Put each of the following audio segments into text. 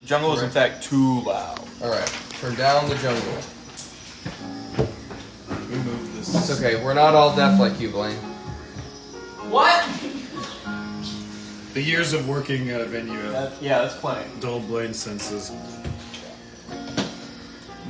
Jungle is in fact too loud. Alright, turn down the jungle. Remove this. It's okay, we're not all deaf like you, Blaine. What? The years of working at a venue have That's plenty. dulled Blaine's senses.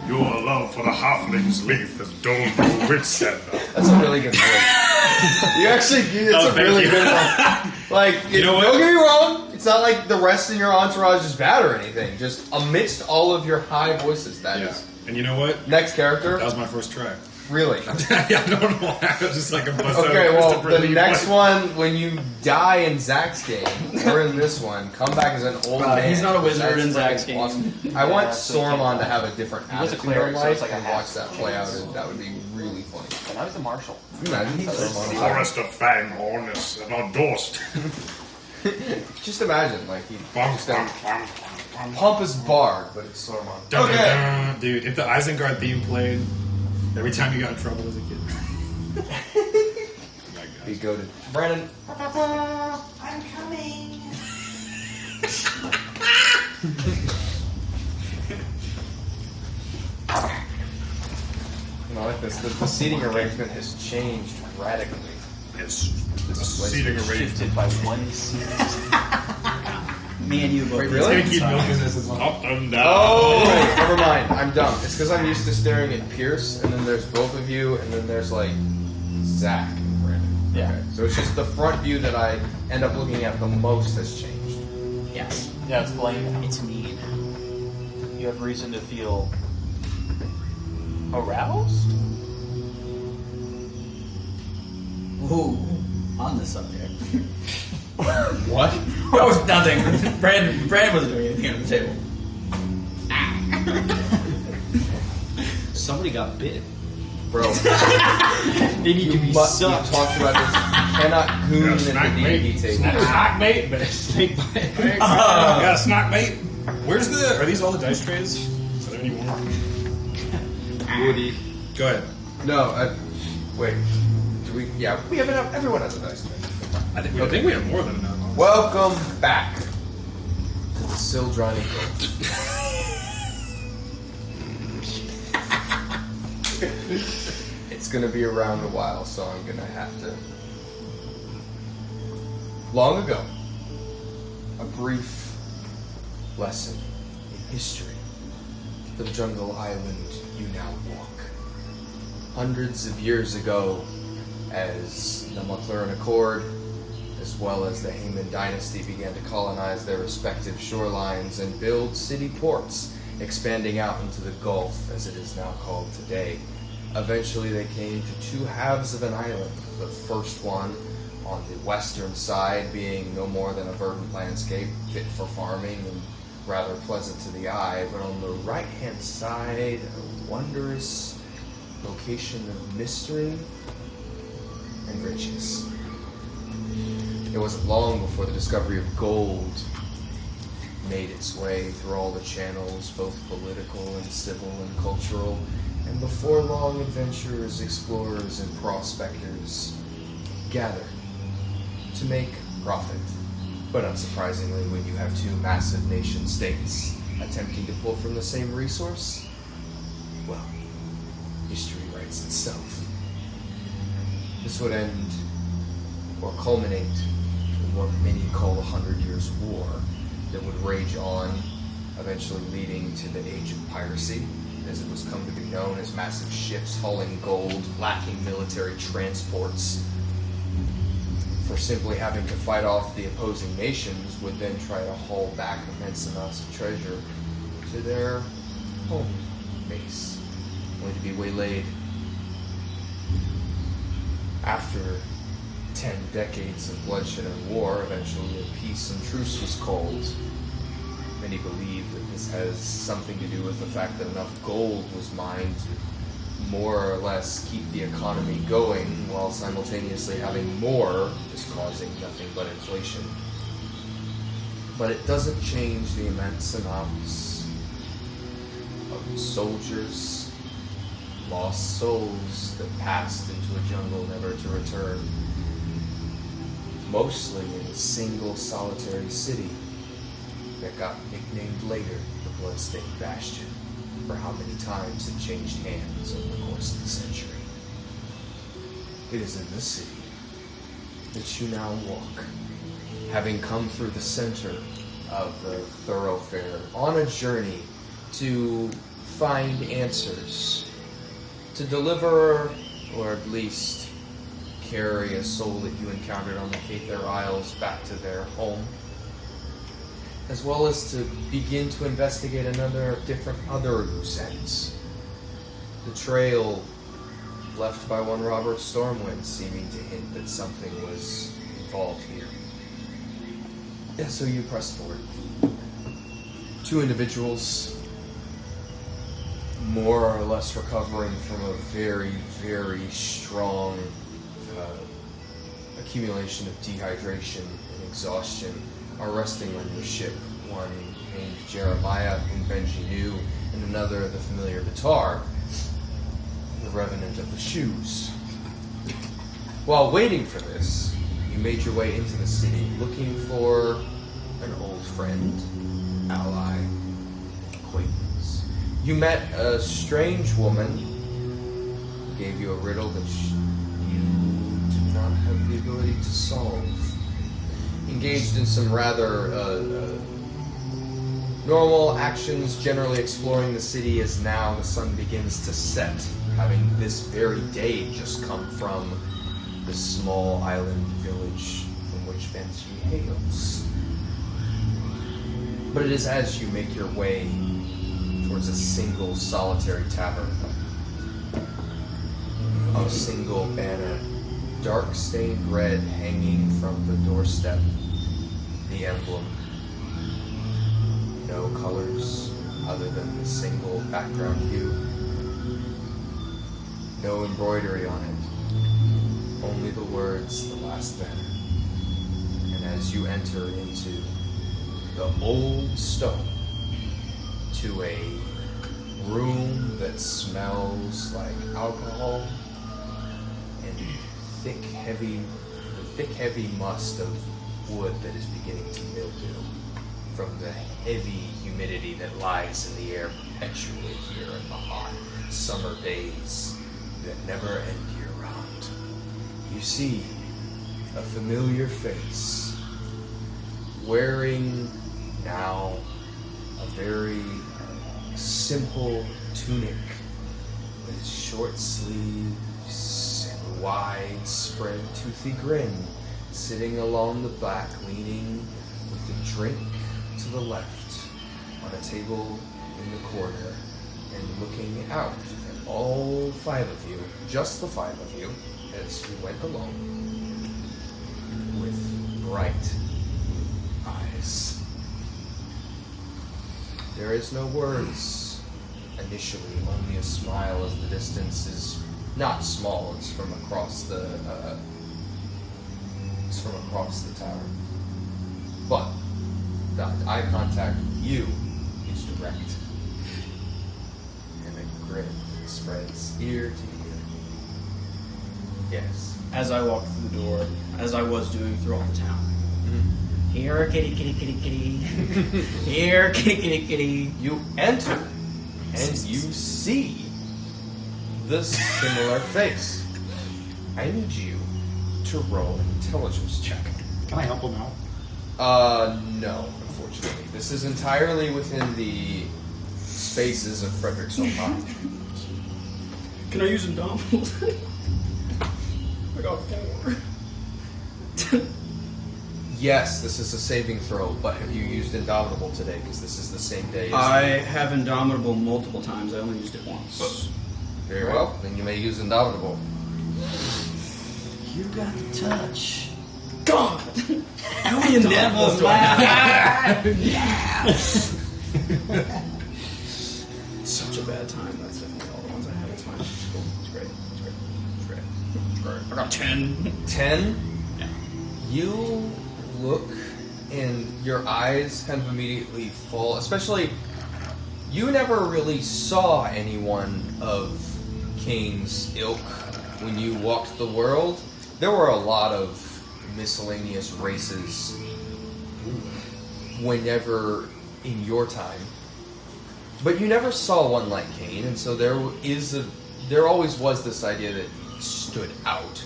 Your love for the halfling's leaf has dulled your wits, Sandra. That's a really good voice. You actually, it's a really good one. Like, don't get me wrong, it's not like the rest of your entourage is bad or anything. Just amidst all of your high voices, that is. And you know what? Next character. That was my first try. Really? Yeah, I don't know why. I was just like a buzz Okay, well, the next one, when you die in Zach's game, or in this one, come back as an old man. He's not a wizard That's in Zach's freaking game. awesome. I want Saruman to have a different He was a attitude cleric, in so life it's like a and half. watch that play out, and that would be really funny. And I was a marshal. Imagine Saruman. Forest of Fanghorn is an endorsed. Just imagine, like, he just a pompous bard, but it's Saruman. Okay. Dude, if the Isengard theme played every time you got in trouble as a kid. Oh my Be gosh. goated. Brandon. I'm coming. I like this. The seating arrangement has changed radically. Yes. This place Seating is arrangement. Shifted by 1 seat. Me and you both. Wait, It's really? gonna keep milking this as long. Up and down. Oh, wait, never mind. I'm dumb. It's because I'm used to staring at Pierce, and then there's both of you, and then there's like Zach and Brandon. Yeah. Okay. So it's just the front view that I end up looking at the most has changed. Yes. Yeah, it's Blaine. It's me. You have reason to feel aroused? Ooh, on the subject. What? That was nothing. Brandon wasn't doing anything on the table. Somebody got bit. Bro, They need to be we sucked. talked about this. You cannot goon Yeah, at snack the bait. D&D table. Snack bait, but it's snake bite. Got a snack bait. Where's the? Are these all the dice trays? Is there any more? Woody. Go ahead. No, wait. Do we? Yeah, we have enough. Everyone has a dice tray. I think we have more than enough. Welcome back to the Sildrani It's gonna be around a while, so I'm gonna have to. Long ago, a brief lesson in history for the jungle island you now walk. Hundreds of years ago, as the McLaren Accord, as well as the Hayman dynasty, began to colonize their respective shorelines and build city ports, expanding out into the Gulf, as it is now called today. Eventually they came to two halves of an island, the first one on the western side being no more than a verdant landscape, fit for farming and rather pleasant to the eye, but on the right-hand side, a wondrous location of mystery and riches. It wasn't long before the discovery of gold made its way through all the channels, both political and civil and cultural, and before long adventurers, explorers, and prospectors gathered to make profit. But unsurprisingly, when you have two massive nation-states attempting to pull from the same resource, well, history writes itself. This would end, or culminate, in what many call the 100 Years' War that would rage on, eventually leading to the Age of Piracy, as it was come to be known, as massive ships hauling gold, lacking military transports, for simply having to fight off the opposing nations, would then try to haul back immense amounts of treasure to their home base, only to be waylaid. After 10 decades of bloodshed and war, eventually a peace and truce was called. Many believe that this has something to do with the fact that enough gold was mined to more or less keep the economy going, while simultaneously having more is causing nothing but inflation. But it doesn't change the immense amounts of soldiers, lost souls that passed into a jungle never to return. Mostly in a single solitary city, that got nicknamed later the Bloodstone Bastion, for how many times it changed hands over the course of the century. It is in this city that you now walk, having come through the center of the thoroughfare on a journey to find answers, to deliver, or at least carry a soul that you encountered on the Kayne Isles back to their home, as well as to begin to investigate other loose ends. The trail left by one Robert Stormwind seeming to hint that something was involved here. And so you press forward. Two individuals, more or less recovering from a very, very strong accumulation of dehydration and exhaustion, are resting on your ship. One named Jeremiah, whom Benji knew, and another, the familiar Batar, the Revenant of the Shoes. While waiting for this, you made your way into the city, looking for an old friend, ally, acquaintance. You met a strange woman who gave you a riddle that you did not have the ability to solve. Engaged in some rather normal actions, generally exploring the city as now the sun begins to set, having this very day just come from the small island village from which Benji hails. But it is as you make your way towards a single solitary tavern, a single banner, dark stained red, hanging from the doorstep, the emblem. No colors other than the single background hue. No embroidery on it. Only the words, the last banner. And as you enter into the old stone, to a room that smells like alcohol and the thick heavy must of wood that is beginning to mildew from the heavy humidity that lies in the air perpetually here in the hot summer days that never end year-round. You see a familiar face wearing now a very simple tunic with short sleeves and wide-spread toothy grin, sitting along the back, leaning with a drink to the left on a table in the corner, and looking out at all five of you, just the five of you, as you went along, with bright eyes. There is no words initially, only a smile as the distance is not small. It's from across the tower. But the eye contact with you is direct, and a grin spreads ear to ear. Yes. As I walk through the door, as I was doing throughout the town. Here, kitty, kitty, kitty, kitty. Here, kitty, kitty, kitty. You enter, and you see the similar face. I need you to roll an intelligence check. Can I help him out? No, unfortunately. This is entirely within the spaces of Frederick's own mind. Can I use Indomitable? I got 4. Yes, this is a saving throw, but have you used Indomitable today? Because this is the same day as... I have Indomitable multiple times. I only used it once. Very well, then you may use Indomitable. You got the touch. God! How many Indomitables do I have? Such a bad time. That's definitely all the ones I have. It's fine. It's cool. It's great. It's great. It's great. It's great. I got 10. 10? Yeah. You look, and your eyes kind of immediately fall, especially, you never really saw anyone of Kayne's ilk when you walked the world. There were a lot of miscellaneous races whenever in your time. But you never saw one like Kayne, and so there always was this idea that he stood out.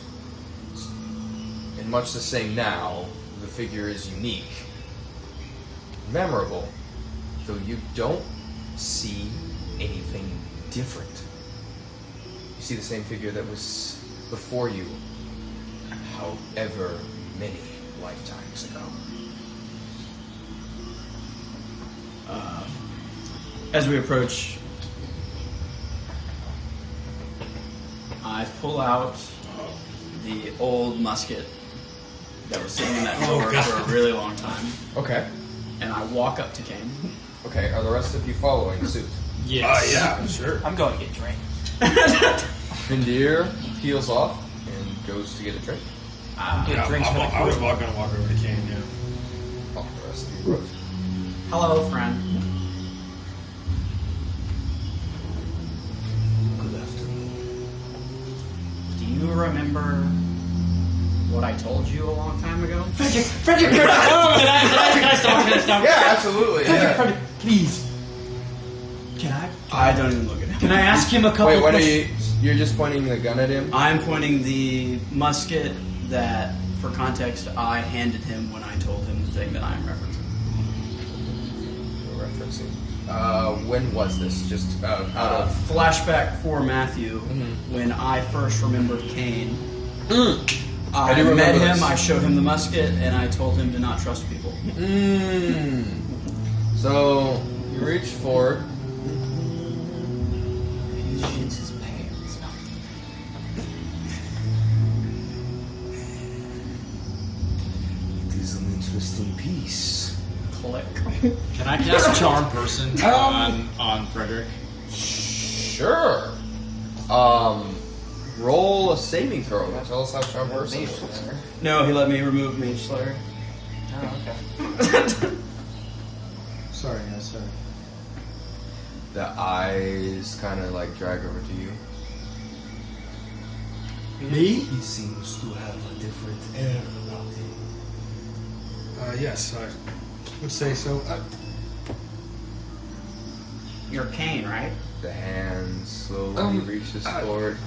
And much the same now, the figure is unique, memorable, though you don't see anything different. You see the same figure that was before you, however many lifetimes ago. As we approach, I pull out the old musket that was sitting in that Oh, drawer God. for a really long time, Okay. and I walk up to Kayne. Okay, are the rest of you following suit? Yes. Yeah, sure. I'm going to get a drink. Vindir peels off and goes to get a drink. Get Yeah, drinks for the I was crew. going to walk over to Kayne, yeah. Oh, the rest of you wrote. Hello, friend. Good afternoon. Do you remember what I told you a long time ago? Frederick! Can I stop? Yeah, absolutely. Frederick, please. I don't even look at him. Can I ask him a couple Wait, what are questions? you? You're just pointing the gun at him? I'm pointing the musket that, for context, I handed him when I told him the thing that I'm referencing. You're referencing. When was this? Just out of. Flashback for Matthew, Mhm. when I first remembered Kayne. I I do met remember him, this. I showed him the musket, and I told him to not trust people. So you reach forward. He shits his pants. It is an interesting piece. Click. Can I cast Charm Person on Frederick? Sure. Roll a saving throw. Tell us how Charm Person works. No, he let me remove Mage Slayer. Oh, okay. Sorry, sorry. The eyes kind of like drag over to you. Me? He seems to have a different air about him. Yes, I would say so. You're Kayne, right? The hand slowly reaches forward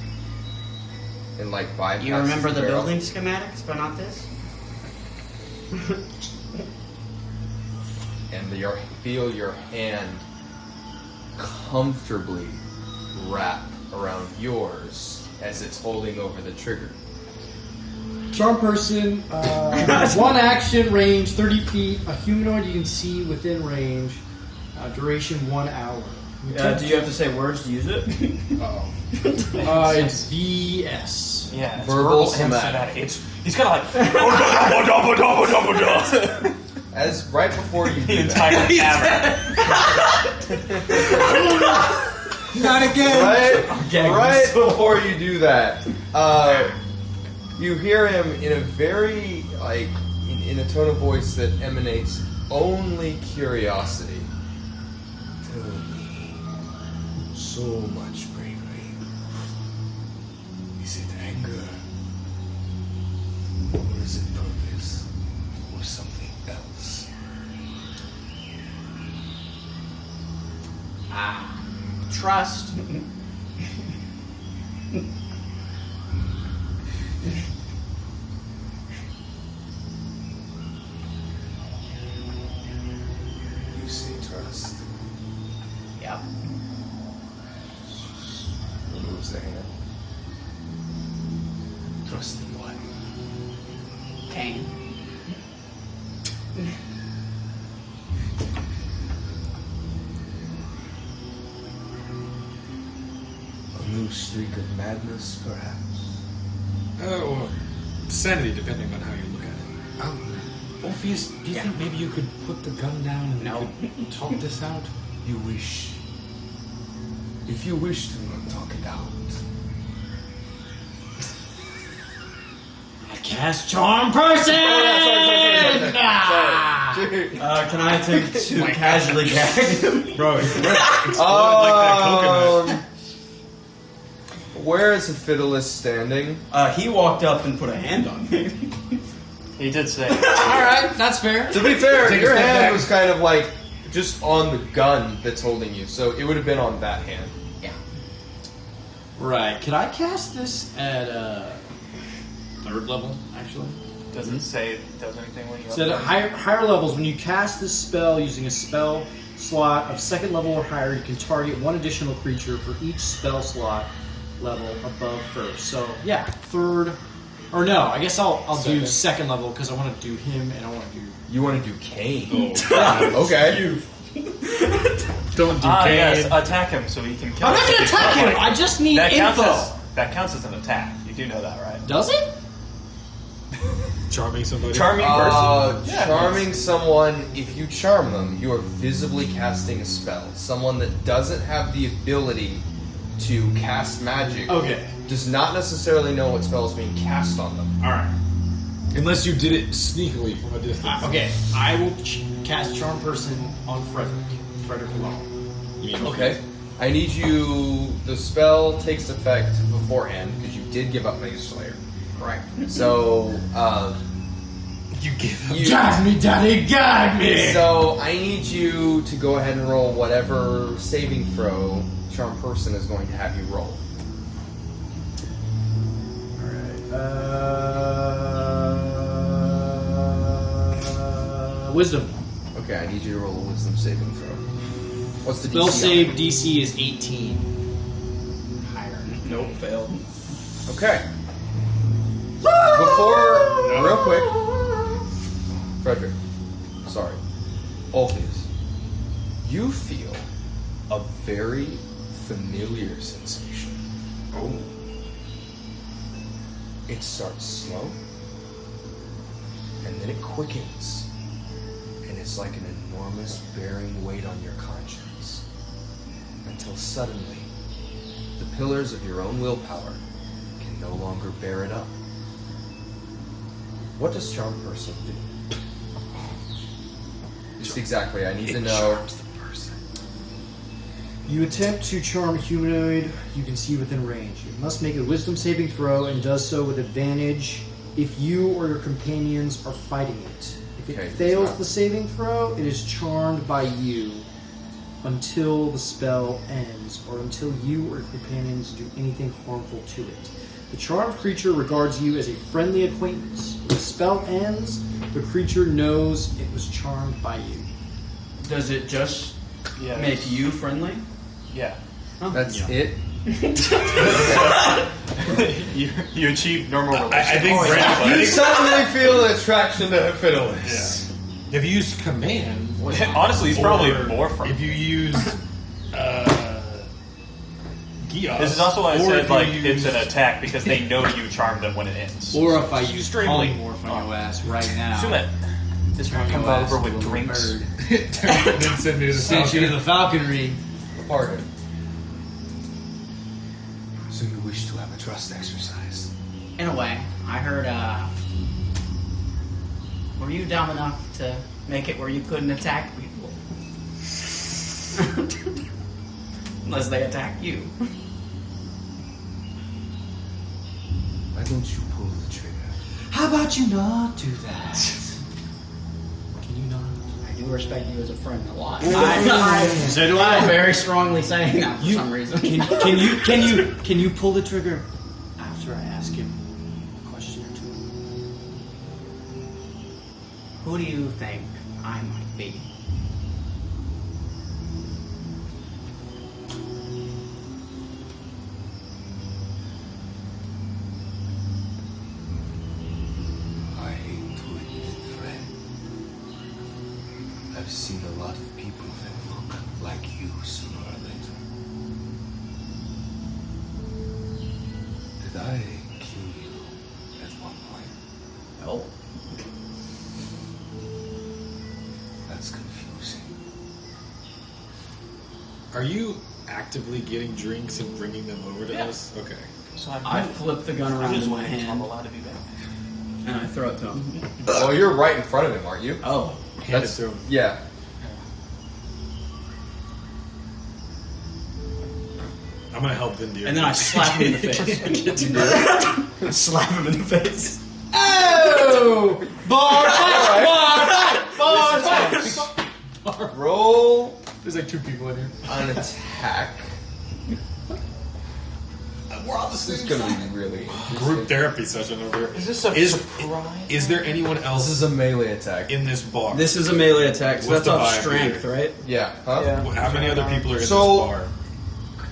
and like bypasses. You remember the barrel. building schematics, but not this? And you feel your hand comfortably wrap around yours as it's holding over the trigger. Charm Person, one action, range 30 feet, a humanoid you can see within range, duration 1 hour. Do you have to say words to use it? It's VS. Yeah, it's Verbal and somatic. He's kind of like As right before you the do entire that, tavern. Not again! right before you do that, you hear him in a very like in a tone of voice that emanates only curiosity. Tell me, so much bravery. Is it anger? Or is it purpose? Or something else? Trust. You say trust. Yep. Removes the hand. Trust in what? Kayne. A new streak of madness, perhaps? Or sanity, depending on how you look at it. Orpheus, do you think maybe you could put the gun down and No. we could talk this out? You wish. If you wish to talk it out. I cast Charm Person! Can I attempt to casually gag him? Bro, it's like that coconut. Where is the fiddlist standing? He walked up and put a hand on me. He did say. Alright, that's fair. To be fair, Take a your step hand back. was kind of like just on the gun that's holding you. So it would have been on that hand. Yeah. Right. Can I cast this at 3rd level, actually? Doesn't say it does anything when you So at higher levels, when you cast this spell using a spell slot of 2nd level or higher, you can target one additional creature for each spell slot level above 1st. So yeah, 3rd, or no, I guess I'll do 2nd level because I want to do him and I want to do. You want to do Kayne? Oh, Okay. don't do Kayne. yes, attack him so he can kill I'm us not going to if he's attack him. like- I just need that info. that counts as an attack. You do know that, right? Does it? Charming somebody. Charming person. Yeah, Charming someone, if you charm them, you are visibly casting a spell. Someone that doesn't have the ability to cast magic Okay. does not necessarily know what spell is being cast on them. All right. Unless you did it sneakily from a distance. Okay. I will cast Charm Person on Frederick. Frederick alone. You mean Okay. I need you. The spell takes effect beforehand because you did give up Mega Slayer. Correct. So, You give up. Gag me, daddy, gag me! So I need you to go ahead and roll whatever saving throw Charm Person is going to have you roll. Wisdom. Okay, I need you to roll a Wisdom saving throw. What's the Spell DC? save DC is 18. Higher. Nope, failed. Okay. Before, real quick, Frederick, sorry, Orpheus, you feel a very familiar sensation. Oh. It starts slow, and then it quickens, and it's like an enormous bearing weight on your conscience, until suddenly, the pillars of your own willpower can no longer bear it up. What does Charm Person do? Just exactly, I need to know. Charms the person. You attempt to charm a humanoid you can see within range. You must make a wisdom saving throw and does so with advantage if you or your companions are fighting it. If it Okay, fails it's not- the saving throw, it is charmed by you until the spell ends or until you or your companions do anything harmful to it. The charmed creature regards you as a friendly acquaintance. When the spell ends, the creature knows it was charmed by you. Does it just Yeah. make you friendly? Yeah. That's Yeah. it? you achieve normal I relations. think Brandon. You suddenly feel an attraction to Fiddlers. Yeah. If you use command, Honestly, he's probably or more from. If you use Gios, This is also why I or said if you like use- it's an attack because they know you charmed them when it ends. Or if I use Extremely. polymorph on your ass right now. Sumet, this Turn one comes your ass over with into a drinks. bird. then send me to the Sent you to the falconry. Pardon. So you wish to have a trust exercise? In a way. I heard, were you dumb enough to make it where you couldn't attack people? Unless they attack you. Why don't you pull the trigger? How about you not do that? Can you not? I do respect you as a friend a lot. So do I. I'm very strongly saying that for some reason. Can you pull the trigger after I ask him a question or two? Who do you think I might be? I hate to admit, friend. I've seen a lot of people that look like you sooner or later. Did I kill you at one point? Oh. That's confusing. Are you actively getting drinks and bringing them over to Yeah. us? Okay. So I flip the gun I'm around just in my waiting until I'm hand allowed to be back. and I throw it to him. Well, you're right in front of him, aren't you? Oh. Hand it to him. Yeah. I'm gonna help Vindir. And then I slap him in the face. I slap him in the face. Oh! Bar fight! Bar fight! Bar fight! Roll There's like 2 people in here. an attack. We're all the This is gonna be really Group therapy session over here. Is this a Is- surprise? Is there anyone This else is a melee attack. in this bar? This is a melee attack, so What's that's the off vibe strength, here? right? Yeah. Huh? Yeah. How many other people are in So- this bar?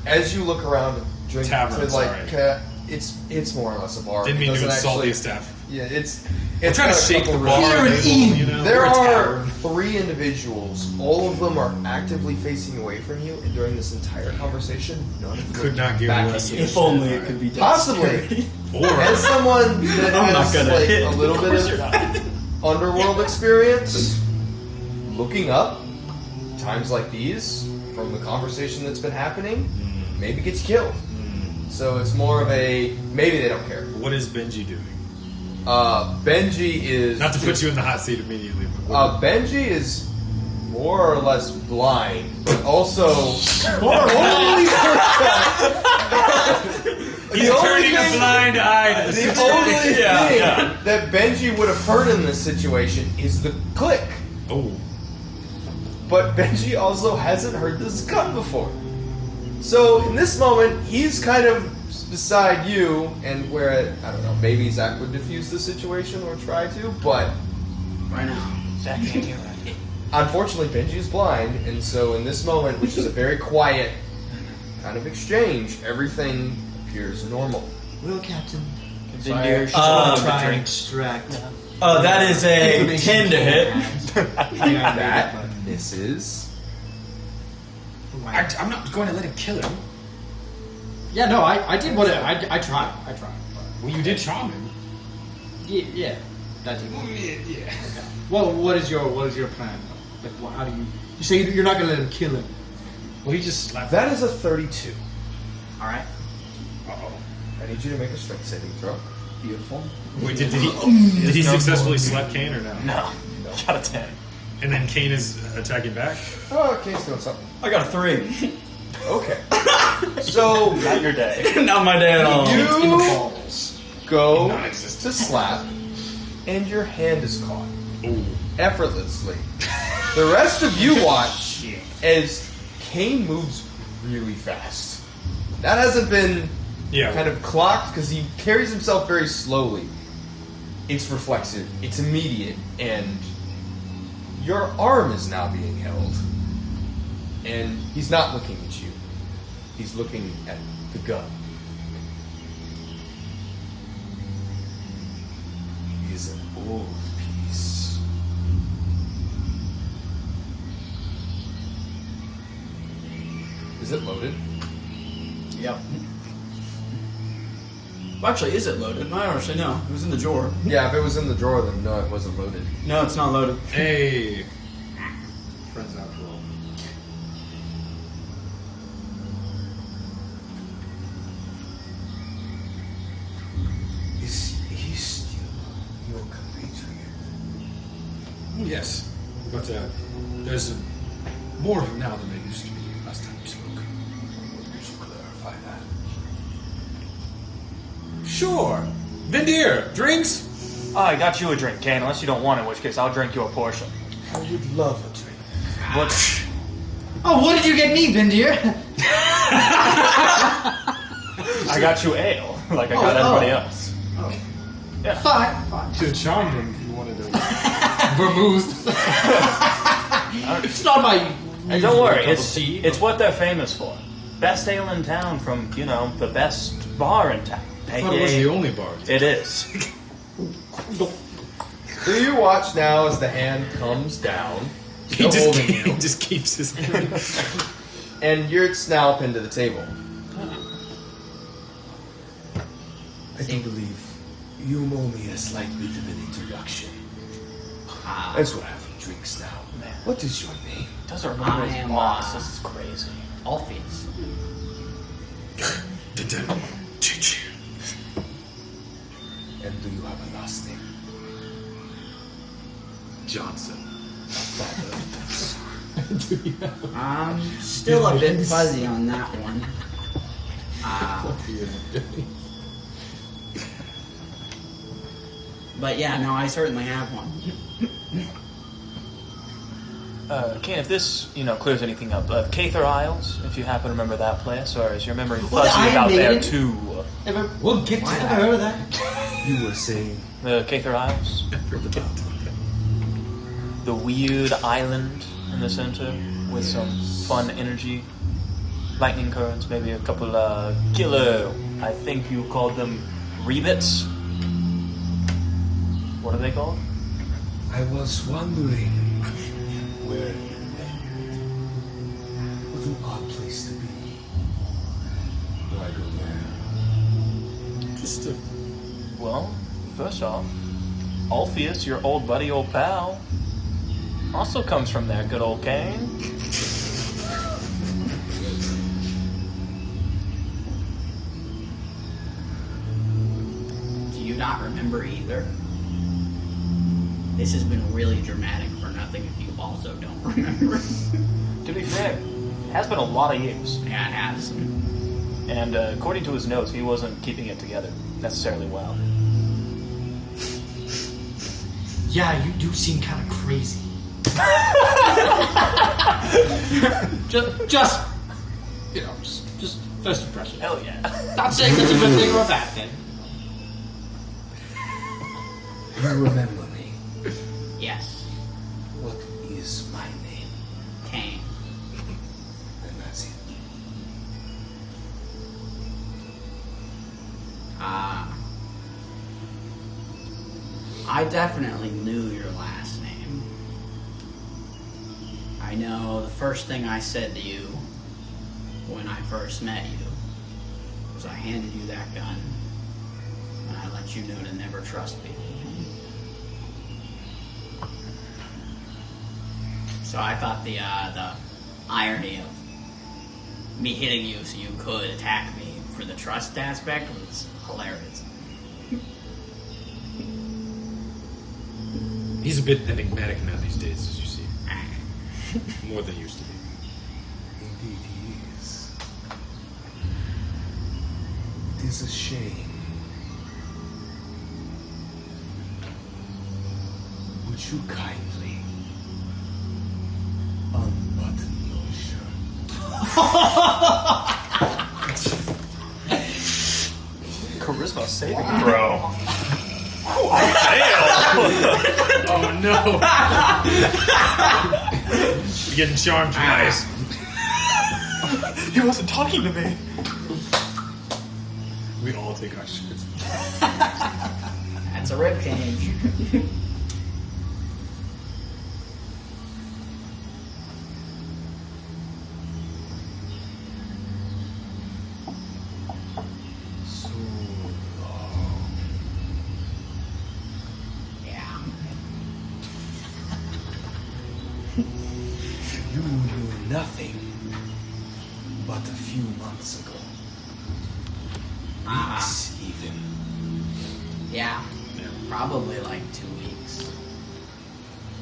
As you look around and drink, Tavern, to, like, sorry. it's more or less a bar. Didn't It mean to doesn't insult actually- the staff. Yeah, it's I'm trying to got a shake the couple bar rooms. table, you know? There We're a are tavern. 3 individuals. All of them are actively facing away from you, and during this entire conversation, none of them Could not give back less at of you. a If only shit. it could be done. Possibly. Or As someone that I'm not has gonna like hit. a little Of bit course of you're not. underworld experience, looking up times like these from the conversation that's been happening, maybe gets killed. So it's more of a maybe they don't care. what is Benji doing? Benji is Not to put you in the hot seat immediately, but Benji is more or less blind, but also he's the only turning a thing- blind eye to the The only situation. thing that Benji would have heard in this situation is the click. Oh, But Benji also hasn't heard this gun before. So in this moment, he's kind of beside you, and where, I don't know, maybe Zach would diffuse the situation or try to, but Right now. Zach can't hear that. unfortunately Benji is blind, and so in this moment, which is a very quiet kind of exchange, everything appears normal. Well, Captain, Vindir, she's Um, willing to try and drink. extract. That is a information 10 to hit. That misses. I'm not going to let him kill him. Yeah, no, I did what I tried. Well, you did charm him. Yeah, that did. Yeah. Well, what is your plan? Like, how do you say you're not gonna let him kill him? Well, he just slapped. That is a 32. Alright. Uh-oh. I need you to make a strength saving throw. Beautiful. Wait, did he successfully slap Kayne or no? No. Got a 10. And then Kayne is attacking back. Oh, Kane's doing something. I got a 3. Okay. So Not your day. Not my day at all. you balls. go Non-existent. to slap, and your hand is caught Oh. effortlessly. The rest of you watch as Kane moves really fast. That hasn't been Yeah. kind of clocked because he carries himself very slowly. It's reflexive, it's immediate, and your arm is now being held. And he's not looking at you. He's looking at the gun. It is an old piece. Is it loaded? Yep. Well, actually, is it loaded? I don't actually know. It was in the drawer. Yeah, if it was in the drawer, then no, it wasn't loaded. No, it's not loaded. Hey. Friends out roll. Is he still your compatriot? Yes, but there's more of him now than there used to be last time we spoke. Would you clarify that? Sure. Vindir, drinks? I got you a drink, Kane, unless you don't want it, in which case I'll drink you a portion. I would love a drink. What? Oh, what did you get me, Vindir? I got you ale, like I got everybody else. Fine. Should have charmed him if you wanted to. Vermouth. It's not my. And don't worry, usual cup it's of tea, it's what they're famous for. Best ale in town from, the best bar in town. I thought it was the only bar. It is. So you watch now as the hand comes down, He still just, holding he you, just keeps his hand. and it's now pinned to the table. I do believe you owe me a slight bit of an introduction. As we're having drinks now. Man. What is your name? Does our remember I his am, boss? This is crazy. Alpheus. Teach you. And do you have a last name? Johnson. I'm still a bit fuzzy on that one. But yeah, no, I certainly have one. Kayne, if this, clears anything up, Cather Isles, if you happen to remember that place, or is your memory Well, the fuzzy Iron about there Maiden. too? We'll get to Why that. have I heard of that? You were saying The Cather Isles? what about? The weird island in the center with some fun energy. Lightning currents, maybe a couple killer, I think you called them rebits. What are they called? I was wondering where you went. What an odd place to be. Why go there? Just to... Well, first off, Alpheus, your old buddy, old pal, also comes from there, good old Kayne. Do you not remember either? This has been really dramatic for nothing if you also don't remember. To be fair, it has been a lot of years. Yeah, it has. And according to his notes, he wasn't keeping it together necessarily well. Yeah, you do seem kind of crazy. just first impression. Hell yeah. Not saying that's a good thing or a bad thing. You remember me. Yes, What is my name? Kayne. And that's it. I definitely knew your last name. I know the first thing I said to you when I first met you was I handed you that gun and I let you know to never trust people. So I thought the irony of me hitting you so you could attack me for the trust aspect was hilarious. He's a bit enigmatic now these days, as you see. More than he used to be. Indeed he is. It is a shame. Would you kindly unbutton your shirt? Charisma saving throw. Oh no! You're getting charmed twice. He wasn't talking to me. We all take our shirts. That's a rib cage. So long. Yeah. You knew nothing but a few months ago. Weeks even. Yeah. Yeah. Probably like 2 weeks.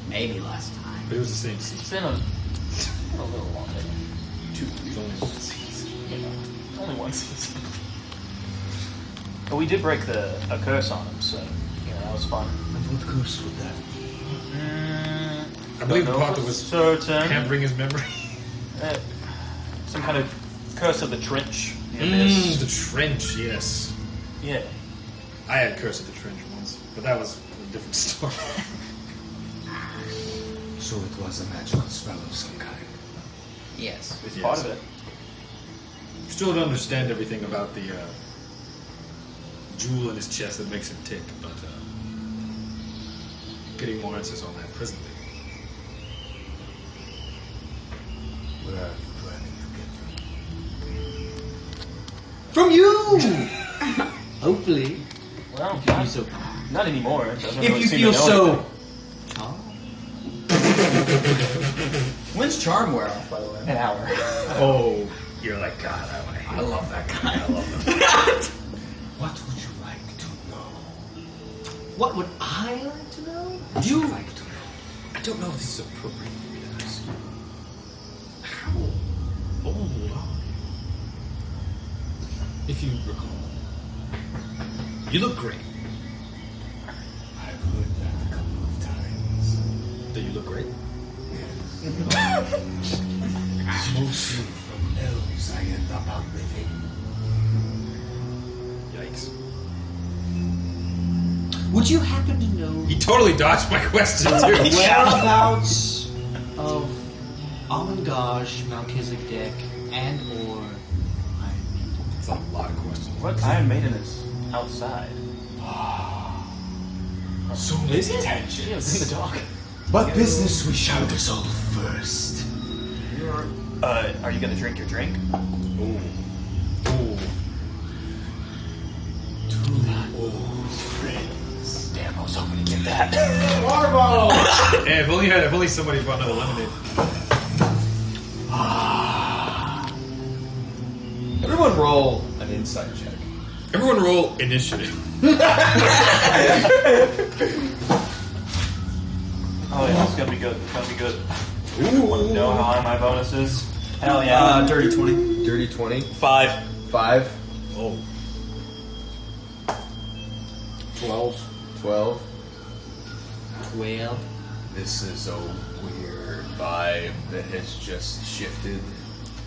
Maybe less time. But it was the same It's season. been a little longer. It's only one season. Only one season. But we did break a curse on him, so that was fun. And what curse would that be? I believe the Don't know part for that was certain. hampering his memory. Some kind of curse of the trench. The trench, yes. Yeah. I had Curse of the Trench once, but that was a different story. So it was a magical spell of some kind. Yes. It's Yes. part of it. Still don't understand everything about the jewel in his chest that makes him tick, but getting more answers on that presently. Where are you planning to get them? From you! Hopefully. Well, If you feel so not anymore. It doesn't If really you seem feel to know so. anything. When's Charm wear off, by the way? An hour. Oh, you're like, God, I love that guy. I love him. What would you like to know? What would I like to know? Would you like to know? I don't know if this is appropriate for me to ask you. How old are you? If you recall. You look great. I've heard that a couple of times. Do you look great? Yes. Mostly from elves I end up outliving. Yikes. Would you happen to know He totally dodged my question, too. whereabouts of Almangaj, Melchizedek, and or Iron Maiden? That's a lot of questions. What? Iron Maiden is outside. So many Yeah, it's tangents. in the dock. But business we shall resolve first. Are you gonna drink your drink? Ooh. Two old friends. Damn, I was hoping to get that. Hey, if only somebody brought another lemonade. Everyone roll an insight check. Everyone roll initiative. Oh yeah, it's gonna be good. It's gonna be good. Want to know how high my bonus is? Hell yeah. Dirty 20. Dirty 20. 5. 5. Oh. 12. 12. 12. This is a weird vibe that has just shifted.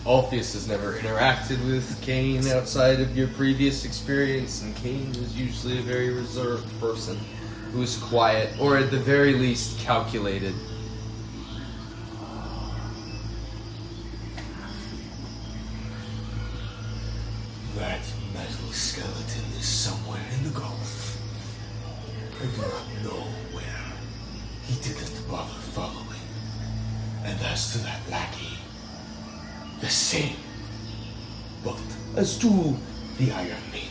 Alpheus has never interacted with Kayne outside of your previous experience, and Kayne is usually a very reserved person who is quiet, or at the very least calculated. That metal skeleton is somewhere in the Gulf. I do not know where. He didn't bother following. And as to that lackey, the same. But as to the Iron Maiden,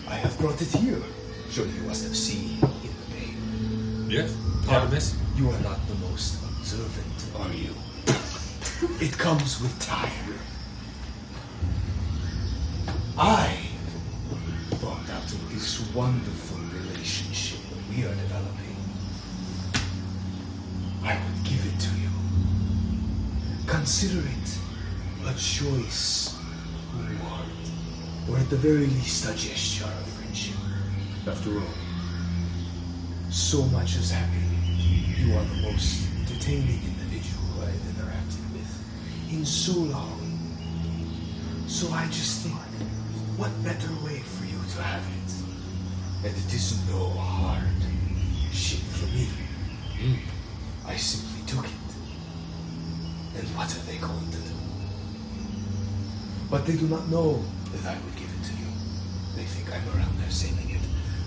I have brought it here. Surely you must have seen in the bay. Yes. Part of this. You are not the most observant, are you? It comes with time. I thought out of this wonderful relationship that we are developing. I would give it to you. Consider it a choice reward, or at the very least a gesture of friendship. After all, so much has happened. You are the most detaining individual I have interacted with in so long. So I just think, what better way for you to have it? And it is no hard shit for me. I simply took it. And what are they going to do? But they do not know that I would give it to you. They think I'm around there sailing it.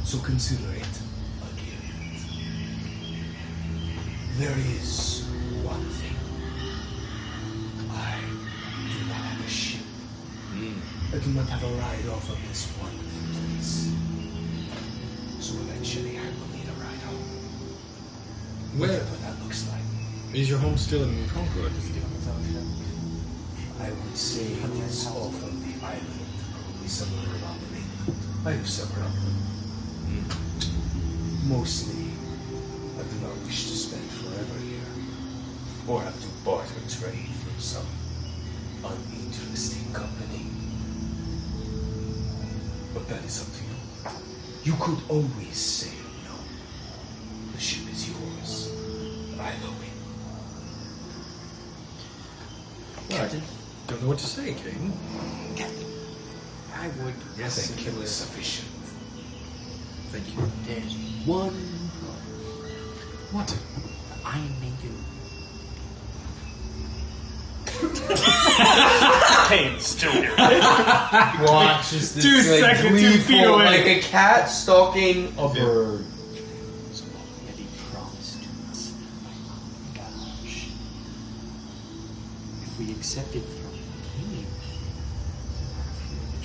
So consider it a gift. There is one thing. I do not have a ship. I do not have a ride off of this wonderful place. So eventually I will need a ride home. Where Whatever that looks like. is your home still in Concord? I would say it is off of the island, probably somewhere around the mainland. I have several of them. Mostly, I do not wish to spend forever here, or have to barter trade from some uninteresting company. But that is up to you. You could always say no. The ship is yours. Either way. Captain. Don't know what to say, Kayne. I would I think it was sufficient. Thank you. There's one problem. What? Iron Maiden. Kayne's still here. Watch as this 2 seconds, 2 feet gleeful, away. like a cat stalking a bird. So already promised to us by Gosh. If we accept it from him,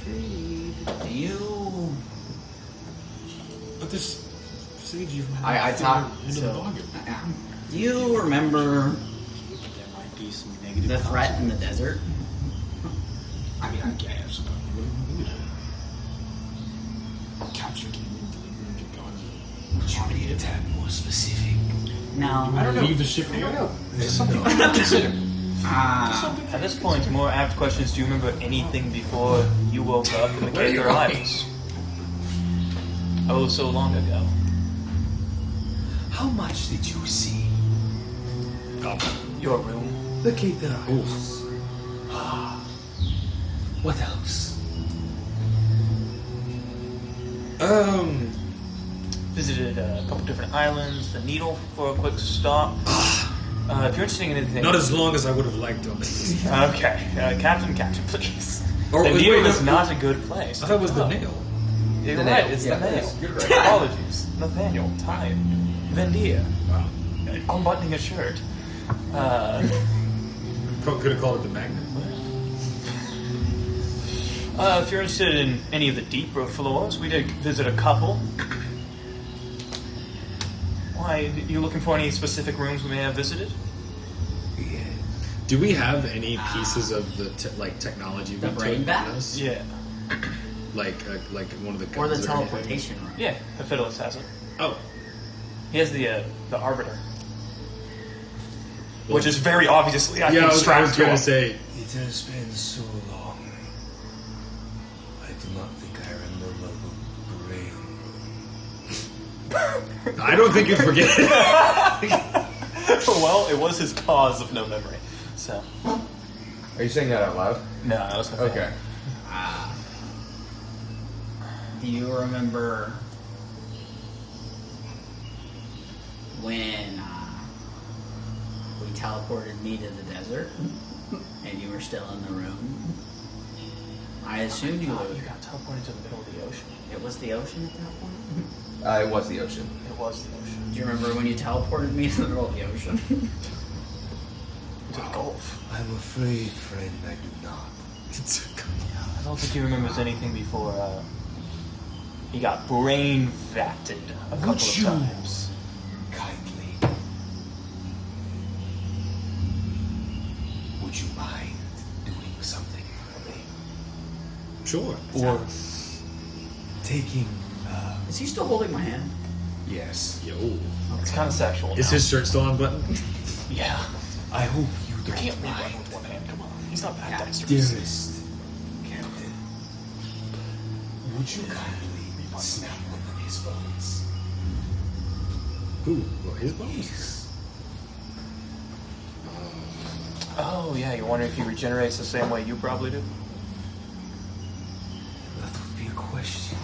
trade. You. But this sage you've I talked into the bargain. Do you remember There might be some negative the threat in the desert? I mean, I guess, but what do we do? Capture Kayne and deliver him to God. Would you be a tad more specific? No. I don't know. Leave the ship here. There's something to consider. At this point, more apt questions. Do you remember anything before you woke up in the Kayne Islands? Oh, so long ago. How much did you see? Your room. Locate their eyes. What else? Visited a couple different islands. The Needle for a quick stop. If you're interested in anything, Not as long as I would have liked on this. Okay, Captain, please. Or the wait, Needle no, is not a good place. I thought it was the nail. You're The right, nail. it's Yeah, the it nail. is. You're right. Apologies, Nathaniel. Tired. Vendia. Wow. Unbuttoning a shirt. Could have called it the magnet. If you're interested in any of the deeper floors, we did visit a couple. Why, you looking for any specific rooms we may have visited? Yeah. Do we have any pieces of the technology The we brain took bat? with us? Yeah. Like one of the Or guns the anything? teleportation room. Yeah, Fiddles has it. Oh, He has the Arbiter. Which is very obviously, I yeah. think, I was strapped to gonna him. say. It has been so long. I do not think I remember the brain. I don't think you forget. Well, it was his cause of no memory. So, Are you saying that out loud? no, I was Okay. Do you remember when we teleported me to the desert and you were still in the room? I assumed you Oh, were. you got teleported to the middle of the ocean. It was the ocean at that point? It was the ocean. It was the ocean. Do you remember when you teleported me to the middle of the ocean? To the Gulf. I'm afraid, friend, I do not. I don't think he remembers anything before he got brain vatted a couple of you- times. Kindly. Would you mind doing something for me? Sure. Or Taking, Is he still holding my hand? yes. Yo. it's kind of sexual. Is now. his shirt still unbuttoned? Yeah. I hope you You don't can't leave mind. one with one hand. Come on. He's not that dexterous. Dearest Captain, would you kindly snap one of his bones? Ooh, well, his bones. Yes. Oh, yeah. You're wondering if he regenerates the same way you probably do? That would be a question.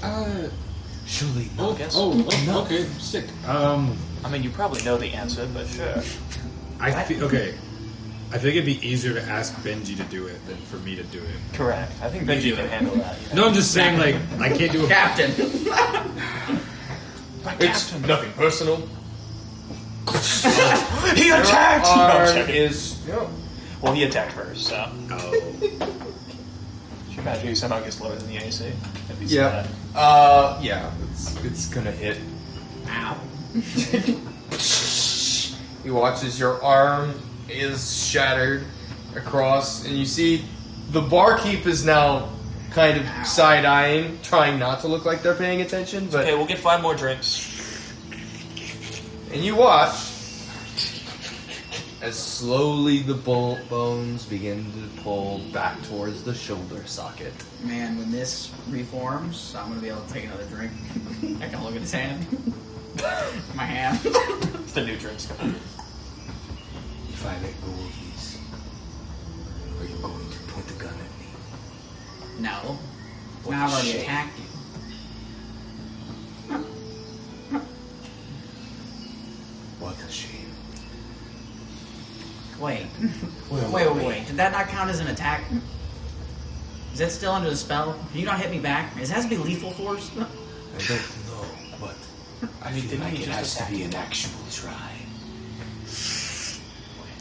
Uh, Surely not. Guess. okay, sick. I mean, you probably know the answer, but sure. I feel okay. I think it'd be easier to ask Benji to do it than for me to do it. Correct. I think Benji can handle that. You know? No, I'm just saying, like, I can't do it. Captain! My It's captain. nothing personal. He attacked! No, I'm Arm joking. is. Yeah. Well, he attacked first, so. Oh. Can you imagine he somehow gets lower than the AC? That'd be Yeah. sad. Yeah. It's gonna hit. Ow. He watches your arm is shattered across, and you see the barkeep is now kind of side-eyeing, trying not to look like they're paying attention, but Okay, we'll get 5 more drinks. and you watch as slowly the bones begin to pull back towards the shoulder socket. Man, when this reforms, I'm gonna be able to take another drink. I can look at his hand. My hand. It's the new drinks coming. If I let go of these, are you going to point the gun at me? No. Now I've already attacked you. What a shame. Wait. Where Wait. were we? Did that not count as an attack? Is that still under the spell? Can you not hit me back? It has to be lethal force? I don't know, but I mean, feel didn't like he it just has to attack be you? an actual try.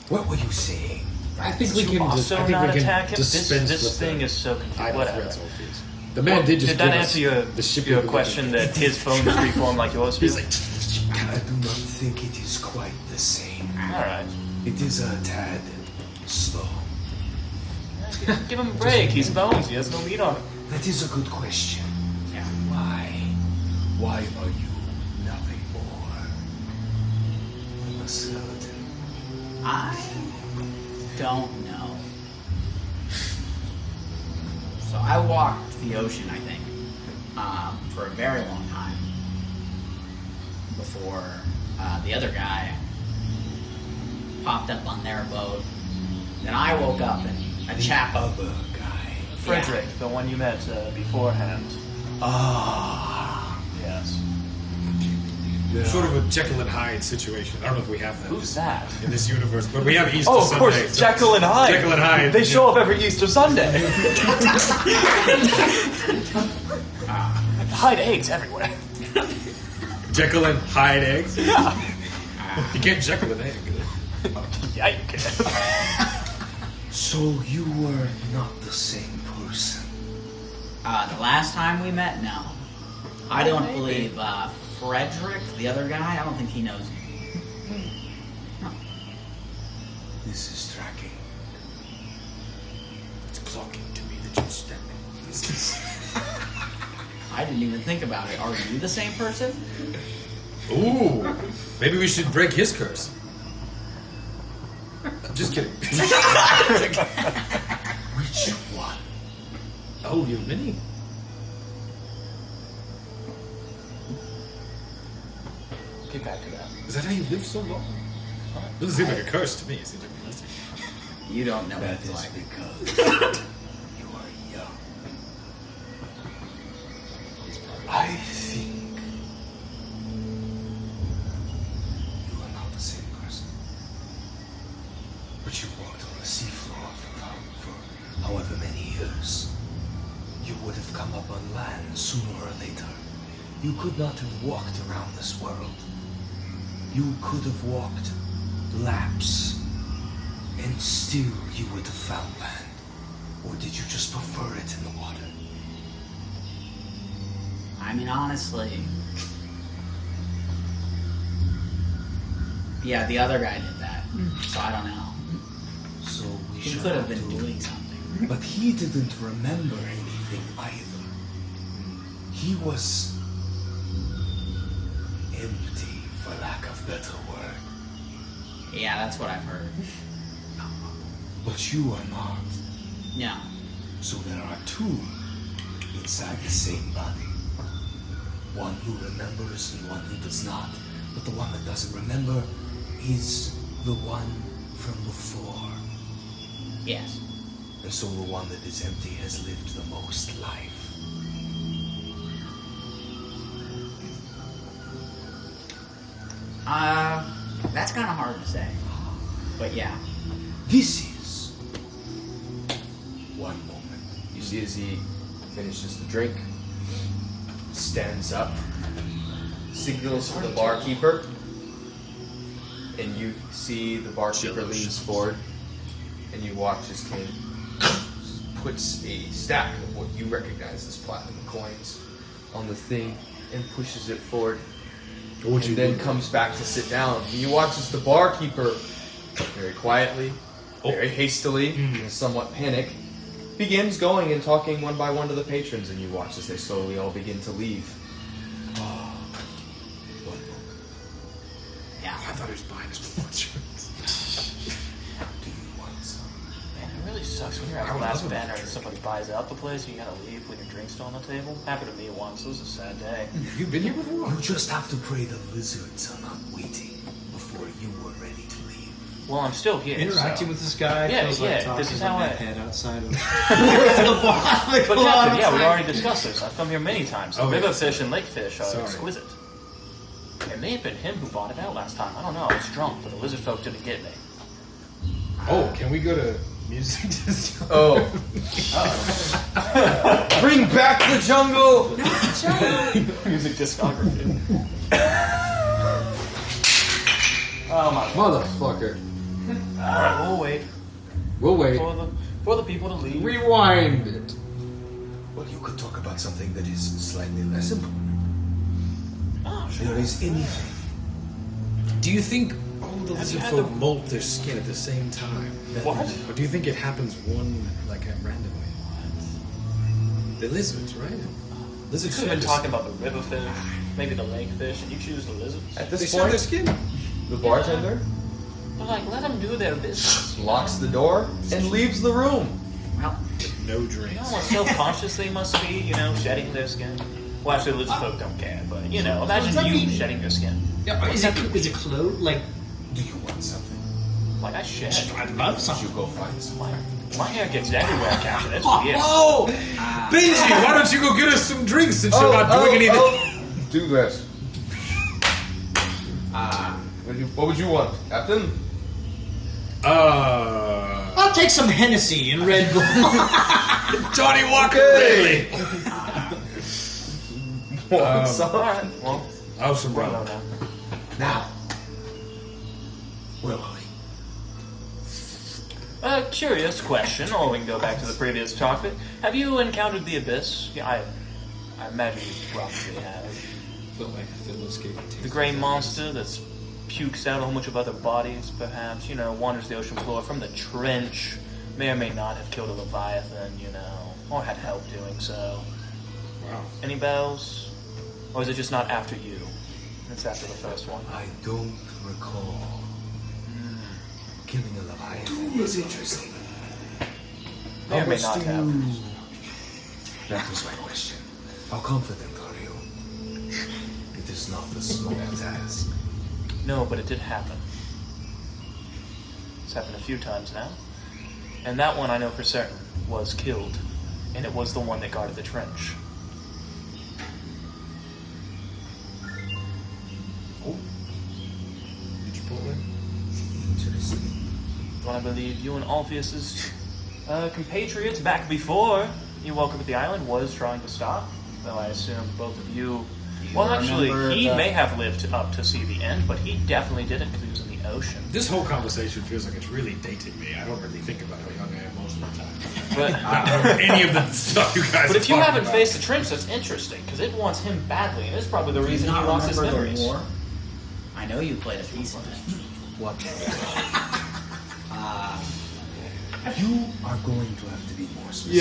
What were you saying? I think Did you also not attack him? dispense This with thing the is so confusing. idle Whatever. threats all fees. The man did just Did that give us answer your, the ship your we were question looking that his bones reform like yours do? He's like, I do not think it is quite the same. Alright. It is a tad slow. Give him a break. He's bones. He has no meat on him. That is a good question. Yeah. Why? Why are you nothing more than a skeleton? I don't know. So I walked the ocean, I think, for a very long time before the other guy popped up on their boat. Then I woke up and a chap Other guy. Frederick, the one you met beforehand. Ah. Yes. Sort of a Jekyll and Hyde situation. I don't know if we have that. Who's that? In this universe, but we have Easter Oh, of Sunday. course, so- Jekyll and Hyde. Jekyll and Hyde. They show up every Easter Sunday. Hide eggs everywhere. Jekyll and Hyde eggs. Yeah. You can't Jekyll an egg. Yikes. So you were not the same person. The last time we met, no. I don't Maybe. believe Frederick, the other guy, I don't think he knows me. This is tracking. It's clocking to me that you're stepping. I didn't even think about it. Are you the same person? Ooh. Maybe we should break his curse. I'm just kidding. Which one? Oh, you have many. Get back to that. Is that how you lived so long? Doesn't seem like a curse to me. It seems like a blessing. You don't know what That it's is like. because you are young. I think you are not the same person. But you walked on the seafloor for however many years. You would have come up on land sooner or later. You could not have walked around this world. You could have walked laps, and still you would have found land. Or did you just prefer it in the water? I mean, honestly. Yeah, the other guy did that. So I don't know. So we He shall could have have been to- doing something. But he didn't remember anything either. He was empty, for lack of better word. Yeah, that's what I've heard. But you are not. Yeah. So there are two inside the same body. One who remembers and one who does not. But the one that doesn't remember is the one from before. Yes. And so the one that is empty has lived the most life. That's kind of hard to say. But yeah. This is one moment. You see as he finishes the drink, stands up, signals to the barkeeper, and you see the barkeeper leans forward, and you watch as Kayne puts a stack of what you recognize as platinum coins on the thing and pushes it forward. And then comes back to sit down. And you watch as the barkeeper, very quietly, very hastily, in a somewhat panic, begins going and talking one by one to the patrons, and you watch as they slowly all begin to leave. One moment. Yeah. I thought he was buying his more drinks. Do you want some? Man, it really sucks when you're at I the would last love a banner and drink. somebody buys out the place and you gotta leave when your drink's still on the table. Happened to me once. It was a sad day. You've been here before? You just have to pray the lizards are not waiting before you were ready to leave. Well, I'm still here. Interacting so. with this guy Yeah, feels yeah, like talking this is to a how I- head outside of the But club. Captain, yeah, we already discussed this. I've come here many times. The Oh, yeah. river fish and lake fish are Sorry. exquisite. It may have been him who bought it out last time. I don't know. I was drunk, but the lizard folk didn't get me. Oh, can we go to music disco? Oh. Bring back the jungle! Music discography. Oh my god. Motherfucker. Alright, we'll wait We'll wait. for the people to leave. Rewind it. Well, you could talk about something that is slightly less important. Oh, If there is anything. Do you think all the Have you lizard had folk the- molt their skin at the same time? What? Or do you think it happens randomly? The lizards, right? We Lizards could have been shed talking about the river fish, maybe the lake fish, and you choose the lizards. At They this shed their point, skin. the bartender But like, let them do their business. locks the door and leaves the room. Well, No You drinks. know how self-conscious they must be, shedding their skin? Well, actually, lizard folk don't care, but, imagine does that you mean- shedding your skin. Yeah, is it clothes? Like, Do you want something? Like I shed. I'd love some. You go find some. My hair gets everywhere, Captain. It's weird. Oh! Benji, why don't you go get us some drinks since you're not doing anything? Do this. What would you want, Captain? I'll take some Hennessy and Red Bull. Johnny Walker, Okay. really? Want some? Alright, well, Oh, some well, rum. Now. Where are we? curious question, or we can go back to the previous topic. Have you encountered the Abyss? Yeah, I imagine you probably have. Felt like Phil escaped. The gray monster that's pukes out a whole bunch of other bodies, perhaps, wanders the ocean floor from the trench, may or may not have killed a Leviathan, or had help doing so. Wow. Any bells? Or is it just not after you? It's after the first one. I don't recall killing a Leviathan. Was interesting. May or may much not do have. you- That was my question. How confident are you? It is not a small task. No, but it did happen. It's happened a few times now. And that one I know for certain was killed. And it was the one that guarded the trench. Did you pull it? Interesting. Well, I believe you and Alpheus's compatriots back before you woke up at the island was trying to stop. Though I assume both of you... Well, actually, he may have lived up to see the end, but he definitely didn't because he was in the ocean. This whole conversation feels like it's really dating me. I don't really think about how young I am most of the time. But, Any of the stuff you guys but if you are haven't talking faced the trench, that's interesting because it wants him badly, and it's probably the Do you reason he not lost his remember memories. the war? I know you played a piece of it. What? Uh, You are going to have to be more specific.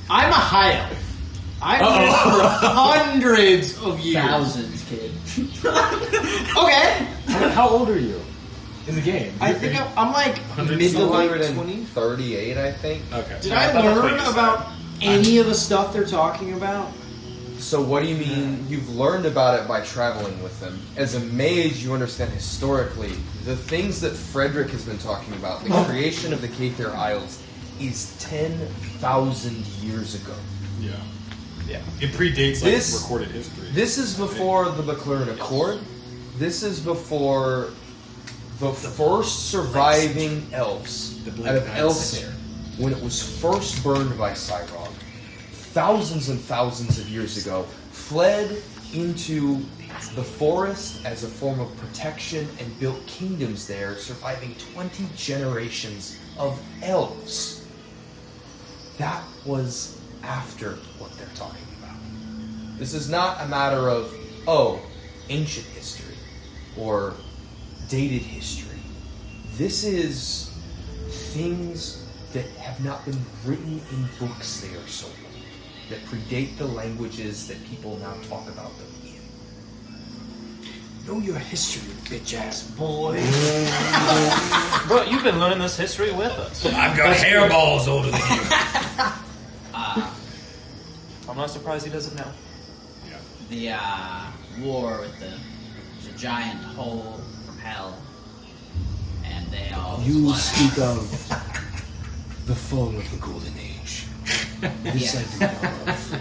I'm a high elf. I've lived for hundreds of years. thousands, kid. Okay. How old are you? In the game. I think I'm like Hundreds mid to late 238, 20s. I think. Okay. Did Yeah, I I thought that's what learn you said. about any of the stuff they're talking about? So what do you mean you've learned about it by traveling with them? As a mage, you understand historically the things that Frederick has been talking about, the creation of the Caither Isles, is 10,000 years ago. Yeah. Yeah. It predates This- recorded history. This is before the McLaren Accord. This is before the first surviving elves The out of Blink Elsir, when it was first burned by Cyrog, thousands and thousands of years ago, fled into the forest as a form of protection and built kingdoms there, surviving 20 generations of elves. That was after what they're talking about. This is not a matter of, ancient history or dated history. This is things that have not been written in books they are so old, that predate the languages that people now talk about them in. Know your history, bitch ass boy. Bro, you've been learning this history with us. I've got hairballs older than you. I'm not surprised he doesn't know. Yeah. The war with there's a giant hole from hell, and they all You flood speak of the fall of the Golden Age. This I do know of. out.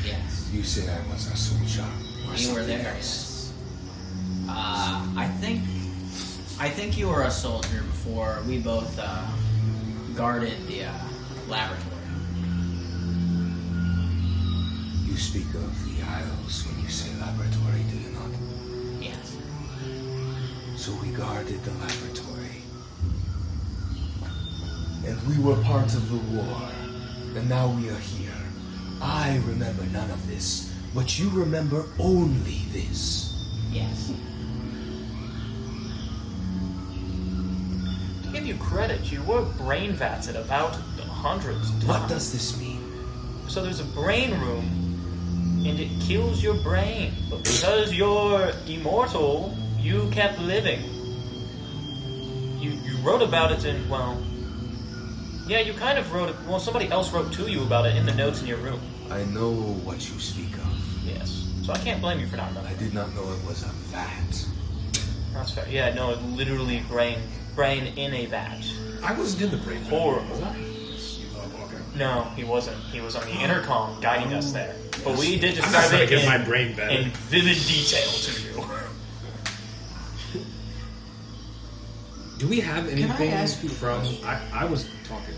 Yes, You said I was a soldier. Or you were something there. else. Yes. I think you were a soldier before we both guarded the laboratory. You speak of the Isles when you say laboratory, do you not? Yes. So we guarded the laboratory. And we were part of the war. And now we are here. I remember none of this, but you remember only this. Yes. To give you credit, you were brain vats at about hundreds of times. What does this mean? So there's a brain room, and it kills your brain. But because you're immortal, you kept living. You wrote about it in, yeah, you kind of wrote it, somebody else wrote to you about it in the notes in your room. I know what you speak of. Yes. So I can't blame you for not I remembering. did not know it was a vat. That's fair. Yeah, no, literally brain in a vat. I wasn't in the brain. Horrible. Was I? Oh, okay. No, he wasn't. He was on the intercom guiding us there. But we did I'm not describe trying it to get my brain better. in vivid detail to you. Do we have anything I ask you a from? question? I was talking.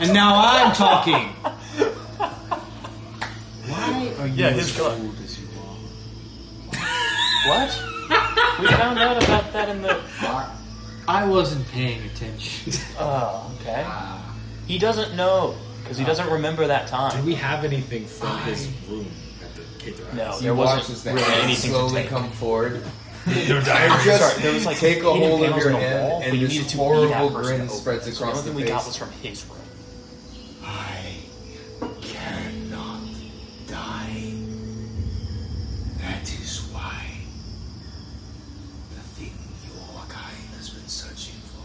And now I'm talking. Why are you Yeah, his as gun. old as you are? What? We found out about that in the... I wasn't paying attention. Oh, okay. He doesn't know, because he doesn't remember that Do time. we have anything from his room at the K3? No, He there watches wasn't the really hand anything to slowly take. come forward. No diary. Just Sorry, there was like take a hidden hold of panels your in the hand, wall, and but you this needed to horrible be that person grin to open spreads it. So across the the only thing we got face. was from his room. I cannot die. That is why the thing your kind has been searching for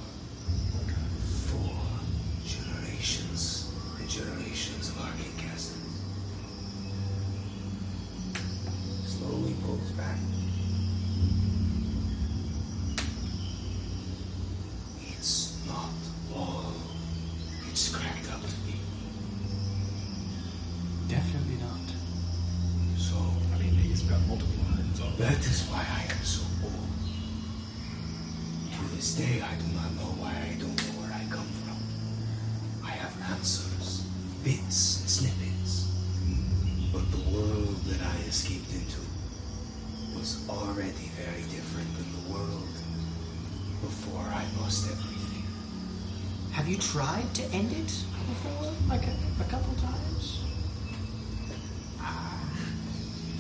generations and generations of arcane casters. Slowly pulls back. It's not all it's cracked up to be. Definitely not. So I mean, he's got multiple lines. that is why I am so old. To this day, I do not know why I don't know where I come from. I have answers, bits, and snippets. But the world that I escaped into was already very different than the world before I lost everything. Have you tried to end it before? Like a couple times? I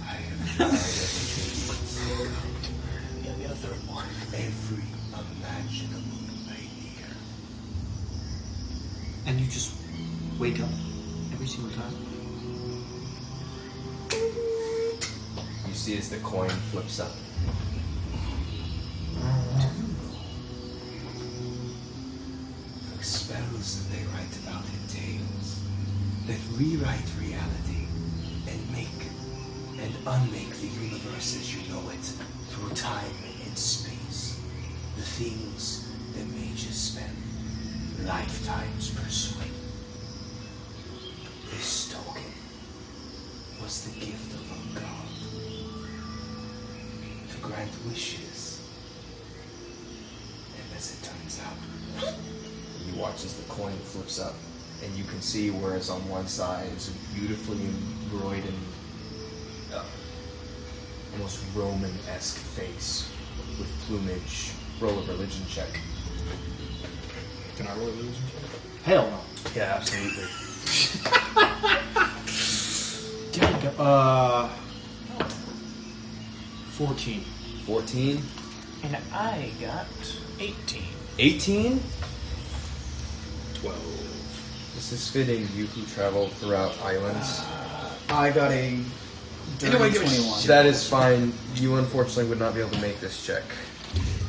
have tried everything. Yeah, get a third one. Every imaginable idea. And you just wake up every single time? You see as the coin flips up. The spells that they write about in tales that rewrite reality and make and unmake the universe as you know it through time and space. The things that mages spend lifetimes pursuing. This token was the gift of a god to grant wishes. And as it turns out, You watch as the coin flips up, and you can see whereas on one side is a beautifully embroidered, almost Roman-esque face with plumage. Roll a religion check. Can I roll a religion check? Hell no. Yeah, absolutely. Dang, 14. 14? And I got 18. 18? 12. This is fitting, you who travel throughout islands. I got a dirty Anyway, give me 21. That is fine. You unfortunately would not be able to make this check.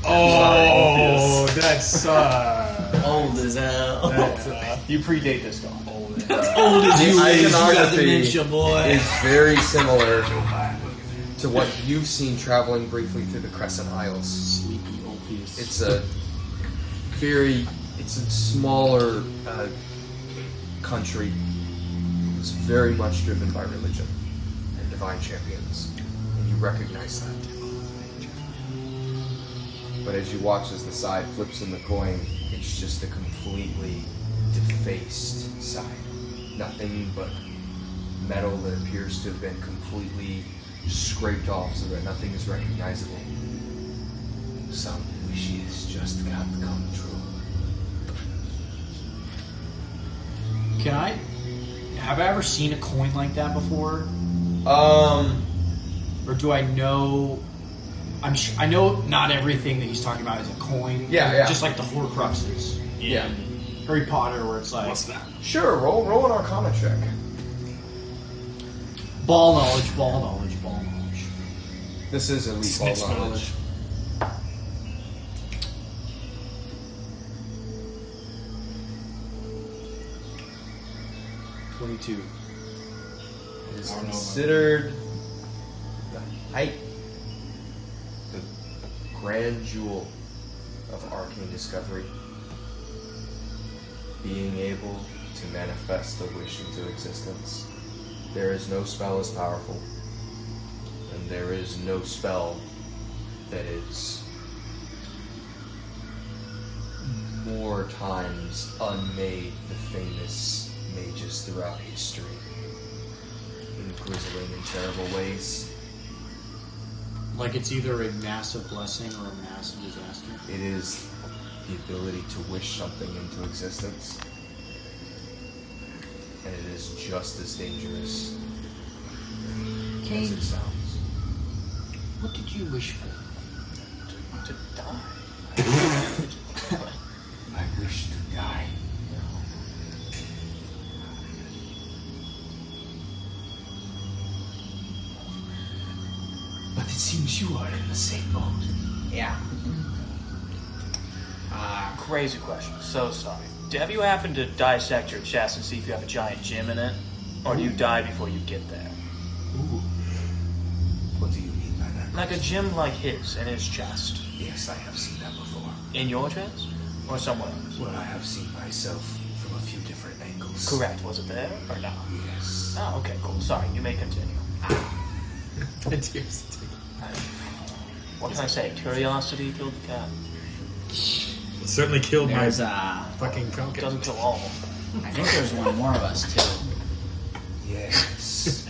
Oh, that's Old as hell. You predate this dog. Old as The you is, you got iconography dementia, boy. is very similar to what you've seen traveling briefly through the Crescent Isles. Sleepy Orpheus. It's a smaller country. It's very much driven by religion and divine champions, and you recognize that. But as you watch as the side flips in the coin, it's just a completely defaced side. Nothing but metal that appears to have been completely scraped off so that nothing is recognizable. Some wishes just can't come true. Can I? Have I ever seen a coin like that before? Or do I know? I know not everything that he's talking about is a coin. Yeah. Just like the Horcruxes Yeah. in Harry Potter, where it's like What's that? Sure, roll an Arcana check. ball knowledge, ball knowledge, ball knowledge. This is elite Snitch ball knowledge. 22. It is I don't know about considered the height, the crown jewel of arcane discovery. Being able to manifest a wish into existence. There is no spell as powerful, and there is no spell that is more times unmade the famous mages throughout history in grisling and terrible ways. Like it's either a massive blessing or a massive disaster. It is the ability to wish something into existence, and it is just as dangerous as Kayne, it sounds. what did you wish for? To die. I wish to die. But it seems you are in the same boat. Yeah. Crazy question. So sorry. Have you happened to dissect your chest and see if you have a giant gem in it? Or do you die before you get there? Ooh. What do you mean by that? Like a gem like his in his chest. Yes, I have seen that before. In your chest? Or somewhere else? Well, I have seen myself from a few different angles. Correct. Was it there or not? Yes. Oh, okay, cool. Sorry, you may continue. What can I say? Curiosity killed the cat. It certainly killed my There's fucking It falcon. doesn't kill all. I think there's one more of us too. Yes.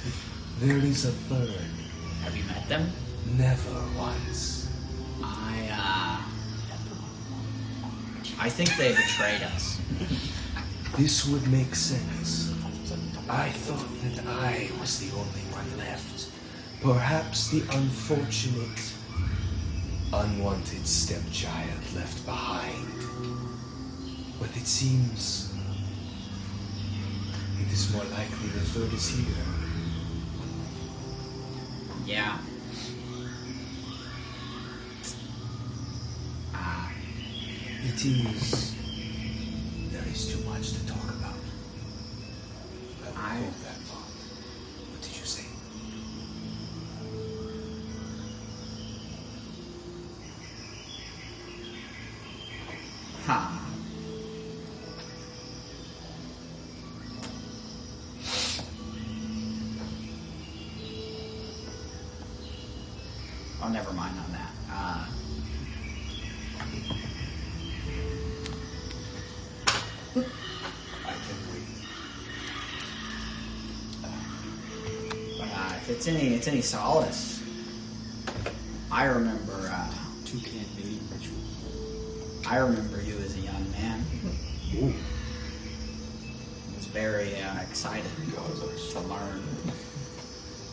There is a third. Have you met them? Never once. I think they betrayed us. This would make sense. I thought that I was the only one left. Perhaps the unfortunate, unwanted stepchild left behind. But it seems it is more likely the third is here. Yeah. It is. There is too much to talk about. I will hold that thought. What did you say? Huh. Oh, never mind on that. I can wait. But if it's any solace, I remember. Toucan mating ritual. I remember you as a young man. Ooh. Was very excited to learn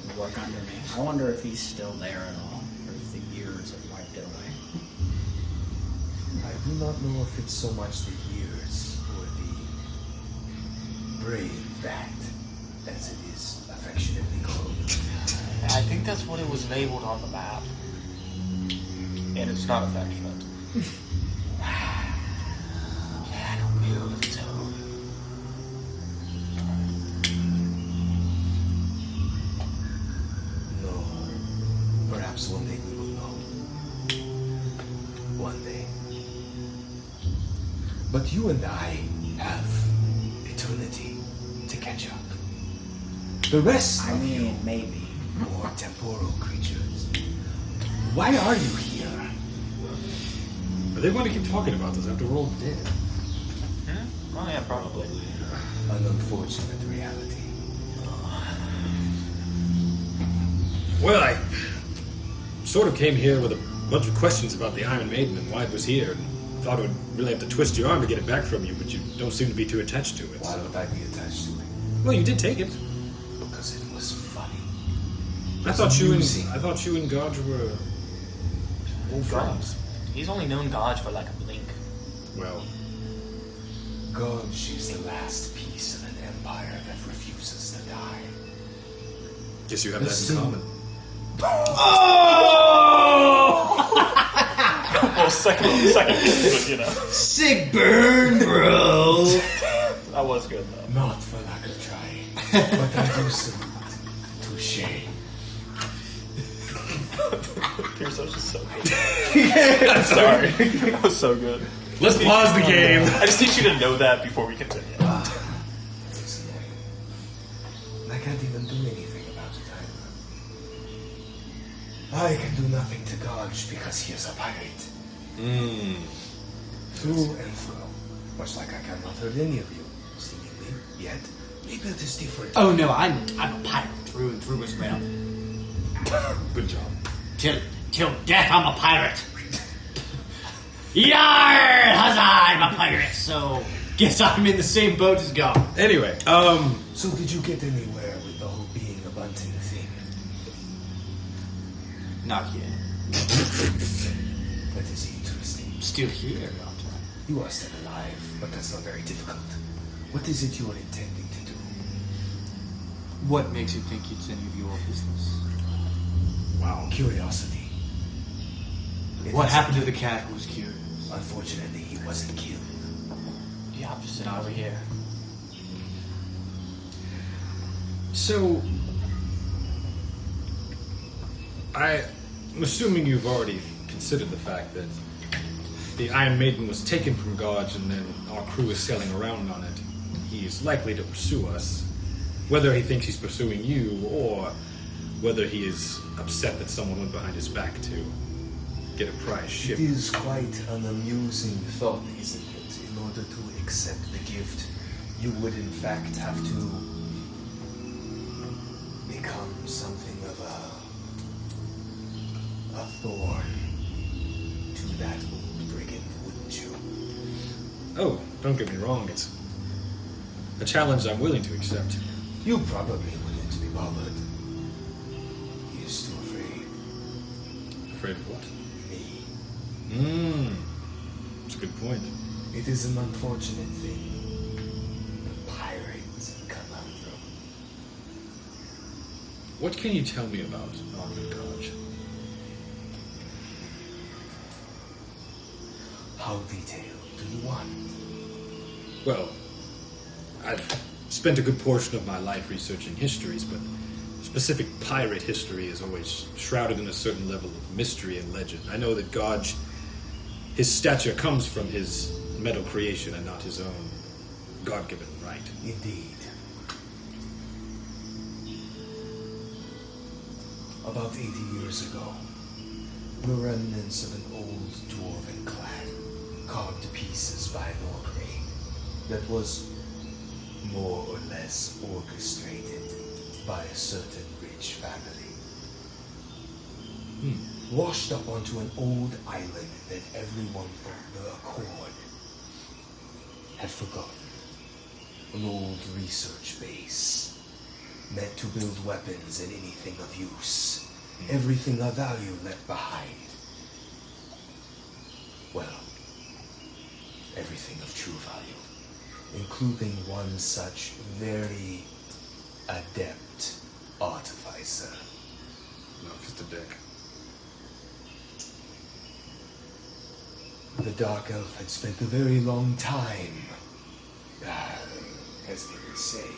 and work under me. I wonder if he's still there at all, or if the years have wiped it away. I do not know if it's so much the years or the brave fact, as it is affectionately called. I think that's what it was labeled on the map. And it's not affectionate. Had a will of its own. No. Perhaps one day we will know. One day. But you and I have eternity to catch up. The rest I of mean, maybe. you more temporal creatures. Why are you here? Are they going to keep talking about this after we're all dead? Oh yeah, probably. An unfortunate reality. Well, I sort of came here with a bunch of questions about the Iron Maiden and why it was here. And thought I would really have to twist your arm to get it back from you, but you don't seem to be too attached to it. Why would I be attached to it? Well, you did take it. Because it was funny. I thought you amusing. and Godge were old friends. He's only known God for like a blink. Well, Gorge is the last piece of an empire that refuses to die. guess you have The that in sin- common. Well, second, but you know. Sick burn, bro. That was good though. Not for lack of trying, but I do salute. Touché. Pierce, that was just so good. I'm sorry. That was so good. Let's pause the game. I just need you to know that before we continue. It's annoying. And I can't even do anything about it either. I can do nothing to Gouge because he is a pirate. Through and through. Much like I cannot hurt any of you, seemingly, yet. Maybe it is different. Oh no, I'm a pirate through and through as well. Good job. Till death, I'm a pirate. Yar! Huzzah! I'm a pirate, so guess I'm in the same boat as God. Anyway, So did you get anywhere with the whole being a bunting thing? Not yet. That is interesting. Still here, aren't I? You are still alive, but that's not very difficult. What is it you are intending to do? What makes you think it's any of your business? wow. Curiosity. What happened to the cat who was curious? Unfortunately, he wasn't killed. Yeah, I'm just sitting over here. So, I'm assuming you've already considered the fact that the Iron Maiden was taken from Gouge and then our crew is sailing around on it. He's likely to pursue us, whether he thinks he's pursuing you or whether he is upset that someone went behind his back to get a prize ship. It is quite an amusing thought, isn't it? In order to accept the gift, you would in fact have to become something of a thorn to that old brigand, wouldn't you? Oh, don't get me wrong, it's a challenge I'm willing to accept. You probably wouldn't be bothered. He is too afraid. Afraid of what? Me. That's a good point. It is an unfortunate thing. The pirate conundrum. What can you tell me about Armand Gouge? How detailed do you want? Well, I've spent a good portion of my life researching histories, but specific pirate history is always shrouded in a certain level of mystery and legend. I know that Gouge, his stature comes from his metal creation and not his own God-given right. Indeed. About 80 years ago, the remnants of an old dwarven clan, carved to pieces by an orc that was more or less orchestrated by a certain rich family. Washed up onto an old island that everyone from the Accord had forgotten. An old research base, meant to build weapons and anything of use. Everything of value left behind. Well, everything of true value, including one such very adept artificer. No, just a dick. The Dark Elf had spent a very long time, as they would say,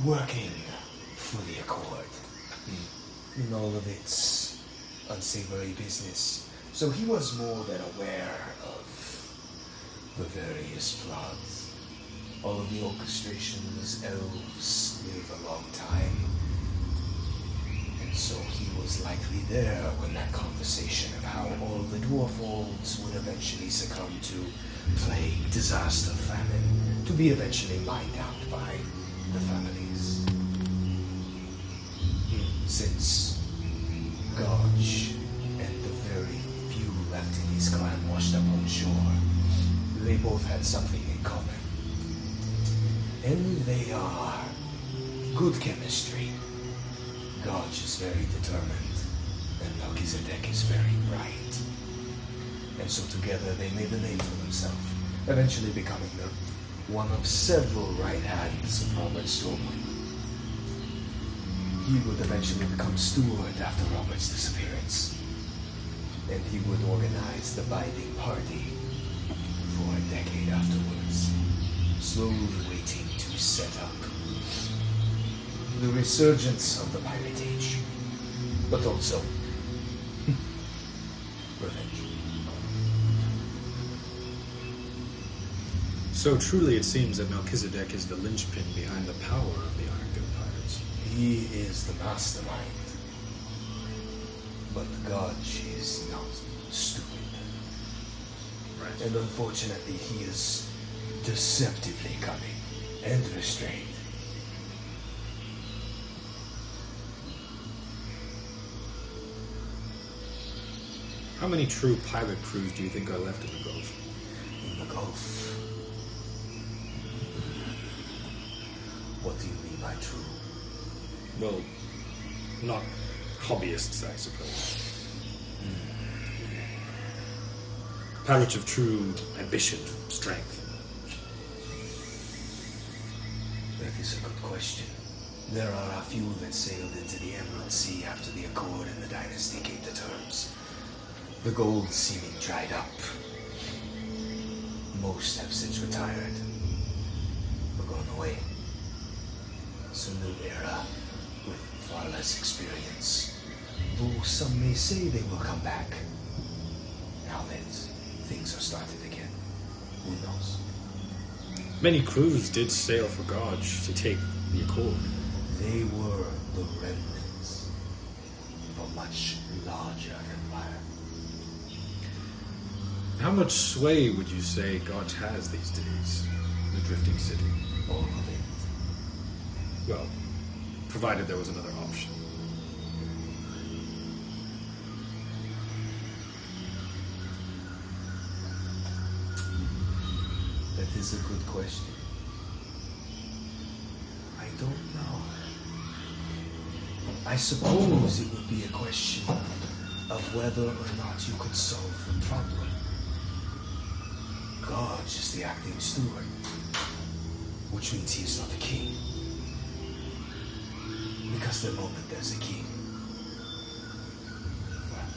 working for the Accord in all of its unsavory business. So he was more than aware of the various plots. All of the orchestrations, elves live a long time. And so he was likely there when that conversation of how all the dwarfolds would eventually succumb to plague, disaster, famine, to be eventually mined out by the families. Since Gouge and the very few left in his clan washed up on shore, they both had something in common. And they are good chemistry. Gouge is very determined, and Melchizedek is very bright. And so together they made a name for themselves, eventually becoming one of several right hands of Robert Stormwind. He would eventually become steward after Robert's disappearance, and he would organize the binding party for a decade afterwards, slowly waiting to set up the resurgence of the Pirate Age. but also revenge. So truly it seems that Melchizedek is the linchpin behind the power of the Iron Good Pirates. He is the mastermind. But God, she is not stupid. Right. And unfortunately, he is deceptively cunning and restrained. How many true pirate crews do you think are left in the Gulf? In the Gulf. What do you mean by true? Well, not hobbyists, I suppose. Pirates of true ambition, strength. That is a good question. There are a few that sailed into the Emerald Sea after the Accord and the Dynasty came to terms. The gold seeming dried up. Most have since retired or gone away. It's a new era with far less experience. Though some may say they will come back. Now that things are started again, who knows? Many crews did sail for Gorge to take the Accord. They were the remnants of a much larger empire. How much sway would you say Gorge has these days in the Drifting City? All of it. Well, provided there was another option. That is a good question. I don't know. I suppose it would be a question of whether or not you could solve the problem. God is the acting steward, which means he is not the king. Because the moment there's a king, well,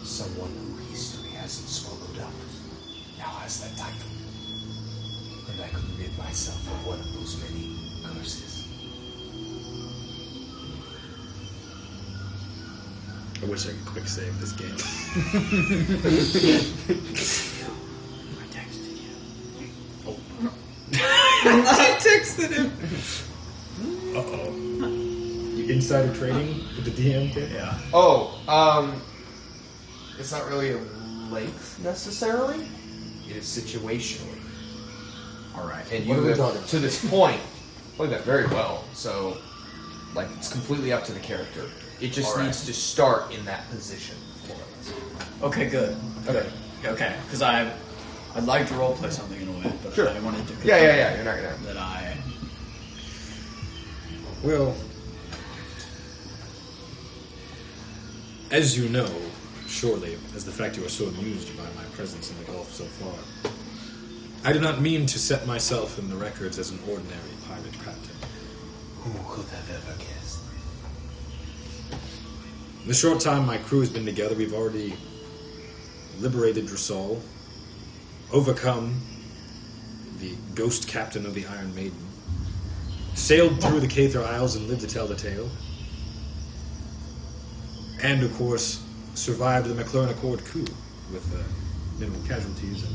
someone who history hasn't swallowed up now has that title. And I could rid myself of one of those many curses. I wish I could quick save this game. I texted you. I texted him. Uh-oh. You insider trading with the DM kid? Yeah. It's not really a length necessarily. It is situationally. Alright. And What you are we have, talking? to this point, played that very well. So, like, it's completely up to the character. It just All right. needs to start in that position, more or less. Okay, good. Okay. Okay, because I'd like to roleplay something in a way, but Sure. I wanted to Yeah. You're not gonna. that I... Well, as you know, surely, as the fact you are so amused by my presence in the Gulf so far, I do not mean to set myself in the records as an ordinary pirate captain. Who could have ever guessed? In the short time my crew has been together, we've already liberated Drasal, overcome the ghost captain of the Iron Maiden, sailed through the Caether Isles and lived to tell the tale, and, of course, survived the McLaren Accord coup with minimal casualties and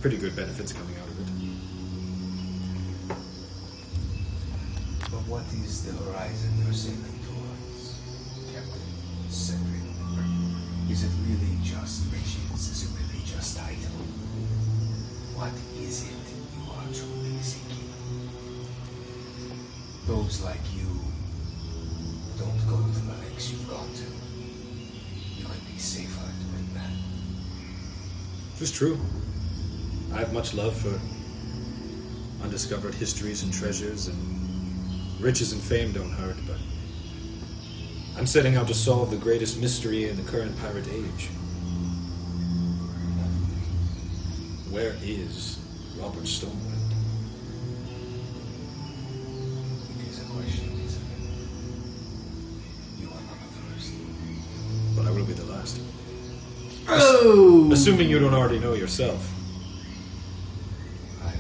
pretty good benefits coming out of it. But what is the horizon you're sailing towards, Captain Cedric? Is it really just riches? Is it really just title? What is it you are truly seeking? Those like you don't go to the lengths you've gone to. You could be safer doing that. It's true. I have much love for undiscovered histories and treasures, and riches and fame don't hurt, but I'm setting out to solve the greatest mystery in the current pirate age. Where is Robert Stonewind? It is a question, isn't it? You are not the first. But I will be the last. Oh! Assuming you don't already know yourself. I do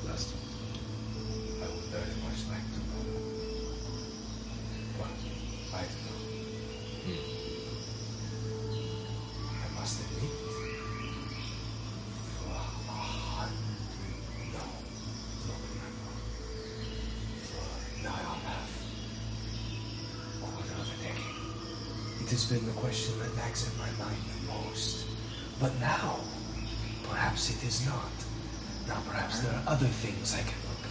not. Last. It has been the question that nags at my mind the most. But now, perhaps it is not. Now perhaps there are other things I can look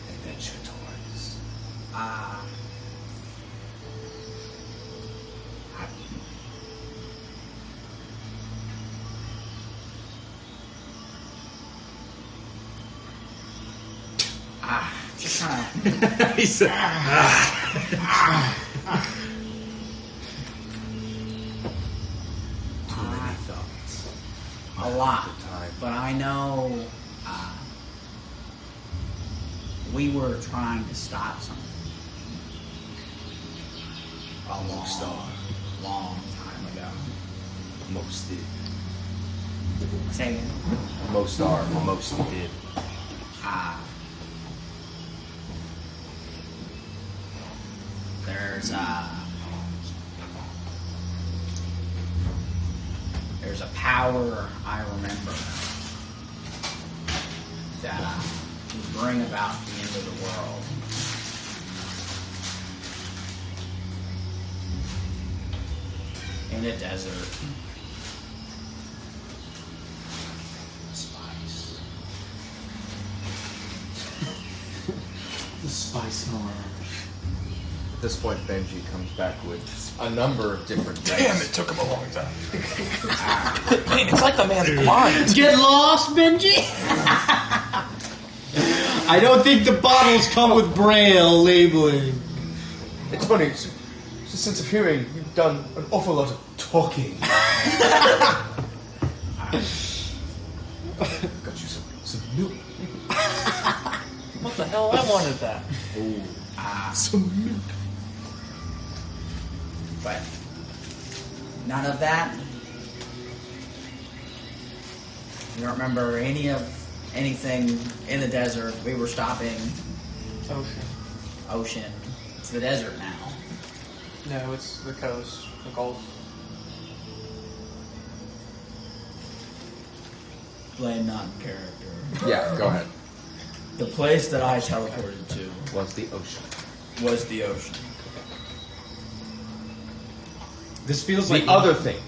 and venture towards. Just kind of. He said, Too many thoughts. A lot. At the time. But I know we were trying to stop something. Most are. Long time ago. Most did. Say again. Most are. Most did. There's a power I remember that would bring about the end of the world. In a desert. Spice. The spice mark. At this point, Benji comes back with a number of different Damn, drinks. it took him a long time. Man, it's like the man's blind. Get lost, Benji! I don't think the bottles come with Braille labeling. It's funny, it's a sense of hearing. You've done an awful lot of talking. Got you some milk. What the hell? I wanted that. Some milk. But none of that. You don't remember anything in the desert. We were stopping ocean. It's the desert now. No, it's the coast, the Gulf. Blame non-character. Yeah, go ahead. The place that I teleported to Was the ocean. was the ocean. this feels The like other thing.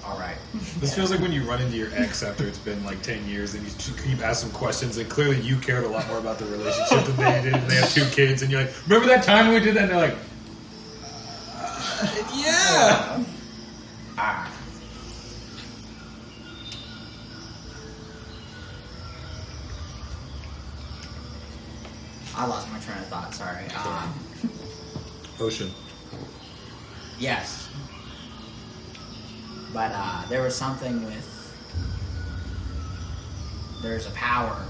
All right. This feels like when you run into your ex after it's been like 10 years and you keep asking questions and clearly you cared a lot more about the relationship than they did and they have 2 kids and you're like, remember that time when we did that? And they're like, yeah. I lost my train of thought, sorry. Ocean. Yes. But there was something with... There's a power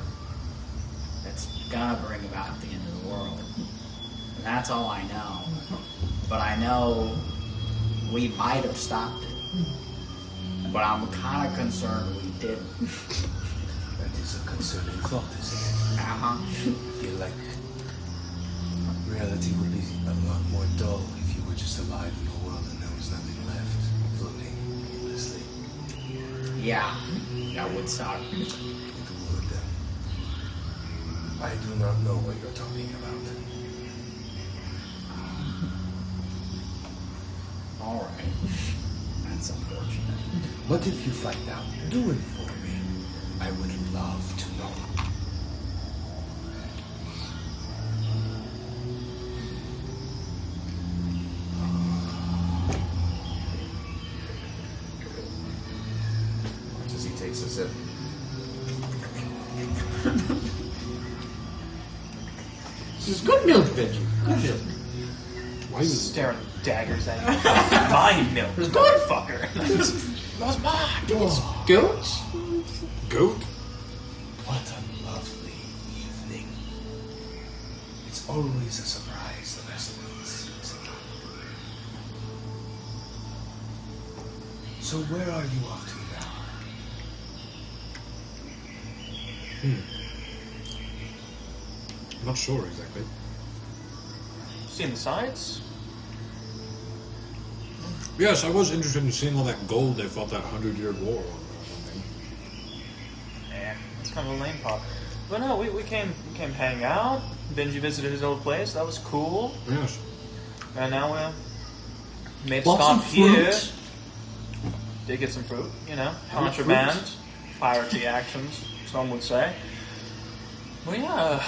that's gonna bring about the end of the world. And that's all I know. But I know we might have stopped it. But I'm kind of concerned we didn't. That is a concerning thought, isn't it? Uh-huh. I feel like reality would be a lot more dull if you were just alive in a world and there was nothing left, floating endlessly. Yeah, that would suck. It would. I do not know what you're talking about. Alright. That's unfortunate. What if you find out? Do it for me. I would love to know. As he takes a sip. This is good milk, Benji. Good milk. Why is Staring daggers at you. My milk. It's good, fucker. That was mine. Goats? goat? What a lovely evening. It's always a surprise, the best ones, isn't it? So where are you off to now? I'm not sure exactly. Seen the sights? Yes, I was interested in seeing all that gold they fought that 100-year war on. It's kind of a lame pop. But no, we came hang out. Benji visited his old place. That was cool. Yes. And now we're made Bought stop some here. fruit. Did get some fruit, you know, contraband, piratey actions, some would say. Well, yeah,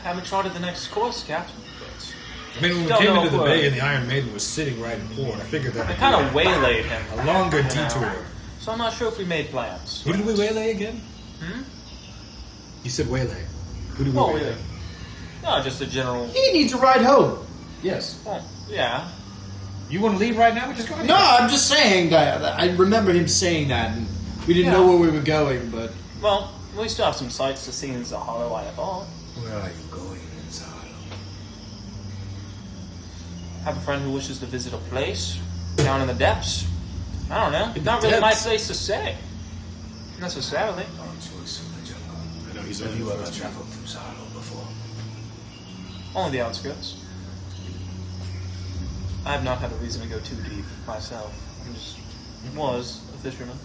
haven't charted the next course, Captain. But I mean, when we Don't came know into the if bay we're- and the Iron Maiden was sitting right in port, I figured that I would kind be of waylaid him. a longer you know. detour. So I'm not sure if we made plans. Who did we waylay again? Hmm? You said waylay. Who did we Well, waylay? no, just a general. He needs a ride home. Yes. Well, yeah. You want to leave right now? We just go ahead. No, I'm just saying that. I remember him saying that, and we didn't know where we were going, but... Well, we still have some sights to see in Zahara, I thought. Where are you going in Zahara? Have a friend who wishes to visit a place down in the depths. I don't know. In Not the really my depths? place to say. Necessarily. Our choice from the jungle. I know he's Have only you the ever first traveled through Zahara before? Only the outskirts. I have not had a reason to go too deep myself. I just was a fisherman.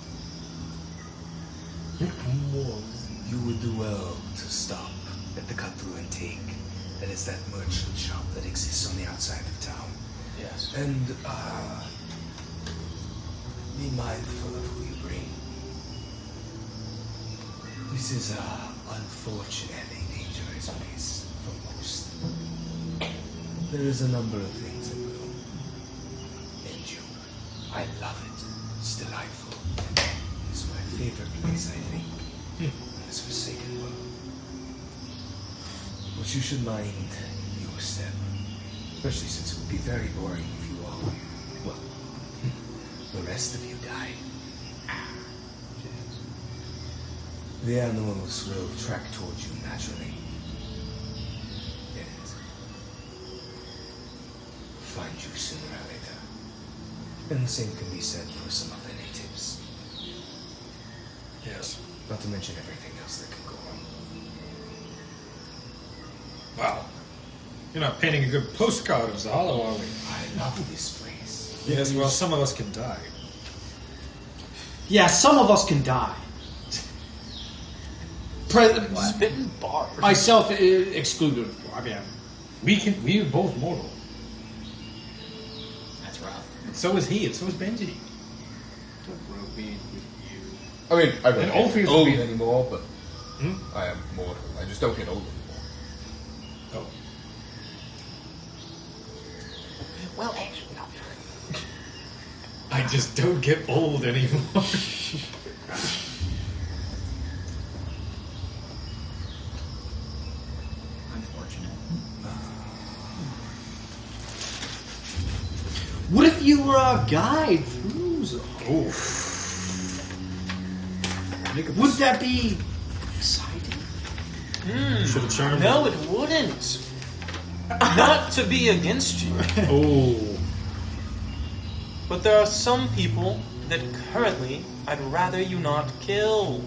You would do well to stop at the cut-through and take. That is that merchant shop that exists on the outside of town. Yes. And, be mindful of who you bring. This is a unfortunately dangerous place for most. There is a number of things that will end you. I love it. It's delightful. It's my favorite place, I think, in this forsaken world. But you should mind your step. Especially since it would be very boring if you all, well, the rest of you died. The animals will track towards you naturally. And find you sooner or later. And the same can be said for some of the natives. Yes. Not to mention everything else that can go wrong. Wow. You're not painting a good postcard of Zahalo, are we? I love this place. Yes, well, some of us can die. Yeah, some of us can die. Spitting bars. Myself excluded. I mean, We are both mortal. That's rough. And so is he, and so is Benji. I mean, I And don't Ulfric get is old the- anymore, but Hmm? I am mortal. I just don't get old anymore. Oh. Well, actually, no. I just don't get old anymore. Unfortunate. what if you were a guide through Zahara? Oof. Would that be exciting? Should have charmed No, it wouldn't. Not to be against you, Oh. but there are some people that currently I'd rather you not kill.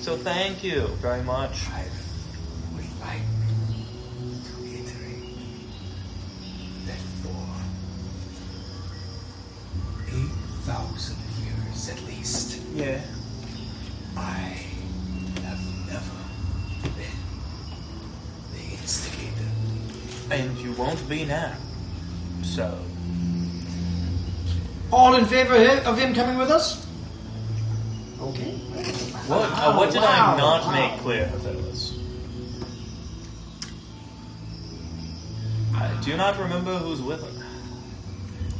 So thank you very much. I would like to reiterate that for 8,000 years at least, Yeah. I have never been the instigator. And you won't be now. So, All in favor of him coming with us? Okay. what did I not make clear, fellas? I do not remember who's with him.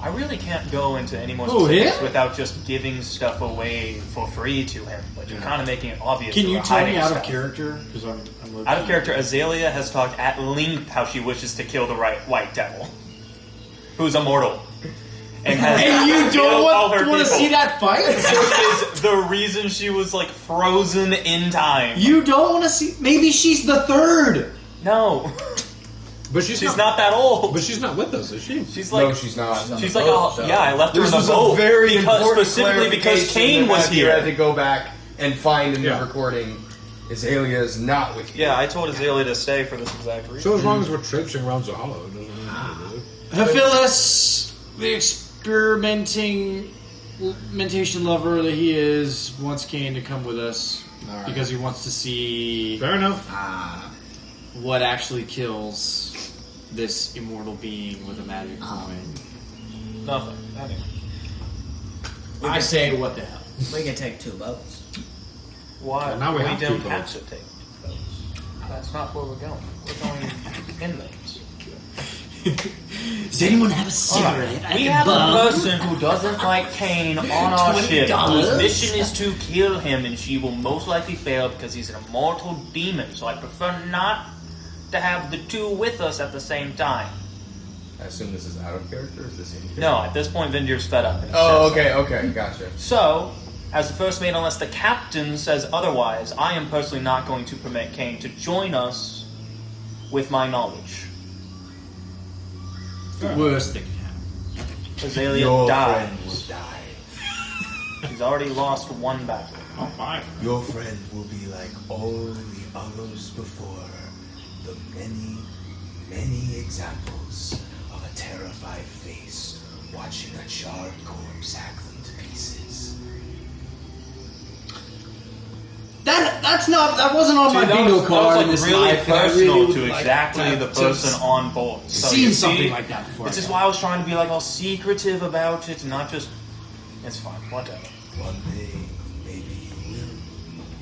I really can't go into any more Oh, specifics yeah? without just giving stuff away for free to him, but you're kind of making it obvious. Can that you we're tell me hiding out stuff. of character? Because I'm Out of character, Azalea has talked at length how she wishes to kill the White Devil, who's immortal, and has And you killed all don't her want to people. see that fight? Which is the reason she was like frozen in time. You don't want to see... Maybe she's the third. No, But she's not that old. But she's not with us, is she? She's like, No, she's not. she's like, oh, yeah, I left her This in the was boat a very because important specifically because clarification Kayne that was Matthew had to here. go back and find in Yeah. the recording. Azalea is not with you. Yeah, I told Azalea to stay for this exact reason. So as long as we're traipsing around Zahalo, it doesn't really matter, does it? Hephilus, the experimentation lover that he is, wants Kayne to come with us All right. because he wants to see Fair enough. what actually kills this immortal being with a magic coin? Nothing. Anyway. I say, what the hell? We can take 2 boats. Why? Well, now we have don't two have boats. to take boats. That's not where we're going. We're going inland. Does anyone have a cigarette? I We can have bum? a person who doesn't like Kayne on our ship, whose $20? mission is to kill him, and she will most likely fail because he's an immortal demon. So I prefer not to have the two with us at the same time. I assume this is out of character, or is this in character? No, at this point, Vindir's fed up. And he Oh, says so. okay, gotcha. So, as the first mate, unless the captain says otherwise, I am personally not going to permit Kayne to join us with my knowledge. The worst thing can happen. Azalea Your friend will dies. die. He's already lost one battle. Oh, my. Your friend will be like all the others before her. The many, many examples of a terrified face watching a charred corpse hack them to pieces. That wasn't on my See, bingo card in that was this really life. and I personal really would to like exactly to the have person just on board. So seen you something see, like that before. This is why I was trying to be like all secretive about it, not just. It's fine, whatever. One day, maybe you will.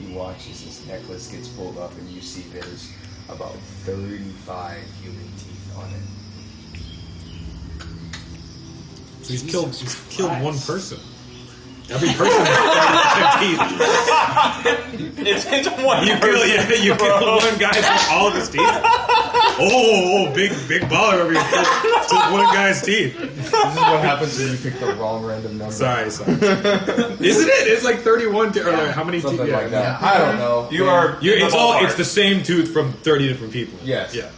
You watch as this necklace gets pulled up, and you see there's about 35 human teeth on it. So he's killed one person. Every person has 5 teeth. It's one You kill one guy with all of his teeth. Big baller over here. Took one guy's teeth. This is what happens when you pick the wrong random number. Sorry. Isn't it? It's like 31 or like how many teeth? Something like that. Yeah. I don't know. It's the same tooth from 30 different people. Yes. Yeah.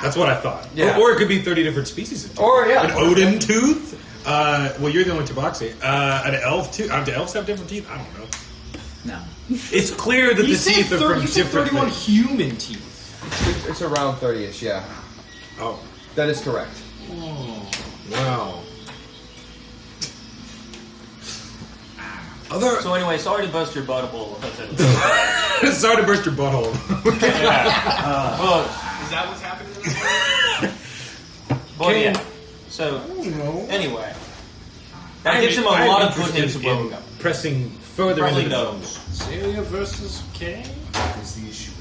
That's what I thought. Yeah. Or it could be 30 different species of tooth. Or, yeah. An Odin tooth. Well, you're the only Tabaxi. An elf tooth. Do elves have different teeth? I don't know. No. It's clear that He the said teeth are from you said different 31 things. human teeth. It's around 30-ish, yeah. Oh. That is correct. Wow. Other. So anyway, sorry to burst your butthole. Sorry to burst your butthole. Well, Is that what's happening? but yeah. So anyway, that gives him a lot of good hints of where we're going. Pressing further Probably into the knows. Celia versus Kayne? That is the issue.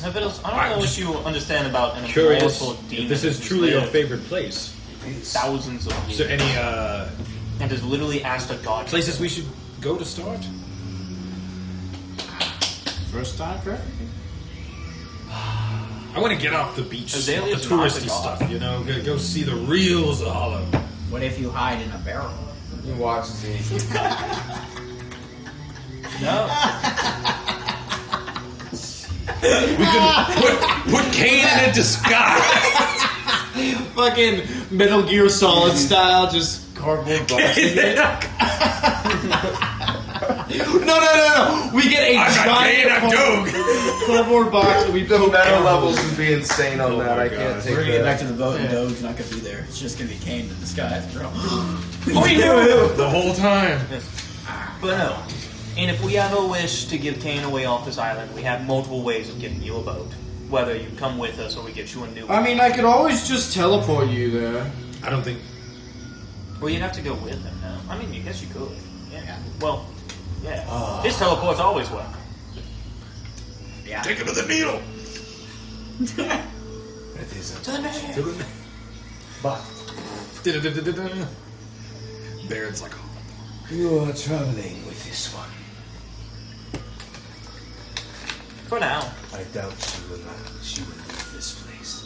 I don't know what you understand about an Curious immortal demon. if this is who's truly your lived favorite place. thousands of Is years there any and has literally asked a god. places we should go to start? First time for everything. I want to get off the beach, off the Azalea's not touristy the god. stuff. You know, go see the real Zahala. What if you hide in a barrel? You watch as he... No. We could put Kayne in a disguise. Fucking Metal Gear Solid style, just cardboard box. No. We get a I'm not Kayne, I'm giant Doug. cardboard box and we The put meta levels would be insane on Oh that. my I can't God. take We're gonna get back that. to the boat and Doge's not gonna be there. It's just gonna be Kane in disguise, bro. We knew. The whole time. But no. And if we have a wish to give Kayne away off this island, we have multiple ways of getting you a boat. Whether you come with us or we get you a new one. I mean, I could always just teleport you there. I don't think. Well, you'd have to go with him now. I mean, I guess you could. Yeah. Well, yeah. Ah. His teleports always work. Yeah. Take him to the needle. That is a To the man. but Baird's like, you are traveling with this one. For now. I doubt she will leave this place.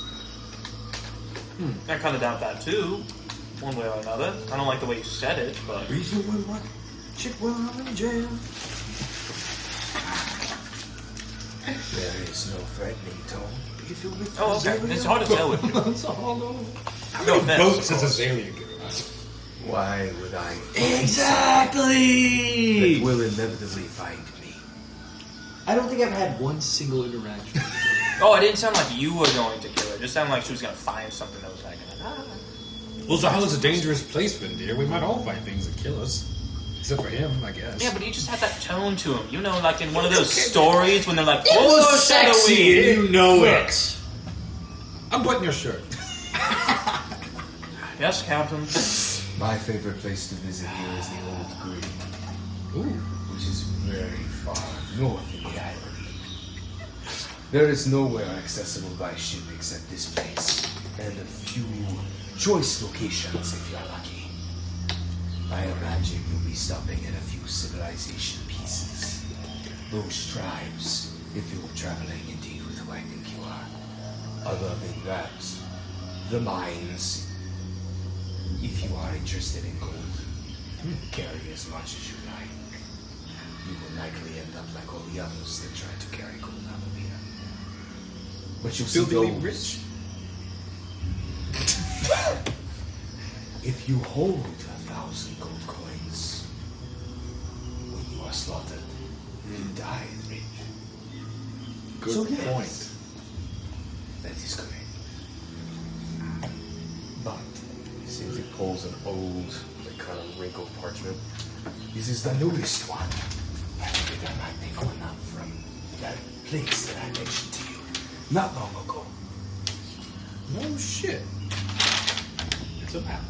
I kind of doubt that too. One way or another. I don't like the way you said it, but... reason why chick while I'm in jail. There is no threatening tone. Oh, okay. It's hard to tell with you. How No many offense, boats of has course. Azalea given us? Why would I Exactly! that will inevitably find me? I don't think I've had one single interaction. Oh, it didn't sound like you were going to kill her. It just sounded like she was going to find something that was like... Well, Zahala's a dangerous place, Vindir. We might all find things that kill us. Except for him, I guess. Yeah, but he just had that tone to him. You know, like in one of those stories when they're like, It was sexy, and you know it. I'm buttoning your shirt. Yes, Captain. My favorite place to visit here is the Old Green, which is very far north in the island. There is nowhere accessible by ship except this place, and a few choice locations if you're lucky. I imagine you'll be stopping at a few civilization pieces. Those tribes, if you're traveling indeed with who I think you are. Other than that, the mines. If you are interested in gold, carry as much as you like. You will likely end up like all the others that try to carry gold out of here. But you'll see Filthily those. rich. If you hold 1,000 gold coins, when you are slaughtered, you die rich. Good So, yes, point. that is correct. But Seems he pulls an old, like, kind of wrinkled parchment. this is the newest one. I figured I might pick one up from that place that I mentioned to you not long ago. No shit. It's a map.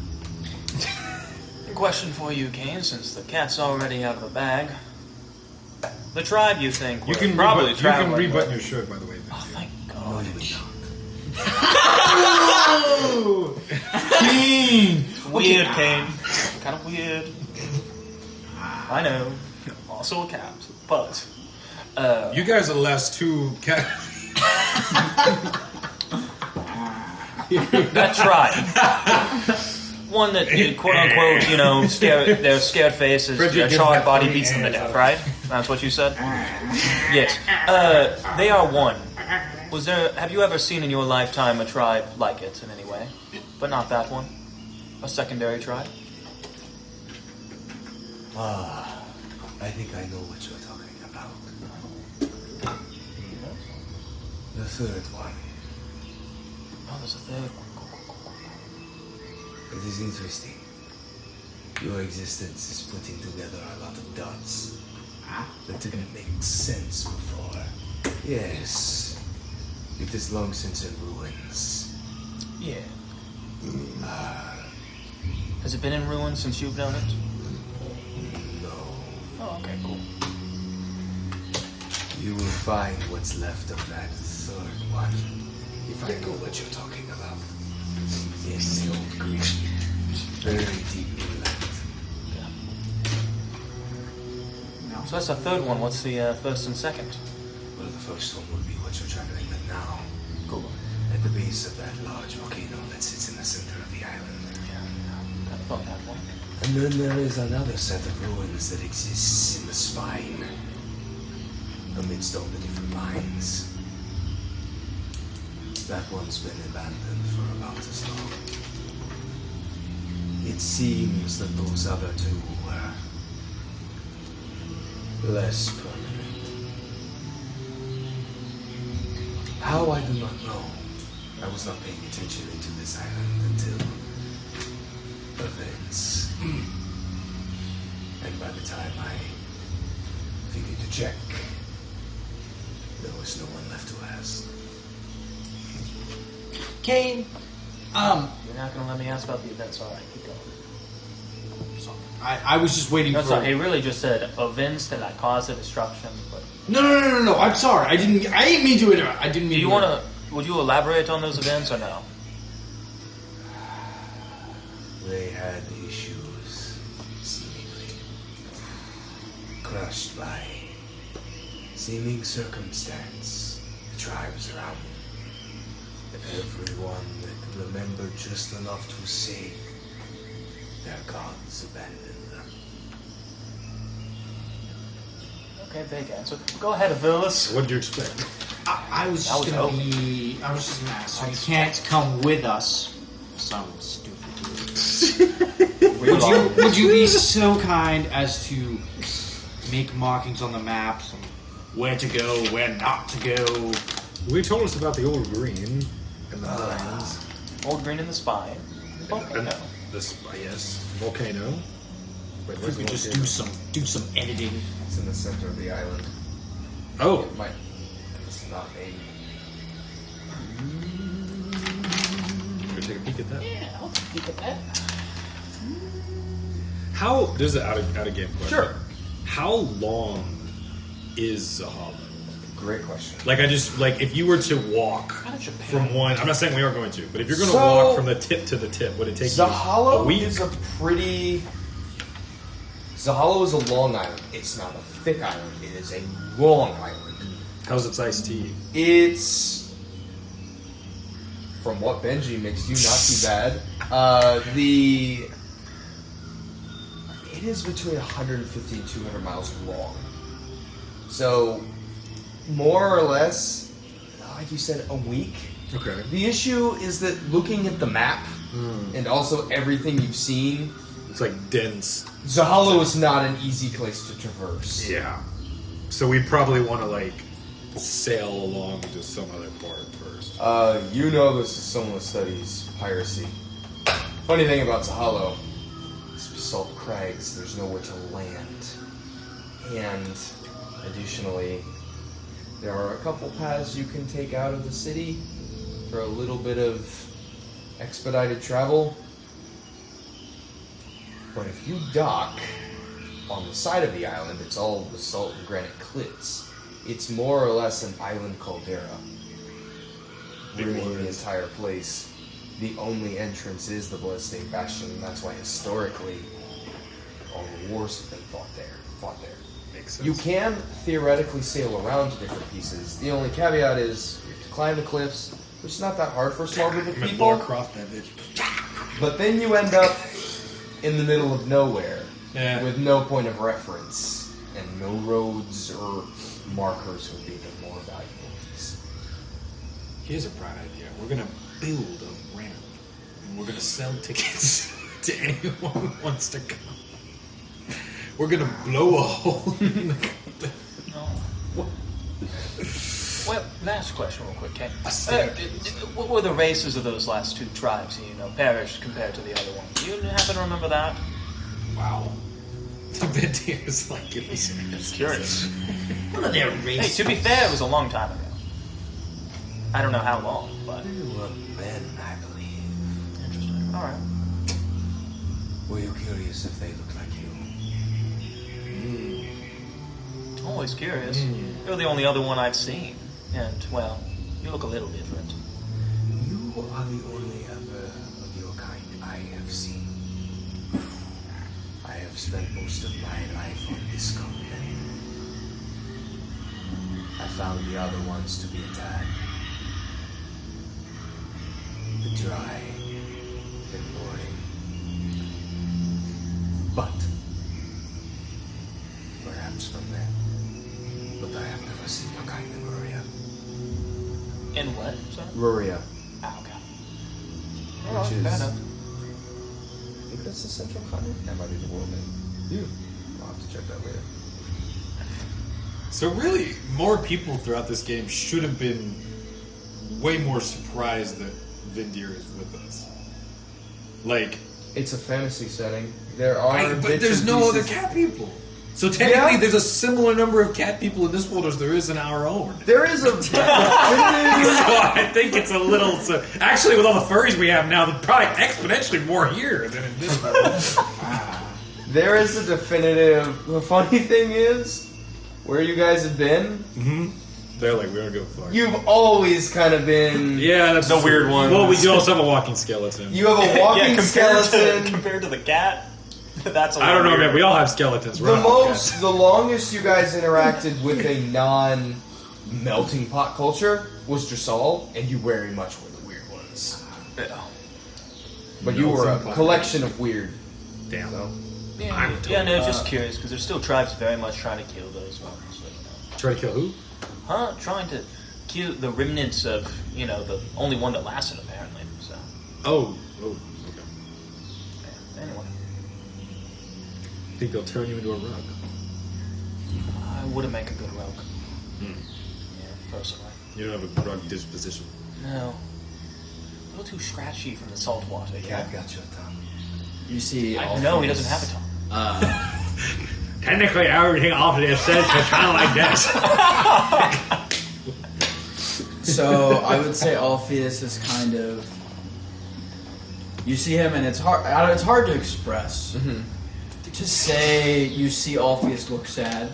Question for you, Kayne, since the cat's already out of the bag. The tribe, you think, You were can probably rebut, you can traveling rebut with- your shirt, by the way. Oh, thank No, God. you don't. Weird, Kayne. Kind of weird. I know. Also a cat, but You guys are the last two cat. that tribe. One that, quote unquote, you know, their scared faces, Frederick their gets charred that body funny beats them to hands death, out. right? That's what you said? Yes. They are one. Have you ever seen in your lifetime a tribe like it in any way? But not that one? A secondary tribe? I think I know what you're talking about. The third one. Oh, there's a third one. It is interesting. Your existence is putting together a lot of dots that didn't make sense before. Yes, it is long since in ruins. Yeah. Has it been in ruins since you've known it? No, Oh, okay, cool. you will find what's left of that third one, if I know what you're talking about. In the Old Green, very deep inland. So that's the third one. What's the first and second? Well, the first one would be what you're traveling with now. Cool. At the base of that large volcano that sits in the center of the island. Yeah, kind of thought that one. And then there is another set of ruins that exists in the spine, amidst all the different mines. That one's been abandoned for about as long. It seems that those other two were less permanent. How, I do not know. I was not paying attention into this island until events. And by the time I figured to check, there was no one left to ask. Kayne, You're not gonna let me ask about the events, all right? Keep going. I was just waiting No, for. sorry. He really just said events that caused the destruction. But No. I'm sorry. I didn't mean to interrupt. I didn't mean. do you to want to? Would you elaborate on those events or no? They had issues, seemingly. Crushed by seeming circumstance. The tribes around them. Everyone that remembered just enough to say their gods abandoned them. Okay, vague answer. Go ahead, Avilis. What did you expect? I was That just was gonna open. be. I was just gonna ask. So you can't come with us. Sounds stupid. Would you be so kind as to make markings on the maps on where to go, where not to go? We told us about the old green and the mines. Old Green in the Spine. Volcano. This, yes, volcano. Wait, If where's we the could just volcano? do some editing. It's in the center of the island. Oh, It might. It's not named. to take a peek at that? Yeah, I'll take a peek at that. How? This is an out of game question. Sure. How long is Zahala? Great question. Like if you were to walk How did Japan- from one, I'm not saying we are going to, but if you're going to So- walk from the tip to the tip, would it take you a Zahala week? is a pretty. Zahala is a long island. It's not a thick island. It is a long island. How's its iced tea? It's, from what Benji mixed you, not too bad. It is between 150 and 200 miles long. So, more or less, like you said, a week. Okay. The issue is that looking at the map and also everything you've seen, It's like dense. Zahala is not an easy place to traverse. Yeah. So we'd probably want to like sail along to some other part first. You know this is someone who studies piracy. Funny thing about Zahala, it's basalt crags, there's nowhere to land. And additionally, there are a couple paths you can take out of the city for a little bit of expedited travel. But if you dock on the side of the island, it's all basalt and granite cliffs. It's more or less an island caldera. Big Rimming the words. entire place. The only entrance is the Bloodstone Bastion, and that's why historically all the wars have been fought there. Makes sense. You can theoretically sail around to different pieces. The only caveat is you have to climb the cliffs, which is not that hard for a small group of I'm at people. Lara Croft, that bitch. But then you end up in the middle of nowhere Yeah. with no point of reference, and no roads or markers would be the more valuable piece. Here's a bright idea. We're gonna build a ramp, and we're gonna sell tickets to anyone who wants to come. We're gonna blow a hole in the Well, last question real quick, Kayne. A staircase. What were the races of those last two tribes, perished compared to the other ones? Do you happen to remember that? Wow. The Vintier is like, give me some Curious. What are their Hey, race? to be fair, it was a long time ago. I don't know how long, but You were Ben, I believe. interesting. Alright. Were you curious if they looked like you? Always curious. You're the only other one I've seen. And, well, you look a little different. You are the only other of your kind I have seen. I have spent most of my life on this continent. I found the other ones to be a tad dry and boring. But perhaps from there. But I have never seen your kind in Maria. In what, sir? Ruria. Ah, okay. Which Alright, is- fair enough. I think that's the central continent. That might be the world name. I'll have to check that later. So really, more people throughout this game should have been way more surprised that Vindir is with us. Like, It's a fantasy setting. There are but bits there's and no other pieces- cat people. So technically, Yeah. there's a similar number of cat people in this world as there is in our own. There is a So I think it's a little. So actually, with all the furries we have now, there's probably exponentially more here than in this world. there is a definitive. The funny thing is, where you guys have been, They're like, we don't give a fuck. you've always kind of been. Yeah, that's The weird ones. Well, we do also have a walking skeleton. You have a walking skeleton. compared to the cat, that's a I don't know, weird. man. We all have skeletons. We're The not all most, cats. the longest you guys interacted with a non-melting pot culture was Dressal, and you very much were the weird ones. Yeah. But you were a Melting pot. collection of weird. Damn. So. Yeah, I'm no, just curious, because there's still tribes very much trying to kill those ones. So, Try to kill who? Trying to kill the remnants of, the only one that lasted, apparently. So, Oh, okay. yeah. Anyway, I think they'll turn you into a rug. I wouldn't make a good rogue. Yeah, personally. You don't have a rug disposition. No. A little too scratchy from the salt water. Cat got your tongue. You see, I know he doesn't have a tongue. Technically, everything off of this says it's kind of like this. So I would say Alpheus is kind of You see him, and it's hard. It's hard to express. To say you see Orpheus look sad,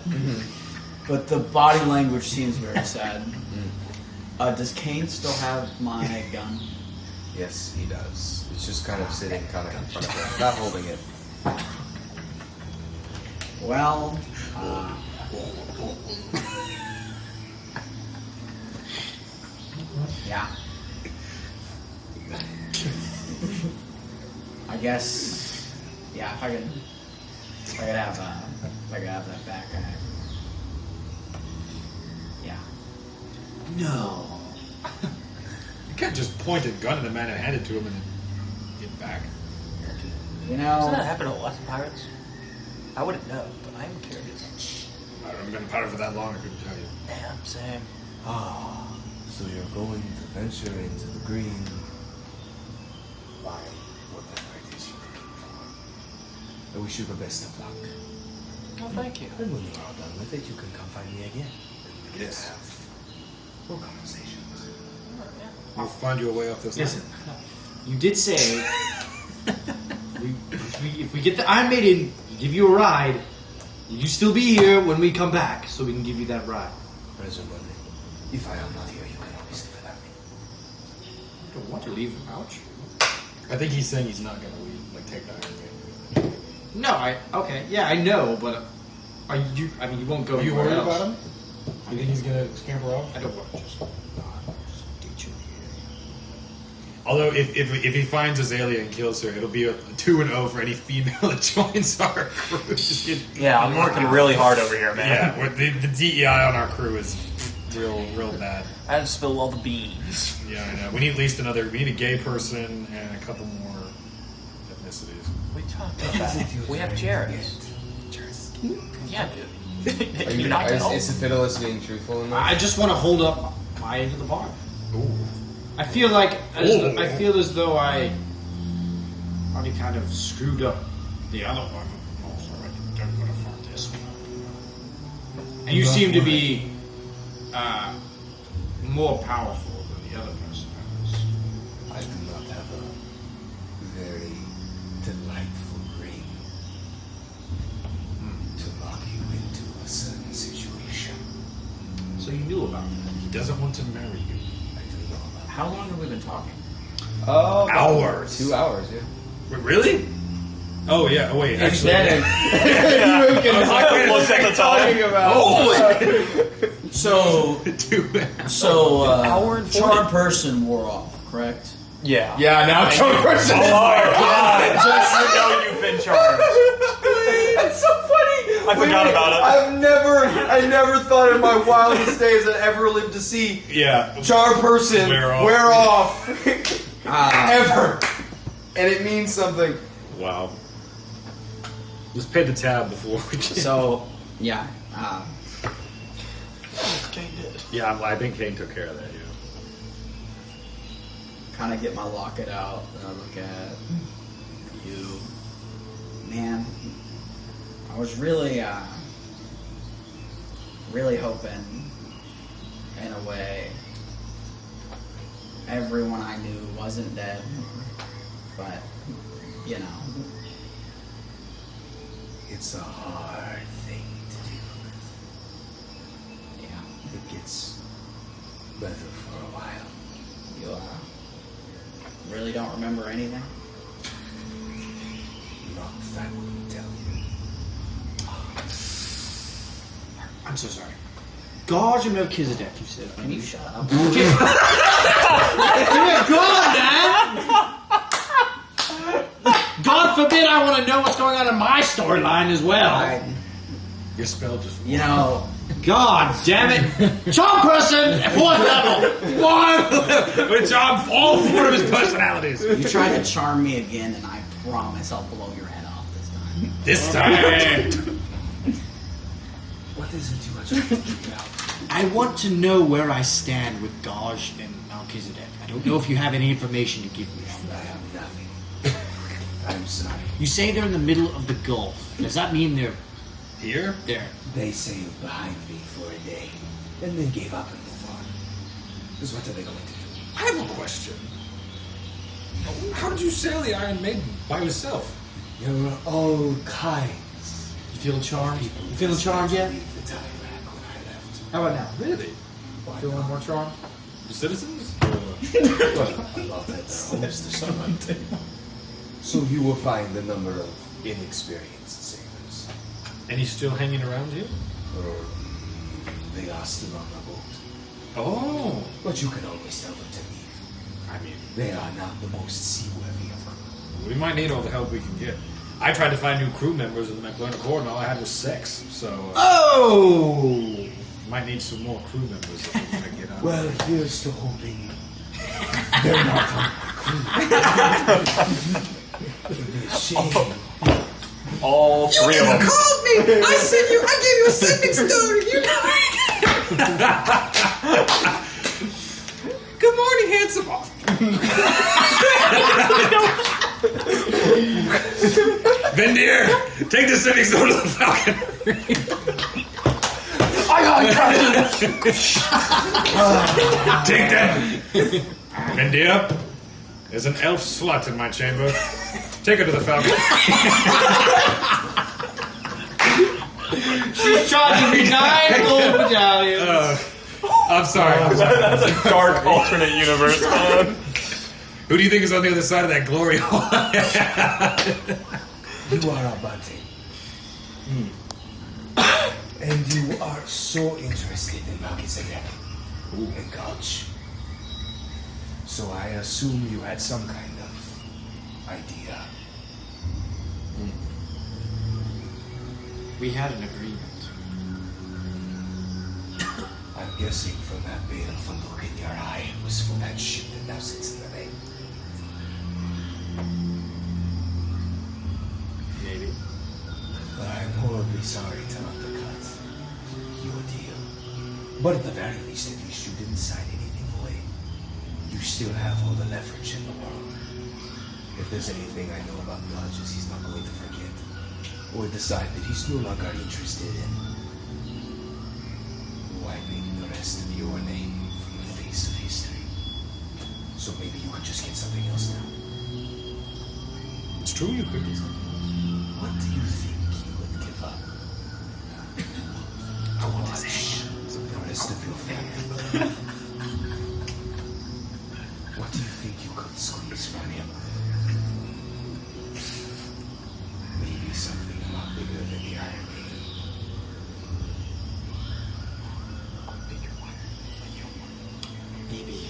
but the body language seems very sad. Does Kayne still have my gun? Yes, he does. It's just kind of sitting kind of in front of him, not holding it. Well, yeah. I guess, yeah. If I could have that back, yeah. No. You can't just point a gun at the man and hand it to him and then get back. You Doesn't that know, happen to lots of pirates? I wouldn't know, but I'm curious. I haven't been a pirate for that long, I couldn't tell you. Yeah, same. Ah, so you're going to venture into the green. Find whatever it is you're looking for. I wish you the best of luck. Oh, thank you. And when you're all done with it, you can come find me again. We can Yes. have more conversations. We'll find you a way off this Listen, line. you did say if we get the Iron Maiden, give you a ride. You still be here when we come back, so we can give you that ride. Presumably, if I am not here, you can always live without me. I don't want to leave without you. I think he's saying he's not going to leave, like take that. No, I know, but are you? I mean, you won't go. Are you anywhere worried else. about him? You think he's going to scamper off? I don't want to just teach you here. Although, if he finds Azalea and kills her, it'll be a 2-0 for any female that joins our crew. Just get, Yeah, I'm working really hard over here, man. yeah, the DEI on our crew is real bad. I had to spill all the beans. Yeah, I know. We need at least we need a gay person and a couple more ethnicities. What are you talking about? We have Jared's. Yeah, dude. Are you, not gonna is Fiddless being truthful in this? I just want to hold up my end of the bar. Ooh. I feel like Ooh. I feel as though I already kind of screwed up the other one. Also, I don't want to fuck this one. And you seem to be more powerful than the other person is. I do not have a very delightful ring to lock you into a certain situation. So you knew about that. He doesn't want to marry you. I do know about how long have we been talking? Hours. 2 hours, yeah. Wait, really? Oh yeah. Oh wait. Actually, What's at the time? So, 2 hours. so Hour and 40. charm person wore off, correct? Yeah. Yeah, now Charm Person Oh is my god! I know you've been charmed. That's so funny. I forgot about it. I never thought in my wildest days I'd ever live to see Yeah. Charm Person Wear off. ever. And it means something. Wow. Let's pay the tab before we get. So, yeah. Yeah, I think Kayne took care of that. Yeah. Kind of get my locket out, and I look at you. Man, I was really hoping, in a way, everyone I knew wasn't dead. But, you know. It's a hard thing to deal with. Yeah. It gets better for a while. You really don't remember anything? Not that I wouldn't tell you. I'm so sorry. God and Melchizedek, you said. Can you shut up? Dear God, man! God forbid I want to know what's going on in my storyline as well. Your spell just. You know, God damn it! Charm person, 4th level. Good job, all 4 of his personalities. you try to charm me again, and I promise I'll blow your head off this time. This time. What is it you are talking about? I want to know where I stand with Gaj and Melchizedek. I don't know if you have any information to give me on I that. have nothing. I'm sorry. You say they're in the middle of the Gulf. Does that mean they're Here? there? They sailed behind me for a day, and then gave up and moved on. Because what are they going to do? I have a question. How did you sail the Iron Maiden by yourself? There were all kinds. You feeling charmed? You feeling charmed yet? How about now? Really? Feeling more charmed? The citizens? So you will find the number of inexperienced sailors. And he's still hanging around here? They are still on the boat. Oh. But you can always tell them to leave. I mean, They are not the most seaworthy of crew. we might need all the help we can get. I tried to find new crew members in the McLaren Accord, and all I had was sex. So, Oh! might need some more crew members if we want to get out. Well, here's to hoping they're not on the crew. It would be a shame. All three of them. called me! I sent you, I gave you a sending stone, you know. Good morning, handsome. Vendir, take the sending stone to the Falcon. Take that. Vendir, there's an elf slut in my chamber. Take her to the Falcon. She's charging me 9 gold medallions. I'm sorry. That's a dark alternate universe, man. Who do you think is on the other side of that glory hole? You are Abante. And you are so interested in Melchizedek and Gulch. So I assume you had some kind of idea. We had an agreement. I'm guessing from that baleful look in your eye, it was for that ship that now sits in the bay. Maybe. But I'm horribly sorry to undercut your deal. But at the very least, at least you didn't sign anything away. You still have all the leverage in the world. If there's anything I know about Lodge is he's not going to forget. Or decide that he's no longer interested in wiping the rest of your name from the face of history. So maybe you could just get something else now. It's true you could do something. What do you think you would give up? I want his head. The rest of your family. What do you think you could squeeze from him? Maybe something a lot bigger than the Iron Maiden. Maybe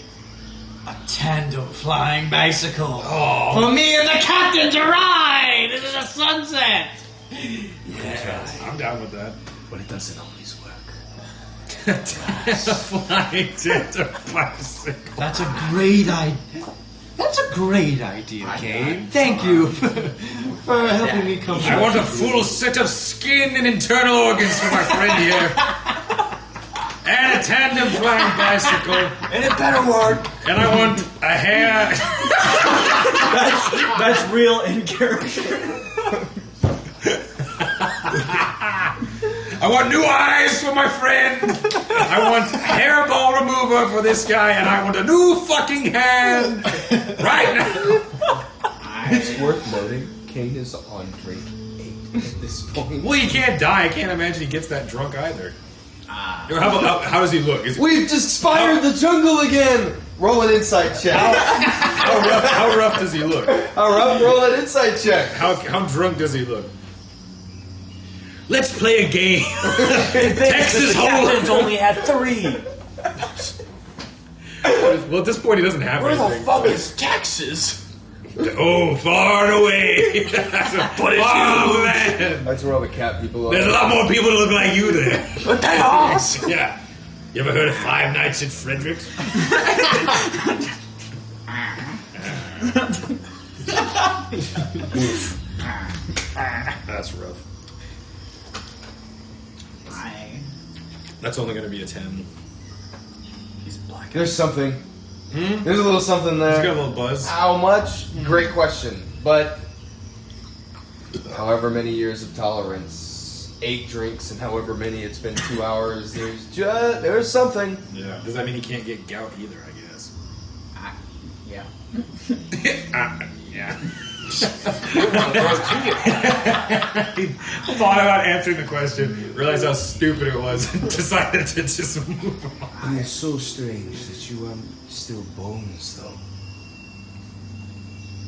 a tandem flying bicycle Oh. for me and the captain to ride into the sunset. I'm down with that. But it doesn't always work. Flying tandem bicycle. That's a great idea. That's a great idea, Kayne. Thank you for helping me come. I want a full set of skin and internal organs for my friend here. And a tandem flying bicycle. And it better work. And I want a hair. That's real in character. I want new eyes for my friend. I want hairball remover for this guy. And I want a new fucking hand. Right now. It's worth noting, Kayne is on drink 8 at this point. Well, he can't die. I can't imagine he gets that drunk either. How does he look? Is he, We've just spired the jungle again! Roll an insight check. how rough does he look? All right, roll an insight check. How drunk does he look? Let's play a game. Texas The captain's Hold'em. only had 3. Well, at this point, he doesn't have Where the anything. fuck is Texas? Oh, far and away. But it's man. That's where all the cat people are. There's a lot more people that look like you there. But they are. Yeah. You ever heard of 5 Nights at Frederick's? That's rough. That's only going to be a 10. He's black. There's something. There's a little something He's got a there. little buzz. How much? Great question. But however many years of tolerance, 8 drinks, and however many it's been 2 hours, there's something. Yeah. Does that mean he can't get gout either, I guess? Yeah. Yeah. Thought about answering the question, realized how stupid it was, and decided to just move on. It is so strange that you are still bones, though.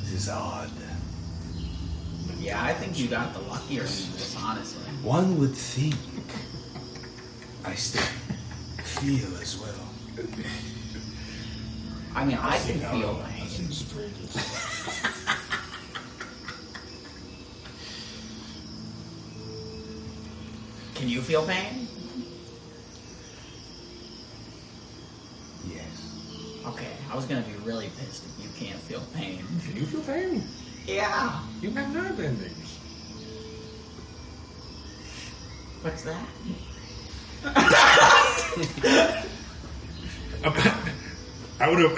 This is odd. Yeah, I think you got the luckier end of this, honestly. One would think I still feel as well. I mean, I can feel pain. Can you feel pain? Yes. Okay, I was gonna be really pissed if you can't feel pain. Can you feel pain? Yeah. You have nerve endings. What's that? I would have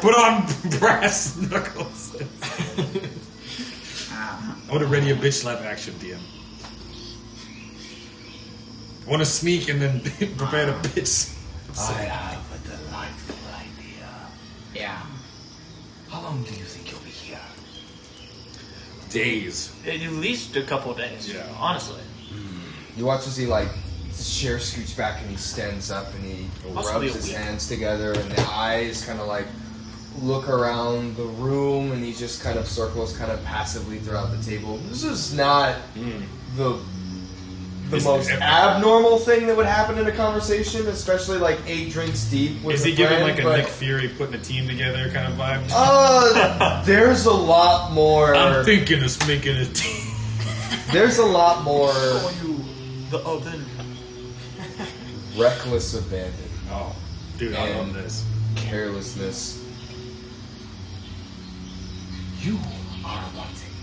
put on brass knuckles. I would have ready a bitch slap action, DM. I want to sneak and then prepare a bitch. I have a delightful idea. Yeah. How long do you think you'll be here? Days. At least a couple days. Yeah. Honestly. You watch as he his chair scoots back and he stands up and he Possibly rubs a his week. hands together and the eyes kind of look around the room and he just kind of circles kind of passively throughout the table. This is not the most abnormal thing that would happen in a conversation, especially 8 drinks deep with Is a he giving friend, a but, Nick Fury putting a team together kind of vibe? there's a lot more. I'm thinking of making a team. There's a lot more The oven. reckless abandon, Oh, dude, I love this. carelessness. You are wanting.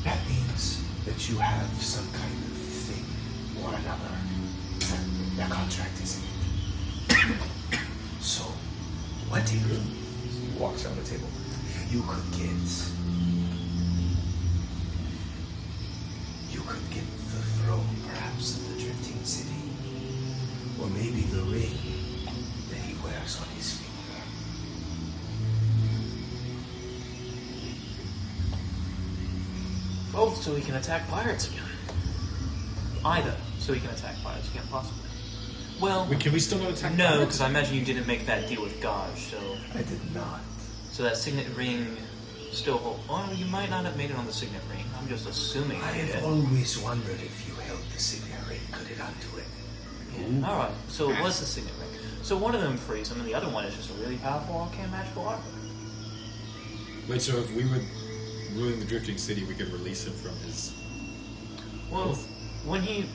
That means that you have some kind of thing or another. That contract is in it. So, what if He walks around the table. you could get the throne, perhaps, of the Drifting City, or maybe the ring that he wears on his finger. Both so he can attack pirates again. Either so he can attack pirates again, possibly. Well, Wait, can we still not attack? no, pirates? because I imagine you didn't make that deal with Gaj, so I did not. that signet ring still hold. Well, you might not have made it on the signet ring. I'm just assuming I you have did. always wondered if you held the signet ring. Could it undo it? Yeah. All right, so it was the signet ring. So one of them frees him, and the other one is just a really powerful arcane magical armor. Wait, so if we would ruin the Drifting City, we could release him from his... Well, when he,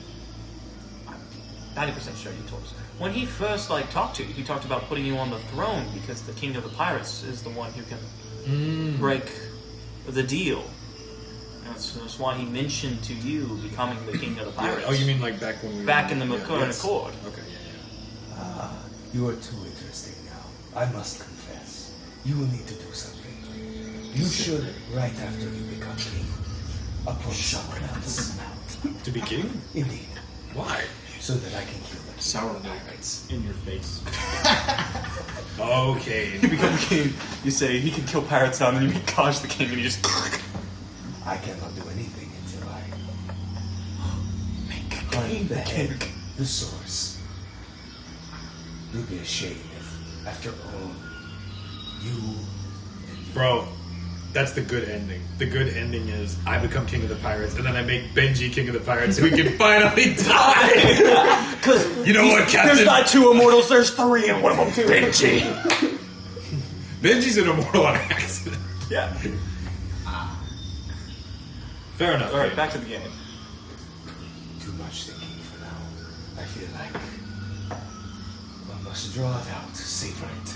I'm 90% sure you told us. When he first talked to you, he talked about putting you on the throne because the king of the pirates is the one who can break the deal. And that's why he mentioned to you becoming the king of the pirates. Oh, you mean back when we were... Back in the yeah, McCurtain yes. Accord? Okay, yeah. Ah, you are too interesting now. I must confess. You will need to do something. You should, right after you become king, appoint someone else. To be king? Indeed. Why? So that I can kill the Sour milk pirates. in your face. Okay. You become king, you say he can kill pirates now, and then you meet Kaj the king, and you just... I cannot do anything until I Make hunt Kayne the the king. head, the source. You'll be ashamed if, after all, you Bro, that's the good ending. The good ending is I become king of the pirates, and then I make Benji king of the pirates, so we can finally die! Because You know what, Captain? there's not 2 immortals, there's 3, and one of them's Benji. Benji's an immortal on accident. Yeah. Fair enough. Alright, Kane. back to the game. too much thinking for now. I feel like one must draw it out, savor it.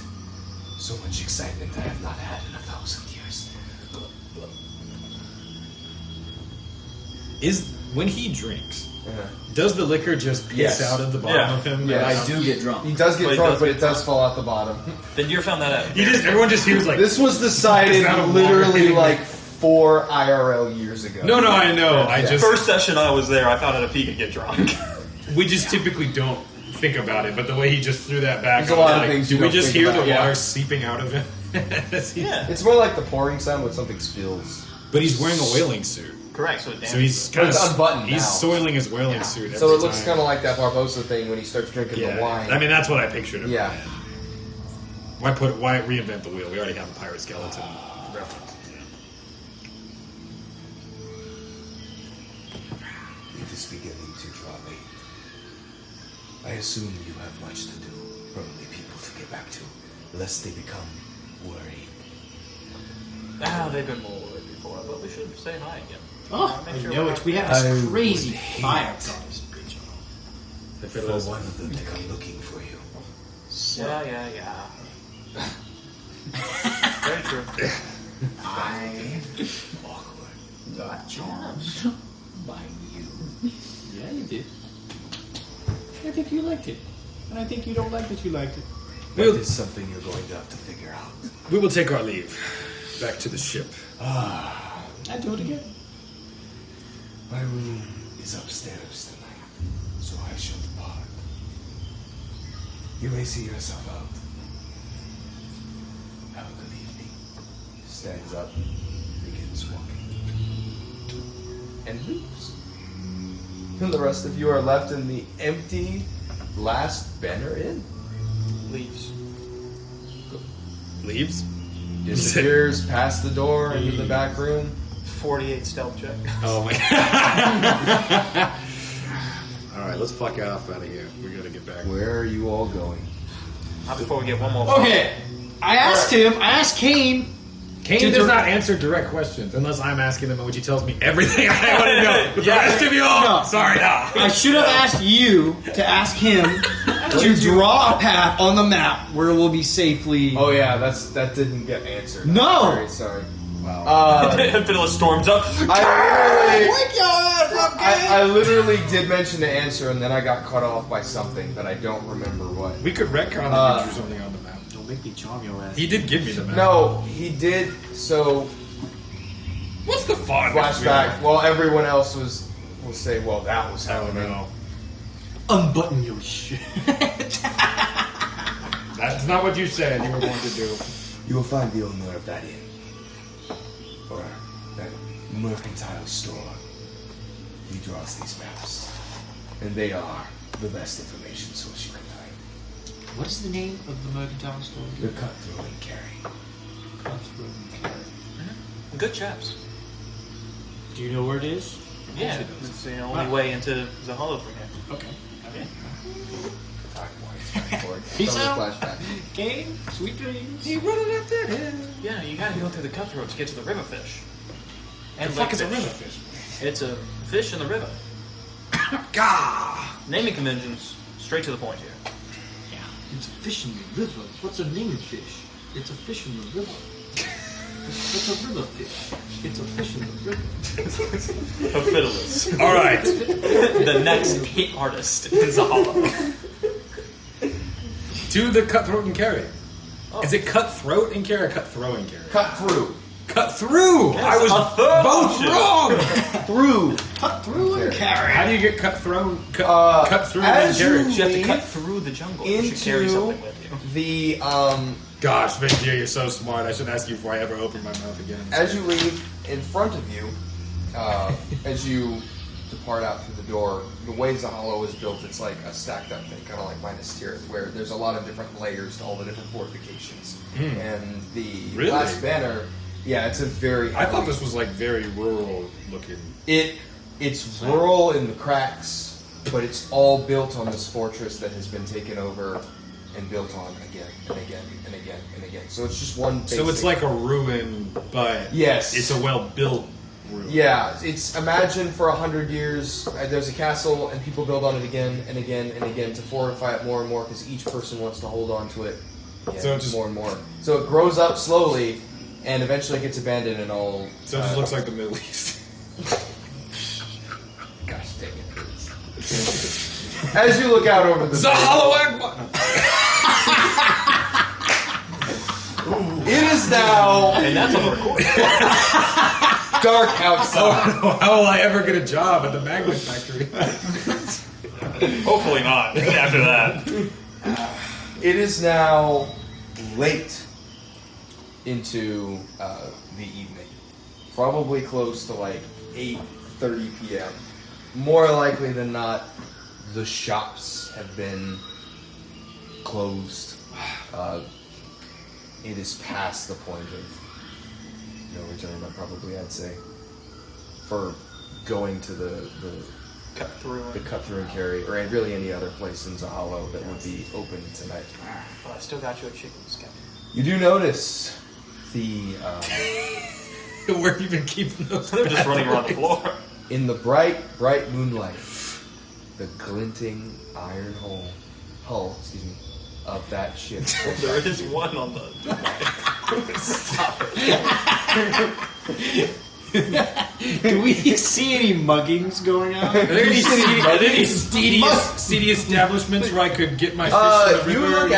So much excitement I have not had in 1,000 years. When he drinks, Yeah. does the liquor just piss Yes. out of the bottom Yeah. of him? Yeah, I do get drunk. He does get But he drunk, does but get it does fall out the bottom. Then you found that out. Everyone just hears like... This was decided It's not a literally water. 4 IRL years ago. No, I know. I Yeah. just... First session I was there, I found out if he could get drunk. We just typically don't think about it, but the way he just threw that back, There's a I was lot of like, things do you we don't just think hear about, the yeah. water seeping out of him? Yeah. It's more like the pouring sound when something spills. But he's wearing a whaling suit. Correct. So, it So he's But kind it's of unbuttoned he's now. soiling his whaling suit every So it looks time. kind of like that Barbosa thing when he starts drinking yeah. the wine. I mean, that's what I pictured him. Yeah. Why reinvent the wheel? We already have a pirate skeleton reference. It is beginning to draw late. I assume you have much to do. Probably people to get back to, lest they become worried. they've been more worried before, but we should say hi again. Oh, Make I sure know we're it. We have I this would crazy hate fire goddess bitch. If it For was one of them to come looking for you. Yeah. Very true. I Awkward. got charmed by you. Yeah, you did. I think you liked it. And I think you don't like that you liked it. That is something you're going to have to figure out. we will take our leave back to the ship. I'd do it again. My room is upstairs tonight, so I shall depart. You may see yourself out. Have a good evening. Stands up, begins walking, and leaves. And the rest of you are left in the empty last banner inn. Leaves. Leaves? Disappears past the door into the back room. 48 stealth check. Oh my god. Alright, let's fuck off out of here. We gotta get back. Where are you all going? Not before we get one more. Okay. I asked Kayne. Kane To does dir- not answer direct questions unless I'm asking them, which he tells me everything I want to know. But the rest of you all, No. sorry, no. I should have asked you to ask him to draw a path on the map where we'll be safely. Oh yeah, that didn't get answered. No! I'm very sorry. Wow. Fiddler storms up. I literally did mention the answer, and then I got cut off by something that I don't remember what. We could retcon that you drew something on the map. Don't make me charm your ass. He did give me the map. No, he did. So What's the fun? flashback. Well, everyone else will say, "Well, that was I don't happening." know. Unbutton your shit. That's not what you said you were going to do. You will find the owner of that inn. Or that mercantile store. He draws these maps. And they are the best information source you can find. What is the name of the mercantile store? The Cutthroat and Carry. Cutthroat and Carry. Good chaps. Do you know where it is? Yeah, it's the only way into the hollow from here. Okay. Okay. Peace Peace out. Flashback. Kayne, sweet dreams. running up that hill. Yeah, you gotta go through the cutthroat to get to the river fish. And The fuck is a lakefish. river fish? It's a fish in the river. Gah! Naming conventions, straight to the point here. Yeah. It's a fish in the river. What's a naming fish? It's a fish in the river. It's a river fish. It's a fish in the river. A fiddlers. All right. The next hit artist is a hollow. To the cutthroat and carry. Oh. Is it cutthroat and carry or cutthroat and carry? Cut through. Cut through! Yes, I was a third both option. wrong! Through. Cut through and carry. How do you get cut through and As carry? you You have to cut leave through the jungle. You should carry into something with you. the Gosh, Vinjier, you're so smart. I should ask you before I ever open my mouth again. as you leave in front of you, as you depart out through the door, the way Zahallo is built, it's like a stacked up thing, kind of like Minas Tirith, where there's a lot of different layers to all the different fortifications. And the Really? last banner, yeah, it's a very. I thought this was like very rural looking. It's rural in the cracks, but it's all built on this fortress that has been taken over and built on again and again and again and again. So it's just one basic. So it's like a ruin, but Yes. it's a well built ruin. Yeah, it's imagine for 100 years there's a castle and people build on it again and again and again to fortify it more and more because each person wants to hold on to it again, So it just- more and more. So it grows up slowly and eventually gets abandoned and all. So it just looks like the Middle East. Gosh dang it! As you look out over the Zahallo Akbar! it is now And that's on the recording. dark outside. How will I ever get a job at the magnet factory? Hopefully not. After that. It is now late into the evening. Probably close to like 8:30 p.m. More likely than not, the shops have been closed. It is past the point of no return, but probably I'd say for going to the Cut through. cut through and carry, or really any other place in Zahallo that would be open tonight. Well, I still got you a chicken skin. You do notice the Where have you been keeping those? They're just running around the floor. in the bright moonlight, the glinting iron hull, of that ship. There is one on the. Stop it. Do we see any muggings going on? Are there any seedy establishments where I could get my fish in the You river? look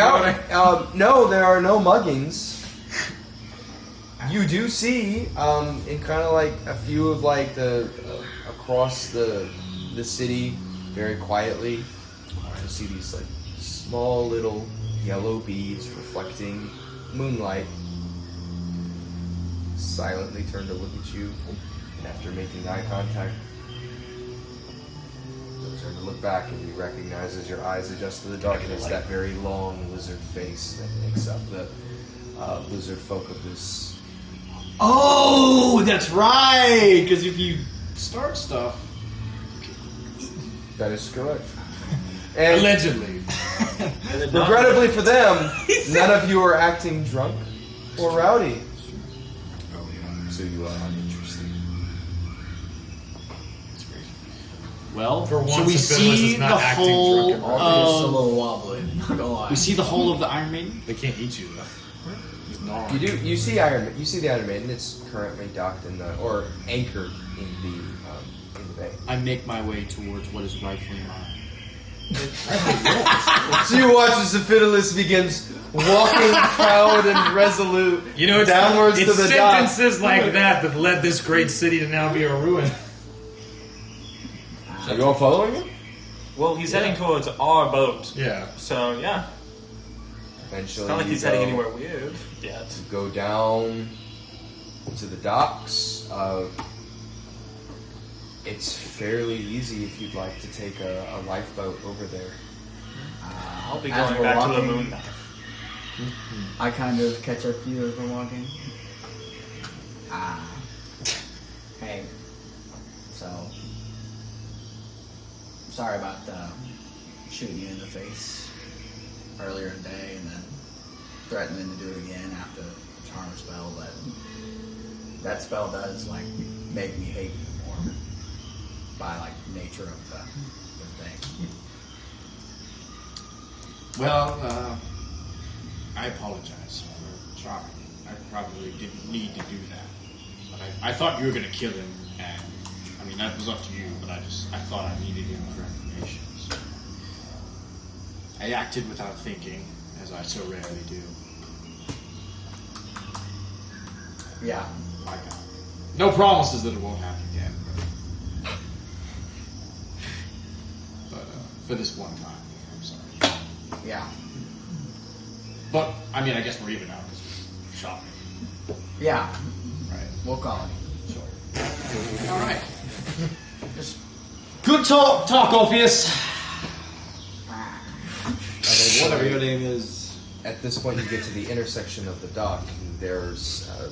out. No, there are no muggings. You do see, in kind of like a few of like the across the city, very quietly, you see these like small little yellow beads reflecting moonlight. Silently turn to look at you, and after making eye contact, they'll turn to look back, and you recognize as your eyes adjust to the darkness that very long lizard face that makes up the lizard folk of this. Oh, that's right. Because if you start stuff, That is correct. And Allegedly. regrettably for them, none of you are acting drunk or rowdy. Oh, yeah. So you are uninterested. well, For so once, we the see Phyllis is the not acting whole drunk and It's a of little wobbly. Not gonna lie. we see the whole of the Iron Maiden. They can't eat you, though. Just gnaw. You do. You see the Iron Maiden. It's currently docked in the or anchored in the bay. I make my way towards what is rightfully mine. So you watch as the Fiddless begins walking proud and resolute You know, it's downwards it's to the dock. sentences like that led this great city to now be a ruin. Are you all following him? Well, he's heading towards our boat. Yeah. So, yeah. Eventually, It's not like you he's heading go- anywhere weird yet. Go down to the docks. It's fairly easy if you'd like to take a lifeboat over there. I'll be As going we're back to the walking- moon. I kind of catch up to you as we're walking. Hey. So. Sorry about shooting you in the face earlier in the day and then threatening to do it again after the charm spell, but that spell does like make me hate you more by like nature of the thing. Well, I apologize for charming. I probably didn't need to do that. But I thought you were going to kill him, and I mean, that was up to you, but I thought I needed him for information. So I acted without thinking, as I so rarely do. Yeah. My God. No promises that it won't happen again. But for this one time, I'm sorry. Yeah. But, I mean, I guess we're even now because we shot me. Yeah. Right. We'll call it. Sure. All right. Just Good talk, Orpheus. Whatever your name is. At this point, you get to the intersection of the dock, and there's a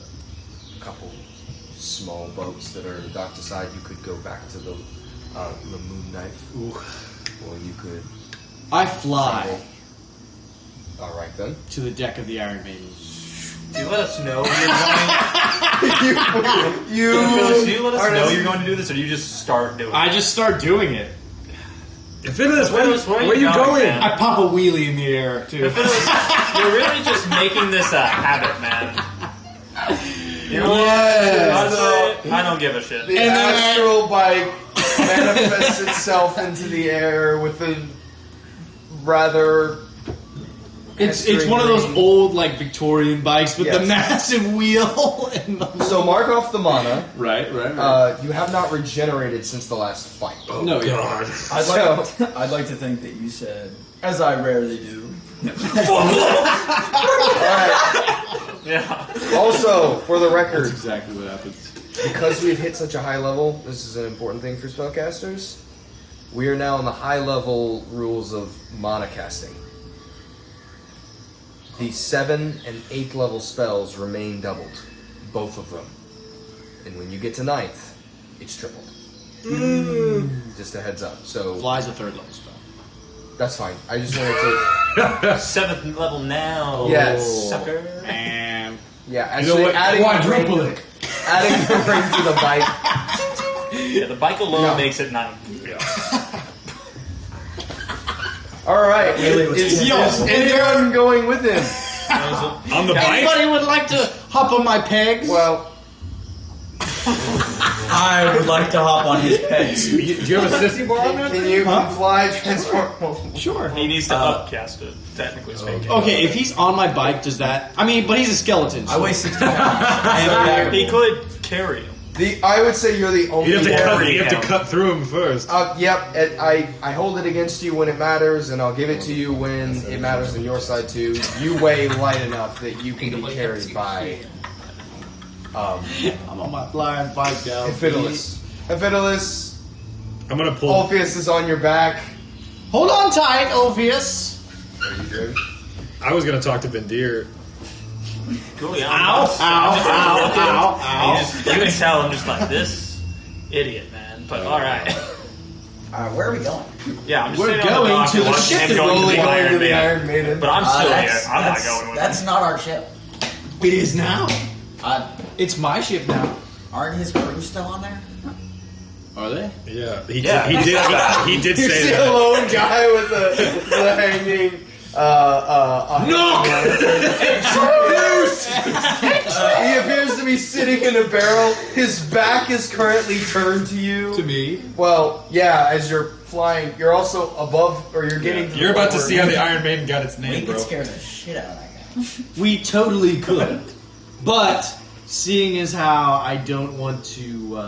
couple small boats that are docked aside. You could go back to the moon knife, or you could. I fly All right then. to the deck of the Iron Maiden. Do you let us know you're going you. Phyllis, do you let us know you're going to do this, or do you just start doing it? I just start doing it. Phyllis, where where are you going? man? I pop a wheelie in the air, too. Phyllis, you're really just making this a habit, man. You know Yes. Honestly, I don't give a shit. The astral bike manifests itself into the air with a rather It's one of those old like Victorian bikes with the Yes. massive wheel. And the So mark off the mana. right. You have not regenerated since the last fight. No, yeah. God. I'd like to think that you said, as I rarely do. Alright. Yeah. Also, for the record, That's exactly what happens. because we've hit such a high level, this is an important thing for spellcasters. We are now in the high level rules of mana casting. The 7 and 8th level spells remain doubled, both of them. And when you get to 9th, it's tripled. Just a heads up. So Fly's a 3rd level spell. that's fine. I just wanted to 7th level now. Yes. Sucker. Man. actually adding Quadruple the ring, adding the ring to the bike. Yeah, the bike alone No. makes it 9. All right, Really was is ten. anyone going with him? On the bike? Anybody would like to hop on my pegs? Well, I would like to hop on his pegs. Do you have a sissy bar on there? can you fly transport? sure. He needs to upcast it, technically speaking. Okay, if he's on my bike, does that? I mean, but he's a skeleton. I So weigh 60 pounds. He could carry him. I would say you're the only. You have to one. cut through him first. Yep. I hold it against you when it matters, and I'll give it to you when it matters on your side too. You weigh light enough that you can be carried by. I'm on my flying bike now. Amphidolis. Amphidolis. I'm gonna pull. Orpheus is on your back. Hold on tight, Orpheus. Are you good? I was gonna talk to Vendir. Cool, yeah. Ow, ow, ow, ow. You can tell I'm just like, this idiot, man. But alright. Where are we going? Yeah, I'm just We're sitting on going dock to the watching ship him is going to rolling the over Iron to the Man. Iron Maiden. But I'm still here. I'm not going with That's him. not our ship. It is now. Uh, It's my ship now. aren't his crew still on there? Are they? Yeah, he Yeah. did. He did You say see a that. lone guy with the hanging. He appears to be sitting in a barrel. His back is currently turned to you. To me. Well, yeah, as you're flying, you're also above, or you're getting. To You're the about to point see where how the Iron Maiden got its We name, could bro. scare the shit out of that guy. We totally could. But seeing as how I don't want to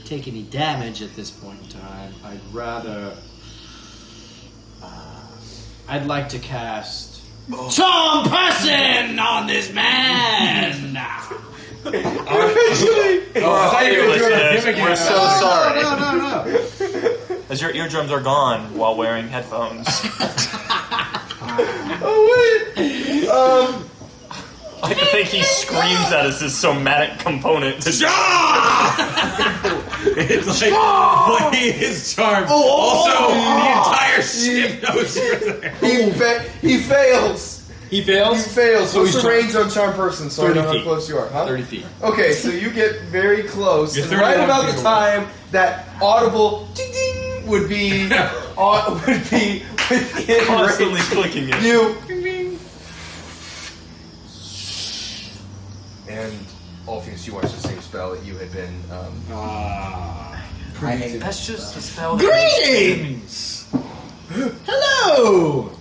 take any damage at this point in time, I'd rather. I'd like to cast Tom Person on this man. Officially. We're so sorry. No. As your eardrums are gone while wearing headphones. Oh wait. I like to think he screams that as his somatic component. To It's like playing his charm. Also, the entire ship knows you're there. He fails. He fails? He fails. So What's he's the range on charm person? So I 30 know how feet. close you are, huh? 30 feet. Okay, so you get very close. You're And right 31 about feet the away. time that audible ding ding would be within constantly range. clicking it. You ding ding. And Orpheus, you watch the same spell that you had been. I hate That's just a spell. Greetings! Hello!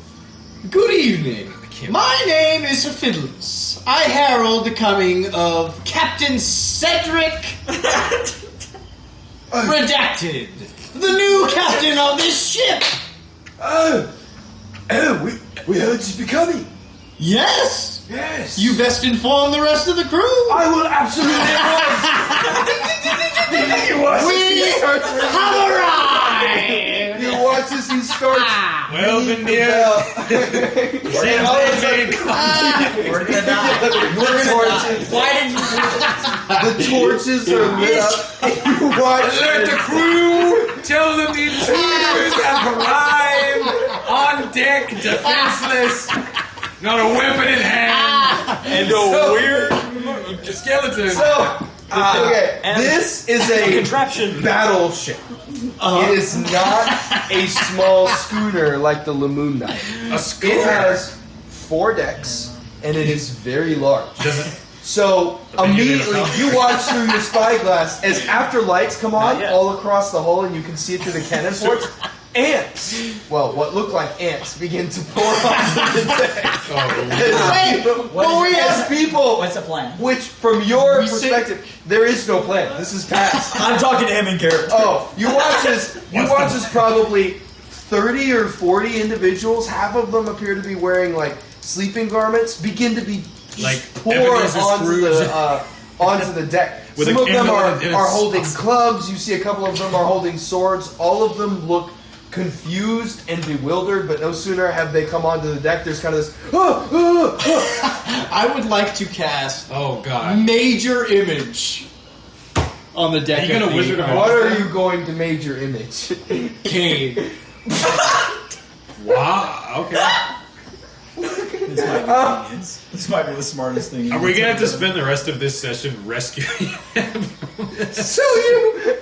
Good evening. My name is Fiddlers. I herald the coming of Captain Cedric Redacted, the new captain of this ship. We heard you'd be coming. Yes! Yes. You best inform the rest of the crew. I will absolutely We have arrived! You watch as he starts. Well, Vendir. We're gonna die. We're gonna die. Why did you do The torches are lit up. And you watch. Alert the crew! Tell them the intruders have arrived on deck, defenseless, not a weapon in hand, and a weird skeleton. So, okay, this is a Contraption. battleship. It is not a small schooner like the Lamoon Knight. A It schooner. has 4 decks, and it is very large. Does it? So immediately you watch through your spyglass as after lights come on Not yet. all across the hull, and you can see it through the cannon ports. ants, well, what look like ants, begin to pour onto the deck. As people, What's the plan? which from your perspective, there is no plan. This is past. I'm talking to him in character. Oh, you watch as probably 30 or 40 individuals, half of them appear to be wearing like sleeping garments, begin to be Like poured Ebenezer onto the deck. With Some a of them candle are in its holding saucer. clubs. You see a couple of them are holding swords. All of them look confused and bewildered, but no sooner have they come onto the deck, there's kind of this, I would like to cast Oh god. Major Image on the deck. Are you gonna of the Wizard of what Oz? are you going to major image? Kayne. Wow. Okay. This might be genius. This might be the smartest thing. Are we gonna have to spend the rest of this session rescuing him? So you.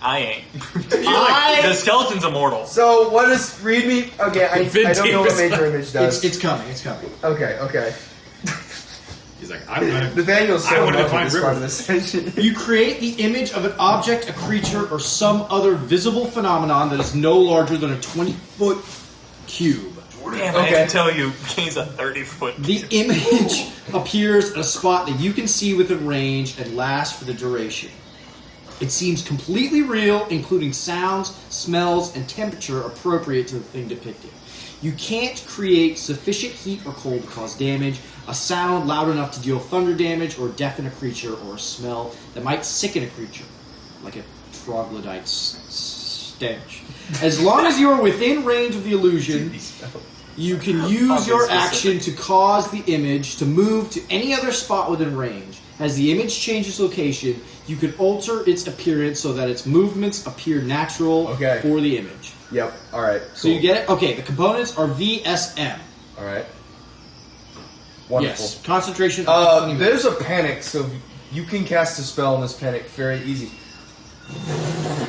I ain't. The skeleton's immortal. So what is? Read me again. I don't know what major image does. It's coming. It's coming. Okay. He's like, I'm gonna. Nathaniel's I so wanna in love find with this part of River. this session. You create the image of an object, a creature, or some other visible phenomenon that is no larger than a 20-foot cube. Damn, I can tell you, Kayne's a 30-foot. The image appears at a spot that you can see within range and lasts for the duration. It seems completely real, including sounds, smells, and temperature appropriate to the thing depicted. You can't create sufficient heat or cold to cause damage, a sound loud enough to deal thunder damage, or deafen a creature, or a smell that might sicken a creature, like a troglodyte's stench. As long as you are within range of the illusion, you can use your action to cause the image to move to any other spot within range. As the image changes location, you can alter its appearance so that its movements appear natural for the image. Yep. All right. So you get it? Okay, the components are VSM. All right. Wonderful. Yes, concentration. of 20 minutes. There's a panic, so you can cast a spell in this panic very easy.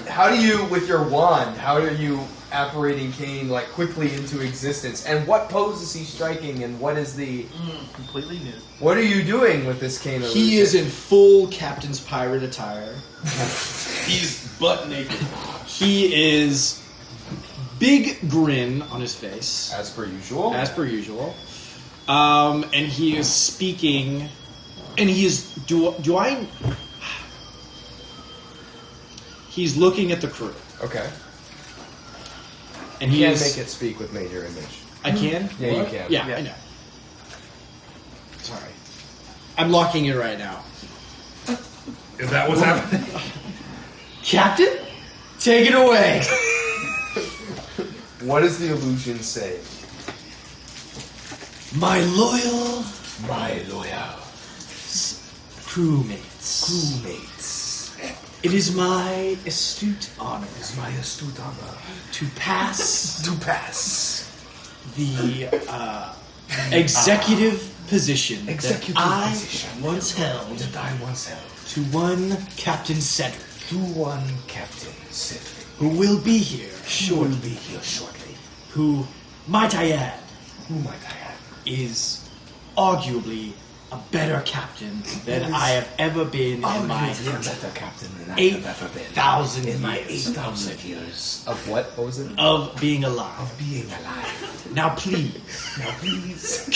How do you, with your wand, how are you apparating Kayne like quickly into existence? And what pose is he striking? And what is the Completely new. what are you doing with this Kayne? He is in full captain's pirate attire. He's butt naked. He is big grin on his face, as per usual. as per usual. And he is speaking, and he is he's looking at the crew, Okay. and You he can't is. make it speak with major image. I can. Yeah, you can. Yeah, I know. Sorry, I'm locking it right now. Is that what's happening? Captain, take it away. What does the illusion say? My loyal My loyal crewmates. crewmates. It is my astute honor It's my astute honor to pass to pass the executive position Executive that position. I once held that I once held to one Captain Cedric, to one Captain Cedric, who will be here who shortly. will be here shortly. Who, might I add, Who might I have? is arguably a better captain than I have ever been in my Arguably a better captain than I have ever been 8,000 in my years 8,000 years of what? What was it? of being alive. Of being alive. Now please, Now please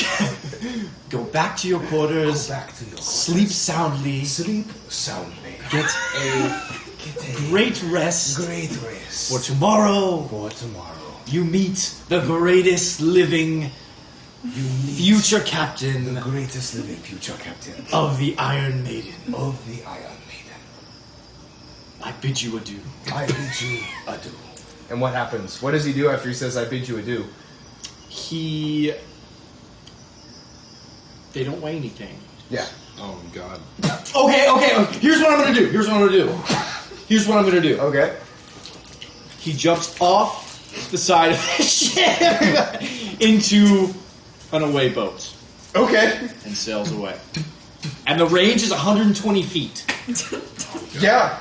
go back to your go quarters, back to your sleep soundly, sleep soundly. get a Get a great rest, great rest for tomorrow for tomorrow. you meet the greatest living future captain The greatest living future captain of the Iron Maiden. of the Iron Maiden. I bid you adieu. I bid you adieu. And what happens? What does he do after he says, I bid you adieu? They don't weigh anything. Yeah. Oh god. Okay. Here's what I'm gonna do. Okay. He jumps off the side of the ship into an away boat Okay. and sails away. And the range is 120 feet. Yeah.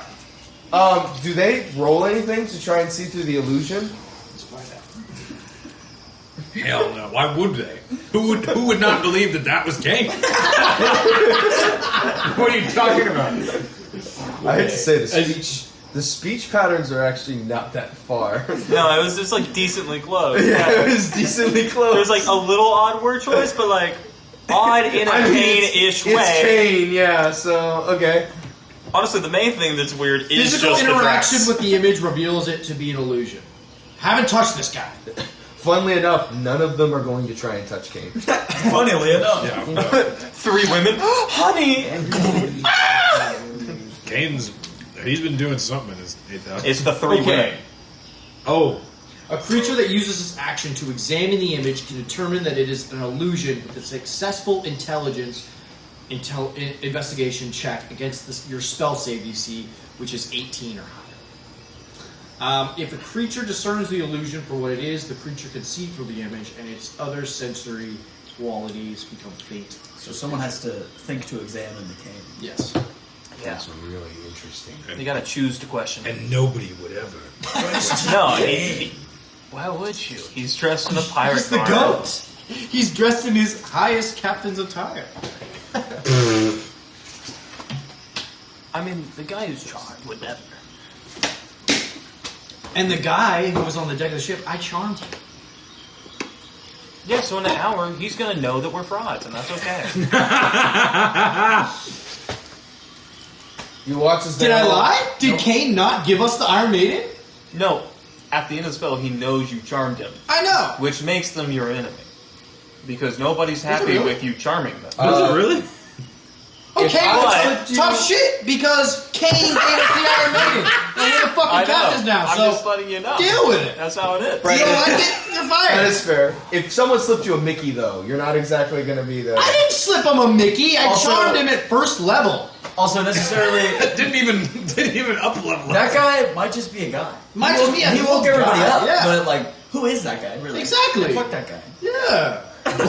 Do they roll anything to try and see through the illusion? Let's find out. Hell no. Why would they? Who would not believe that was Kayne? What are you talking about? I hate to say the speech The speech patterns are actually not that far. No, it was just like decently close. Yeah, it was decently close. There's like a little odd word choice, but like odd in a Kane-ish way. It's Kane, yeah, so, okay. Honestly, the main thing that's weird is Physical just interaction the dress. with the image reveals it to be an illusion. Haven't touched this guy. Funnily enough, none of them are going to try and touch Kane. Funnily enough. Yeah. 3 women. Honey! Kane's. He's been doing something in his 8,000. It's the 3 women. Oh. A creature that uses this action to examine the image can determine that it is an illusion with a successful intelligence investigation check against your spell save DC, which is 18 or higher. If a creature discerns the illusion for what it is, the creature can see through the image, and its other sensory qualities become faint. So someone has to think to examine the cane. Yes. Yeah. That's really interesting. You gotta choose to question. And nobody would ever. No, why would you? He's dressed in a pirate He's the garb. goat. He's dressed in his highest captain's attire. I mean, the guy who's charmed would never. And the guy who was on the deck of the ship, I charmed him. Yeah, so in an hour, he's gonna know that we're frauds, and that's okay. You watch as they Did I all- lie? Did Kane not give us the Iron Maiden? No, at the end of the spell, he knows you charmed him, I know. which makes them your enemy. Because nobody's happy really? with you charming them. Does it really? Okay, I- but tough shit because Kane gave us the Iron Maiden. And we're the I fucking know. captains now, I'm so just letting you know. deal with it. That's how it is. You don't like it? You're That fired. is fair. If someone slipped you a Mickey, though, you're not exactly going to be the... I didn't slip him a Mickey. I Also- charmed him at first level. Also, necessarily, didn't even up level. that guy might just be a guy. Might just be a He woke guy, everybody up, yeah. but like, who is that guy? Really? Exactly. Yeah, fuck that guy. Yeah.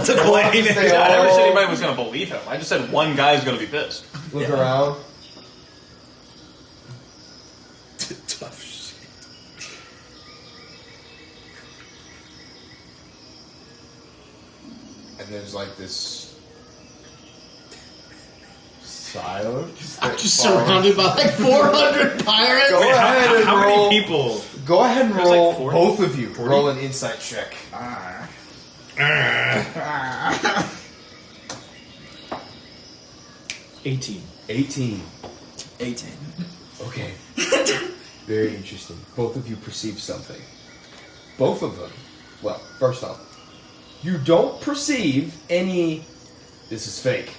to blame. They I never all said anybody was going to believe him. I just said one guy's going to be pissed. Look around. Tough shit. And there's like this silence. I'm that just follows. surrounded by like 400 pirates. Go ahead and How roll. many people? Go ahead and There's roll. like 40. Both of you roll an insight check. 18. 18. 18. Okay. Very interesting. Both of you perceive something. Both of them. Well, first off, you don't perceive any. This is fake.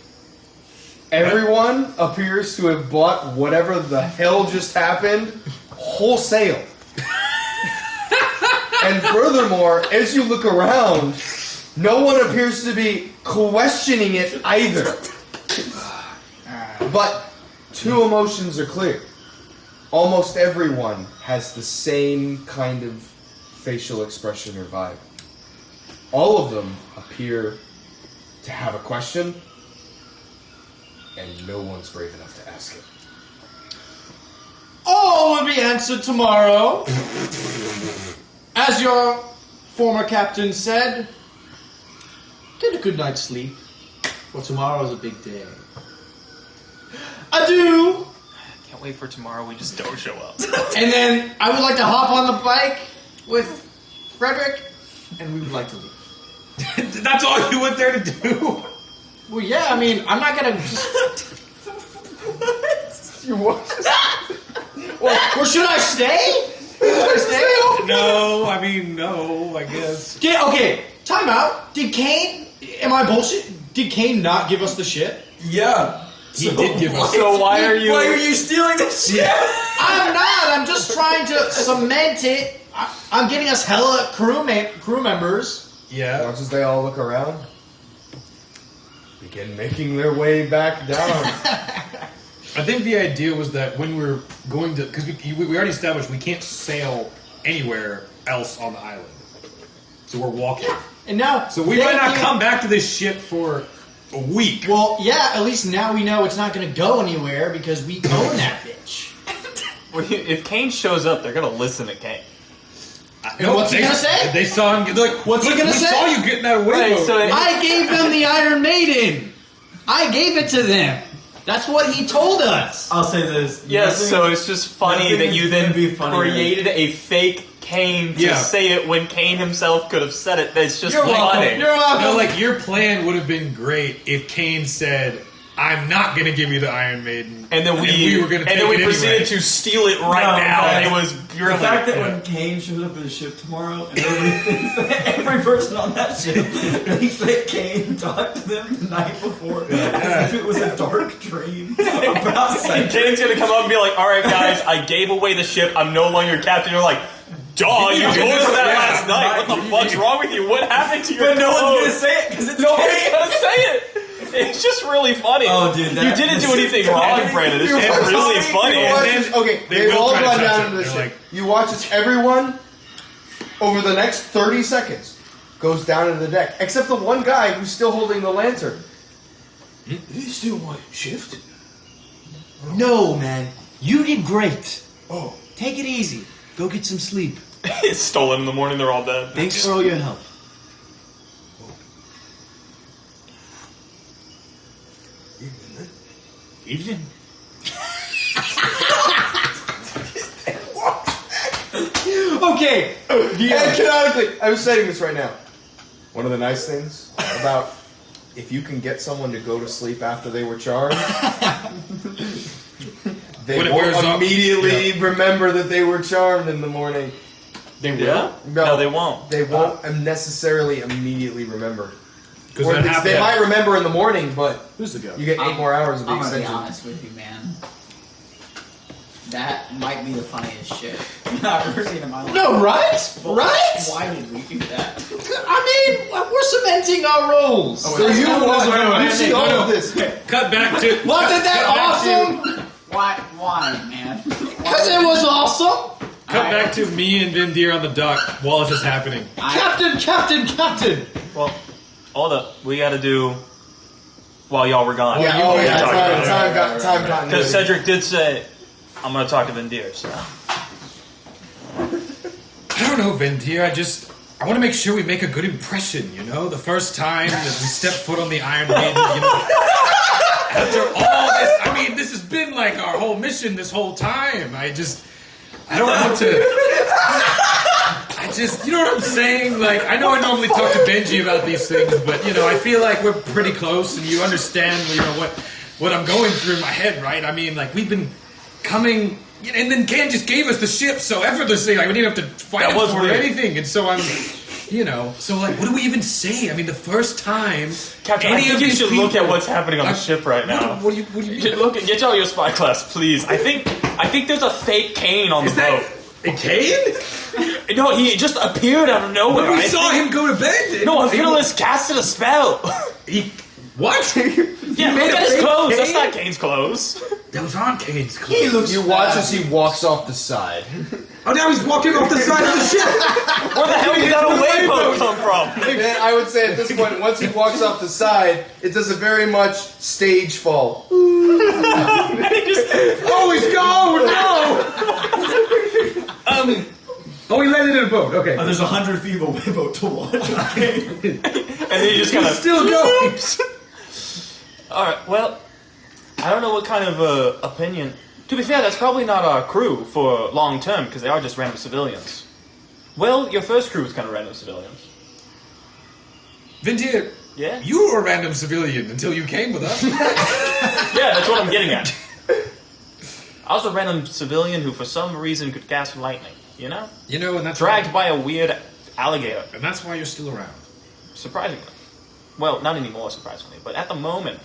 Everyone appears to have bought whatever the hell just happened wholesale. And furthermore, as you look around, no one appears to be questioning it either. But two emotions are clear. Almost everyone has the same kind of facial expression or vibe. All of them appear to have a question, and no one's brave enough to ask it. All will be answered tomorrow. As your former captain said, get a good night's sleep, for tomorrow is a big day. Adieu! Can't wait for tomorrow we just don't show up. And then I would like to hop on the bike with Frederick, and we would like to leave. That's all you went there to do? Well, yeah, I mean, I'm not gonna just... You what? Or should I stay? Should I stay? No, I mean, no, I guess. Okay, time out. Did Kane... Am I bullshit? Did Kane not give us the shit? Yeah. He did give us. So why are you... Why are you stealing this shit? I'm not. I'm just trying to cement it. I'm getting us hella crew members. Yeah. Once as they all look around, begin making their way back down. I think the idea was that when we're going to, because we already established we can't sail anywhere else on the island, so we're walking. And now, So we they might not can't- come back to this ship for a week. Well, yeah. At least now we know it's not going to go anywhere because we own that bitch. Well, if Kane shows up, they're going to listen to Kane. And what's he gonna say? They saw him. They're like, What's he gonna we say? saw you getting that away. Right, boat." so I gave them the Iron Maiden. I gave it to them. That's what he told us. I'll say this. Yes, nothing- so it's just funny nothing that is you gonna then be funnier. created a fake Kayne to Yeah. say it when Kayne himself could have said it. That's just You're welcome. funny. You're welcome. No, like your plan would have been great if Kayne said, "I'm not going to give you the Iron Maiden," And then we were going to and then we it proceeded anyway. to steal it right No, now. guys, It was The brilliant. fact that when Kane shows up at the ship tomorrow, and everybody thinks that every person on that ship thinks that Kane talked to them the night before, as if it was a dark dream about And Cedric. Kane's gonna come up and be like, "All right, guys, I gave away the ship. I'm no longer captain." You're like, "Duh, you told us that last night. What the fuck's wrong with you? What happened to your But no one's co-host?" gonna say it because it's Nobody's Kane. gonna say it. It's just really funny. Oh, dude, you that- didn't do this anything is wrong, funny. Brandon. It's You just watch really this- funny. you watch And this- then okay, they they've will all try to gone touch down him. into the They're ship. like- You watch as everyone, over the next 30 seconds, goes down into the deck. Except the one guy who's still holding the lantern. He's still on shift? No, man. You did great. Oh. Take it easy. Go get some sleep. It's stolen in the morning. They're all dead. Thanks for all your help. Evening. Okay. And canonically, I was saying this right now. One of the nice things about if you can get someone to go to sleep after they were charmed, they When it wears won't off- immediately remember that they were charmed in the morning. They will. Yeah? No, they won't. They won't necessarily immediately remember. Because Or that they happened. might remember in the morning, but Who's the go? you get 8 more hours of the I'm gonna be extension. honest with you, man. That might be the funniest shit I've ever seen in my life. No, right? Right? Why did we do that? I mean, we're cementing our roles. So you see all of this. Cut back to. Wasn't that awesome? Why, man? Because it was awesome. Cut back to me and Vindir on the dock while this is happening. Captain. Well, hold up. We got to do while y'all were gone. Yeah, time continuity. Because Cedric did say, "I'm gonna talk to Vindir." So I don't know, Vindir. I want to make sure we make a good impression. You know, the first time that we step foot on the Iron Maiden. You know, after all this, I mean, this has been like our whole mission this whole time. I don't want to. You know what I'm saying? Like, I know I normally talk to Benji about these things, but you know, I feel like we're pretty close, and you understand, you know, what I'm going through in my head, right? I mean, like, we've been coming, and then Ken just gave us the ship so effortlessly, like we didn't have to fight That was for it or weird. anything, and so I'm, you know, so like, what do we even say? I mean, the first time, Captain, I any think of you these should look people- at what's happening on the ship right now. What do you You mean? should look at, get out your spy class, please. I think there's a fake Kane on the Is that boat. a Kane? No, he just appeared out of nowhere. We I saw think- him go to bed. No, Aphilus casted a spell. What? Yeah, made look a at his fake clothes. That's Kane? not Kane's clothes. Those aren't Kane's clothes. You watch as he walks off the side. Oh, now he's walking off the side of the ship. Where the hell did that away boat come from? And I would say at this point, once he walks off the side, it does a very much stage fall. Oh, he's gone! No! Oh, he landed in a boat. Okay. There's 100 feet of a wayboat to watch. Okay. And then he just kind of Still going. All right. Well, I don't know what kind of opinion. To be fair, that's probably not our crew for long term because they are just random civilians. Well, your first crew was kind of random civilians. Vindir, Yeah. you were a random civilian until you came with us. Yeah, that's what I'm getting at. I was a random civilian who, for some reason, could cast lightning. You know, You know, and that's dragged by a weird alligator. and that's why you're still around. Surprisingly. Well, not anymore, surprisingly. But at the moment,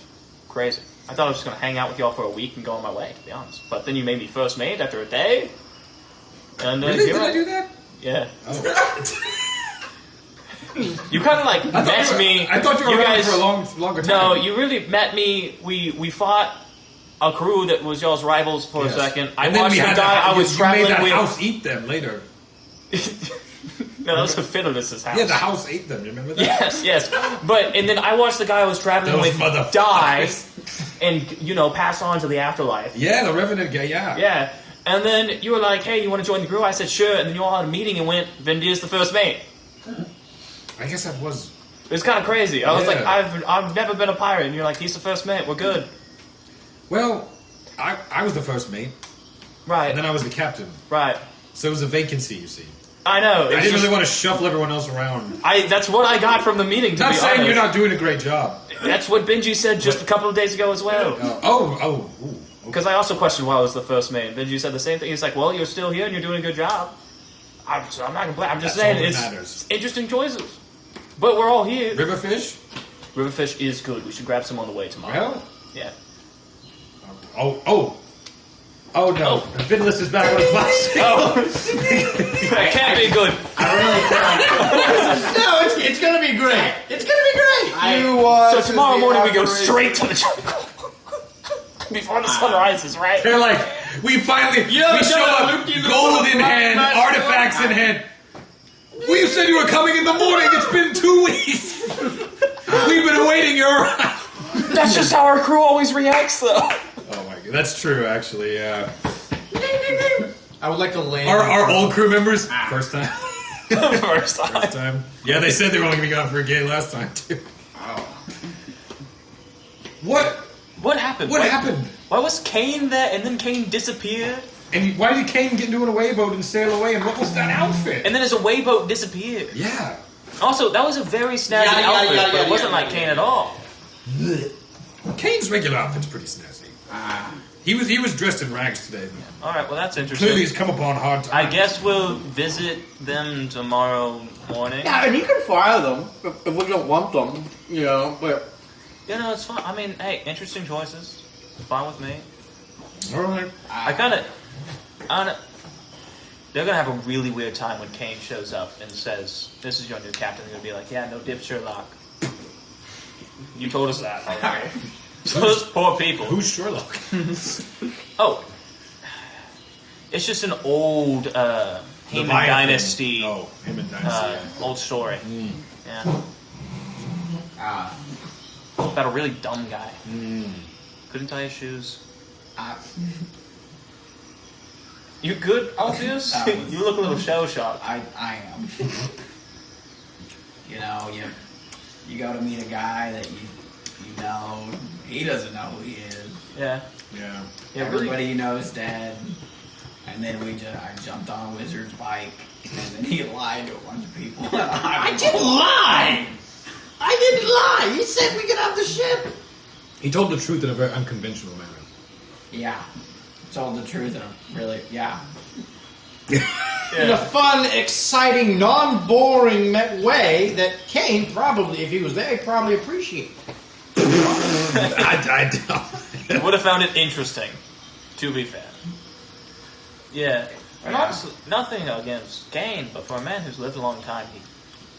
crazy. I thought I was just going to hang out with y'all for a week and go on my way, to be honest. But then you made me first mate after a day. And Really? here Did I do that? Yeah. Oh. You kind of like I thought met you were- me. I thought you were around guys, for a longer time. No, you really met me. We fought a crew that was y'all's rivals for Yes. a second. I And then watched we the had guy that, I was you traveling made that with. house eat them later. No, that was Fidelis' house. Yeah, the house ate them. You remember that? Yes. But and then I watched the guy I was traveling Those with motherfuckers. die, and pass on to the afterlife. Yeah, the Revenant guy. Yeah. Yeah. And then you were like, "Hey, you want to join the crew?" I said, "Sure." And then you all had a meeting and went, "Vindir's the first mate." I guess I was. It was kind of crazy. I was Yeah. like, "I've never been a pirate," and you're like, "He's the first mate. We're good." Well, I was the first mate, Right. and then I was the captain. Right. So it was a vacancy, you see. I know. I didn't really want to shuffle everyone else around. That's what I got from the meeting, to Not be saying honest. you're not doing a great job. That's what Benji said just a couple of days ago as well. Ooh. Because I also questioned why I was the first mate. Benji said the same thing. He's like, well, you're still here and you're doing a good job. I'm not complaining. I'm just That's all saying that it's matters. interesting choices. But we're all here. Riverfish? Riverfish is good. We should grab some on the way tomorrow. Well, Yeah. Oh no. Vidless is back on his bicycle. That can't be good. I really feel like No, it's gonna be great. It's gonna be great. So tomorrow morning we go straight to the jungle. Before the sun rises, right? They're like, we finally, we show up, gold in hand, artifacts in hand. We said you were coming in the morning, it's been 2 weeks. We've been awaiting your arrival. That's just how our crew always reacts, though. Oh my god, that's true actually, yeah. I would like to land. Our old crew members, first time. First time. Yeah, they said they were only going to be gone for a game last time too. What happened? What happened? Why was Kayne there and then Kayne disappeared? And why did Kayne get into an away boat and sail away? And what was that outfit? And then his away boat disappeared. Yeah. Also, that was a very snazzy outfit, but it wasn't like Kayne at all. Kayne's regular outfit's pretty snazzy. He was dressed in rags today. Alright, well that's interesting. Clearly he's come upon hard times. I guess we'll visit them tomorrow morning. Yeah, and you can fire them if we don't want them, you know. But You know, it's fine. I mean, hey, interesting choices. Fine with me. Alright. They're gonna have a really weird time when Kayne shows up and says, "This is your new captain." They're gonna be like, "Yeah, no dip, Sherlock. You told us that already." Those poor people. Who's Sherlock? Oh, it's just an old Heyman Dynasty, Oh, Heyman Dynasty. old story. Yeah, about a really dumb guy. Couldn't tie his shoes. You good, Alpheus? You look a little shell-shocked. I am. You go to meet a guy that you know, he doesn't know who he is. Yeah. Yeah. Yeah, Everybody really. you know is dead. And then I jumped on a wizard's bike, and then he lied to a bunch of people. I didn't lie. I didn't lie. He said we could have the ship. He told the truth in a very unconventional manner. Yeah. Told the truth in a really, yeah. In a fun, exciting, non-boring way that Kayne probably, if he was there, he'd probably appreciate. I don't. Would have found it interesting, to be fair. Yeah. And honestly, nothing against Kayne, but for a man who's lived a long time, he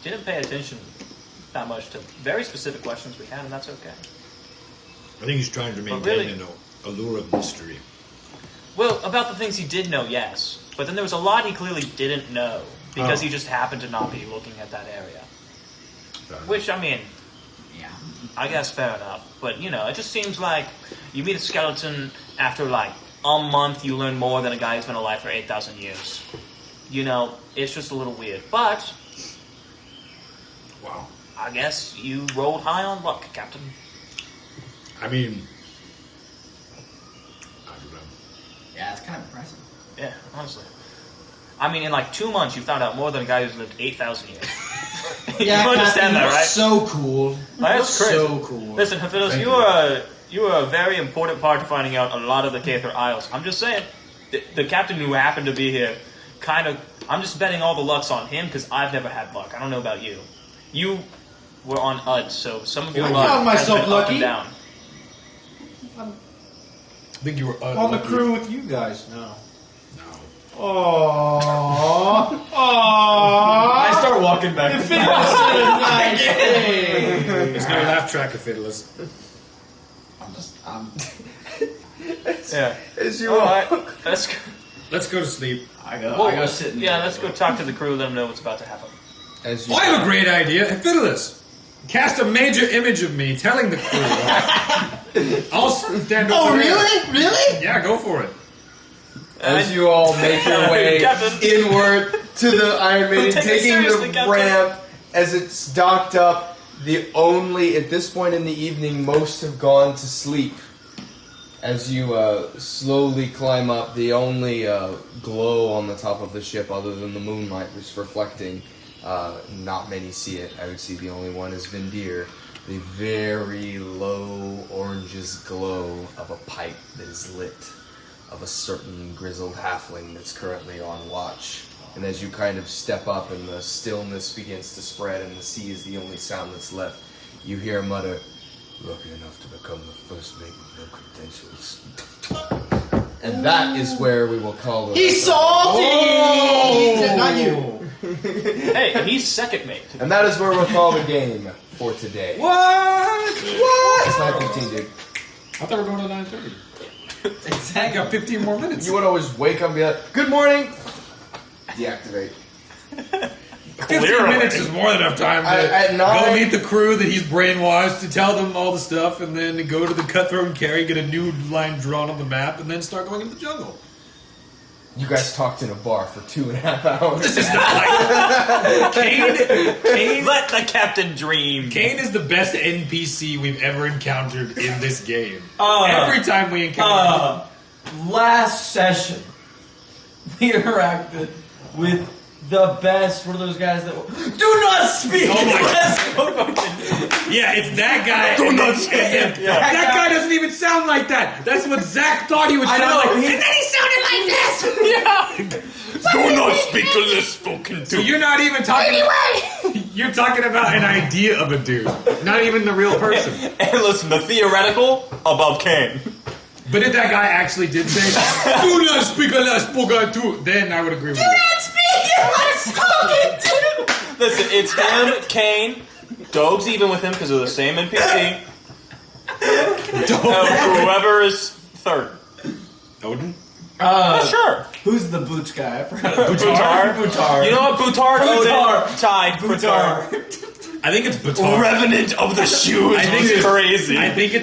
didn't pay attention that much to very specific questions we had, and that's okay. I think he's trying to maintain really- an allure of mystery. Well, about the things he did know, yes. But then there was a lot he clearly didn't know, because he just happened to not be looking at that area. Which, I mean, Yeah. I guess fair enough. But, you know, it just seems like you meet a skeleton after, like, a month, you learn more than a guy who's been alive for 8,000 years. You know, it's just a little weird. But, Wow. I guess you rolled high on luck, Captain. I mean, I don't know. Yeah, it's kind of impressive. Yeah, honestly. I mean, in like 2 months, you found out more than a guy who's lived 8,000 years. You understand that, right? So cool. That's crazy. So cool. Listen, Hephaestus, Thank you are a very important part to finding out a lot of the Caether Isles. I'm just saying, the captain who happened to be here, I'm just betting all the luck's on him because I've never had luck. I don't know about you. You were on UD, so some of your I luck found has myself been up lucky. and down. I think you were On the crew with you guys. No. No. Aww. I Aww. start walking back. If it was a nice day. There's no laugh track of Fiddlers. I'm Yeah. As you All all right. Let's go. Let's go to sleep. I go sit in Yeah, the- let's go talk to the crew. Let them know what's about to happen. as you Oh, I have a great idea. Fiddlers, cast a major image of me telling the crew. I'll stand over Oh, here. really? Really? Yeah, go for it. As you all make your way Captain. inward to the Iron Maiden, Take it taking seriously, the Captain. ramp as it's docked up, the only, at this point in the evening, most have gone to sleep. As you slowly climb up, the only glow on the top of the ship, other than the moonlight, was reflecting. Not many see it. I would see the only one is Vindir. The very low oranges glow of a pipe that is lit, of a certain grizzled halfling that's currently on watch. And as you kind of step up and the stillness begins to spread and the sea is the only sound that's left, you hear him mutter, "Lucky enough to become the first mate with no credentials." And that is where we will call it. He's salty! Oh! Not you. Hey, he's second mate. And that is where we'll call the game for today. What? It's 9:15, dude. I thought we were going to 9:30. Exactly. Got 15 more minutes. You would always wake up and be like, "Good morning!" Deactivate. 15 minutes is more than enough time to At go 9 meet the crew that he's brainwashed, to tell them all the stuff, and then to go to the Cutthroat and Carry, get a new line drawn on the map, and then start going into the jungle. You guys talked in a bar for 2.5 hours. This is not like Kayne. Let the captain dream. Kayne is the best NPC we've ever encountered in this game. Uh, Every time we encounter Last session, we interacted with the best. What are those guys that do not speak? Oh my God! yeah, it's that guy. Do not speak. That guy doesn't even sound like that. That's what Zach thought he would I sound know, like. he- And then he sounded like this. Do not speak unless spoken So to. you're not even talking. You're talking about an idea of a dude, not even the real person. And listen, the theoretical above Kayne. But if that guy actually did say, "Do not speak unless spoken to," then I would agree with you. Listen, it's him, Kayne. Doge's even with him because they're the same NPC. Whoever is third. Odin? Sure. Who's the boots guy? I forgot. Butar. Butar. You know what? Butar. Butar. Odin tied. Butar. I think it's Batar. Revenant of the shoes. I think was it's crazy. I think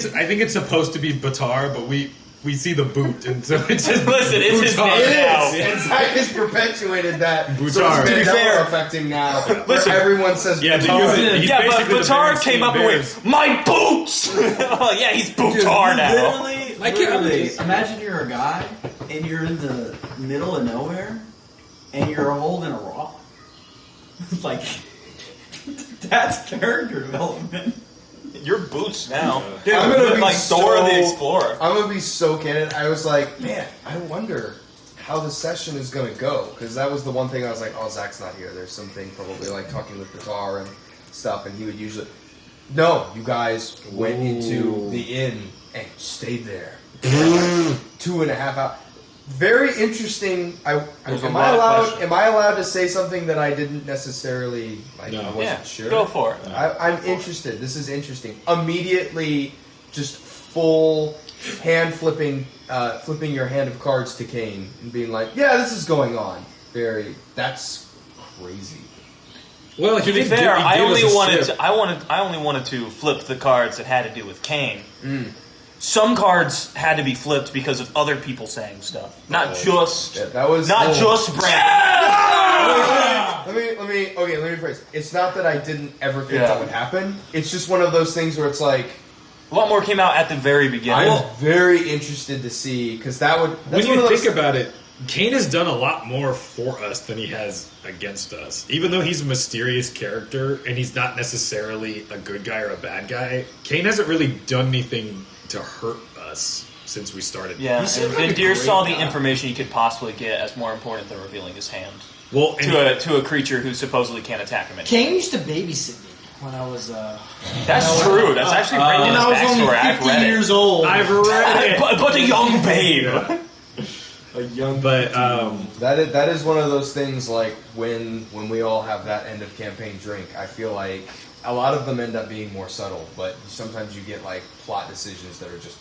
it's supposed to be Batar, but we see the boot, and so it's just Listen, it's his Butar. name now. And Zach has perpetuated that. So Butar. it's To be Mandela fair- affecting now. Where Listen. everyone says Yeah, Butar. he's Yeah, but basically the Butar Bears came up team and Bears. went, "My boots!" Oh, yeah, he's Dude, Butar you now. Literally, imagine you're a guy and you're in the middle of nowhere and you're holding a rock. Like, that's character development. Your boots now. Dude, I'm you gonna look be like Dora the so- Explorer. I'm gonna be so candid. I was like, man, I wonder how the session is gonna go, because that was the one thing I was like, oh, Zach's not here. There's something probably like talking with Batar and stuff, and he would usually. No, you guys went into the inn and stayed there. 2.5 hours. Very interesting. There's a Am lot I of allowed? questions. Am I allowed to say something that I didn't necessarily like? No. I wasn't Yeah, sure. go for it. I'm interested. This is interesting. Immediately, just full hand flipping your hand of cards to Kayne and being like, "Yeah, this is going on." That's crazy. Well, To be fair, I only wanted to flip the cards that had to do with Kayne. Some cards had to be flipped because of other people saying stuff, not just Yeah, that was not just Brandon. Let me rephrase. It's not that I didn't ever think Yeah. that would happen. It's just one of those things where it's like, A lot more came out at the very beginning. I'm very interested to see, because that's when one of you those. think about it, Kayne has done a lot more for us than he has against us. Even though he's a mysterious character and he's not necessarily a good guy or a bad guy, Kayne hasn't really done anything to hurt us since we started. Yeah, He and seemed like a Vindir great saw the guy. information he could possibly get as more important than revealing his hand Well, and to a creature who supposedly can't attack him. Kayne used to babysit me when I was That's true. That's actually when Brandon's I was only backstory. 50 I've read years old. I've read it. but a young babe. A young, but That is one of those things, like when we all have that end of campaign drink, I feel like a lot of them end up being more subtle, but sometimes you get like plot decisions that are just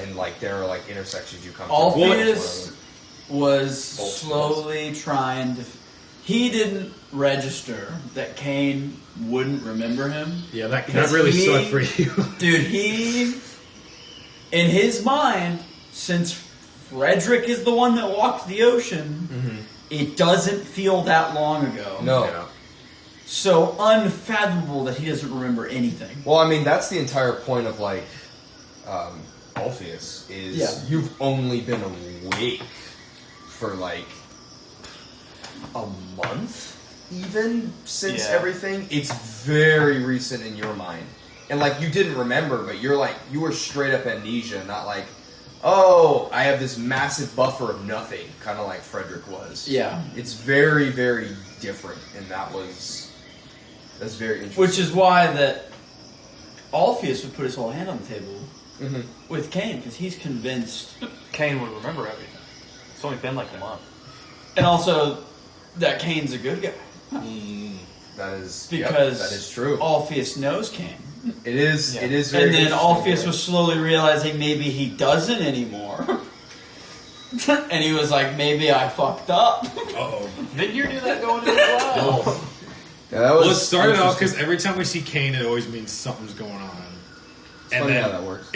and like there are like intersections you come to. Alpheus was Both slowly trying to. He didn't register that Kayne wouldn't remember him. yeah, that Because really he- sucked for you. Dude, he. In his mind, since Frederick is the one that walked the ocean, it doesn't feel that long ago. No. Yeah. So unfathomable that he doesn't remember anything. Well, I mean, that's the entire point of like Alpheus is Yeah. you've only been awake for like a month, even since Yeah. everything. It's very recent in your mind, and like you didn't remember, but you were straight up amnesia, not like, oh, I have this massive buffer of nothing, kind of like Frederick was. Yeah. It's very, very different, and that's very interesting. Which is why that Alpheus would put his whole hand on the table Mhm. with Kayne, because he's convinced. Kayne would remember everything. It's only been like a month. And also that Kayne's a good guy. That is Because that is true. Alpheus knows Kayne. It is. Yeah. It is very. And then interesting, Alpheus yeah. was slowly realizing maybe he doesn't anymore. And he was like, maybe I fucked up. Uh-oh. Didn't you do that going in as well? Yeah, that was Well, it started off interesting. because every time we see Kane, it always means something's going on. It's funny how that works.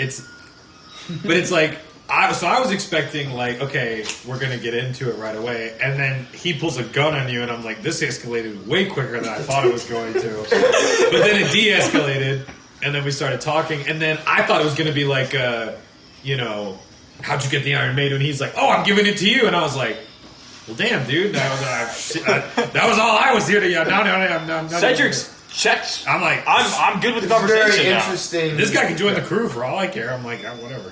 But it's like, I was expecting like, okay, we're gonna get into it right away, and then he pulls a gun on you, and I'm like, this escalated way quicker than I thought it was going to. But then it de-escalated, and then we started talking, and then I thought it was gonna be like, how'd you get the Iron Maiden? And he's like, oh, I'm giving it to you, and I was like, well, damn, dude, that was all I was here to. Yeah, no. Cedric's checked. I'm like, I'm good with the It's very conversation now. interesting. this guy can join the crew for all I care. I'm like, whatever.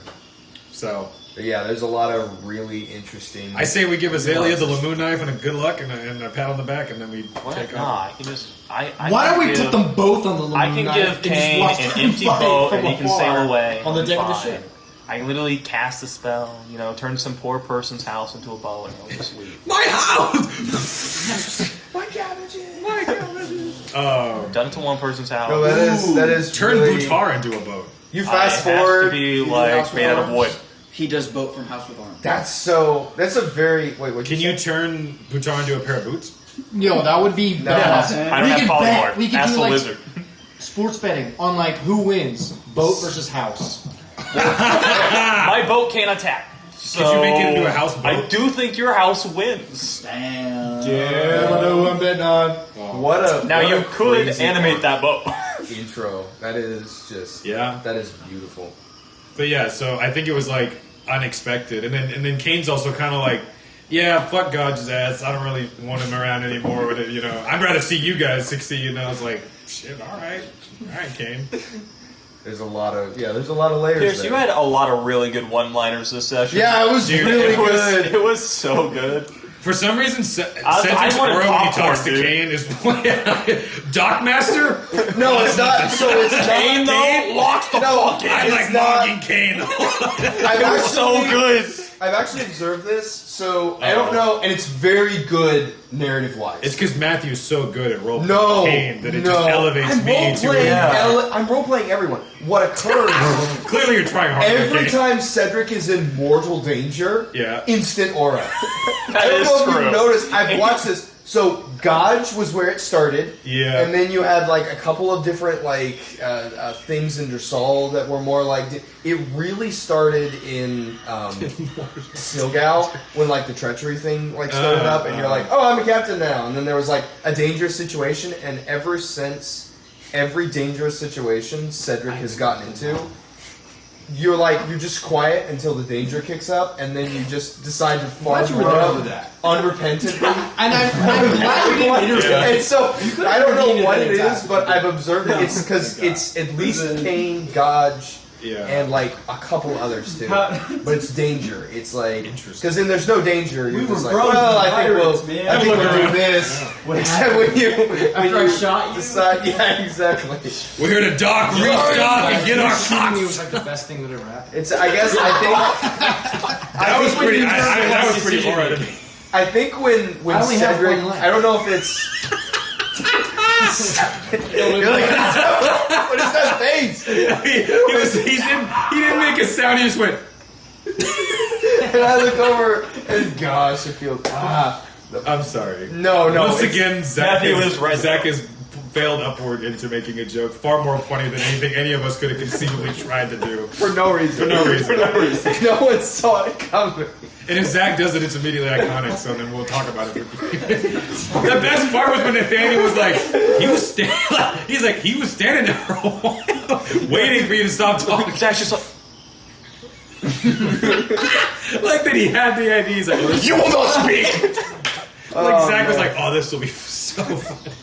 So But yeah, there's a lot of really interesting. I say we give Azalea the Lamoon knife and a good luck and a pat on the back, and then we What? take Nah, off. I can just. I Why can don't we give- put them both on the Lamoon I can knife give and just Kane watch an them empty fight boat from and he can afar sail away on the deck of the fine. ship? I can literally cast a spell, turn some poor person's house into a boat and he'll just leave. My house! My cabbages. My God! Done it to one person's house. No, that is Turn really, Butar into a boat. You It fast has forward. to be House like with made out of arms. wood. He does boat from House with Arms. That's a very wait. Can you turn Butar into a pair of boots? Yo, that would be No. badass. I don't We have could polymorph. bet. We could Ask do the like lizard. sports betting on like who wins, boat versus house. My boat can't attack. So Could you make it into a house boat? I do think your house wins. Damn. Yeah, I know who I'm betting on. What a Now what you a could crazy animate that boat. intro. That is just Yeah. That is beautiful. But yeah, so I think it was like unexpected, and then Kane's also kind of like, yeah, fuck God's ass. I don't really want him around anymore. With it, I'd rather see you guys succeed. And I was like, shit, all right, Kane. There's a lot of layers. Pierce, there. you had a lot of really good one-liners this session. Yeah, it was Dude, really it was, good. It was so good. For some reason, I Cedric's wanted aura when he popcorn, talks to dude. Kane is Dockmaster. No, it's not. So it's Kane, though, locks the fuck in. I It's like not- mocking Kane. I've It was so actually- good. I've actually observed this, so I don't know, and it's very good narrative-wise. It's because Matthew's so good at role no, Kane that it no. just elevates I'm me role-playing to. I'm role-playing everyone. What occurs Clearly, you're trying hard. every Kane. time Cedric is in mortal danger? Yeah. Instant aura. That I don't is know if true. you noticed. I've watched this. So Gaj was where it started. Yeah. And then you had like a couple of different things in Dressal that were more like. It really started in Silgal when like the treachery thing like started up, and you're like, oh, I'm a captain now. And then there was like a dangerous situation, and ever since every dangerous situation Cedric has gotten into, you're just quiet until the danger kicks up, and then you just decide to farm around unrepentantly. And I'm glad you didn't interrupt. And so I don't know needed what that it is, attack. but I've observed it. It's because it's at least Kane, Gaj, Yeah. and like a couple others too. But it's danger. It's like Interesting. because then there's no danger. You're We just were like, bros well, and I think pirates, we'll, man. I think Look we'll do around. this. What Except when you After I shot you? decide, yeah, exactly. We're here to dock, restock, and get our Shooting me cocks. was like the best thing that ever happened. It's I guess That was pretty. That was pretty hard. I think when I only have Cedric, one leg. I don't know if it's. You're like, what is that face? He didn't make a sound. He just went. And I look over and gosh, I feel I'm sorry. no. Once it's- again, Zach Matthew is right. Zach has failed upward into making a joke far more funny than anything any of us could have conceivably tried to do. for no reason. For no reason. No one saw it coming. And if Zach does it, it's immediately iconic. So then we'll talk about it. The best part was when Nathaniel was like, he was standing there for a while, waiting for you to stop talking. Zach's just like, Like that he had the idea. He's like, You will not speak! like Zach was man. like, oh, this will be so fun.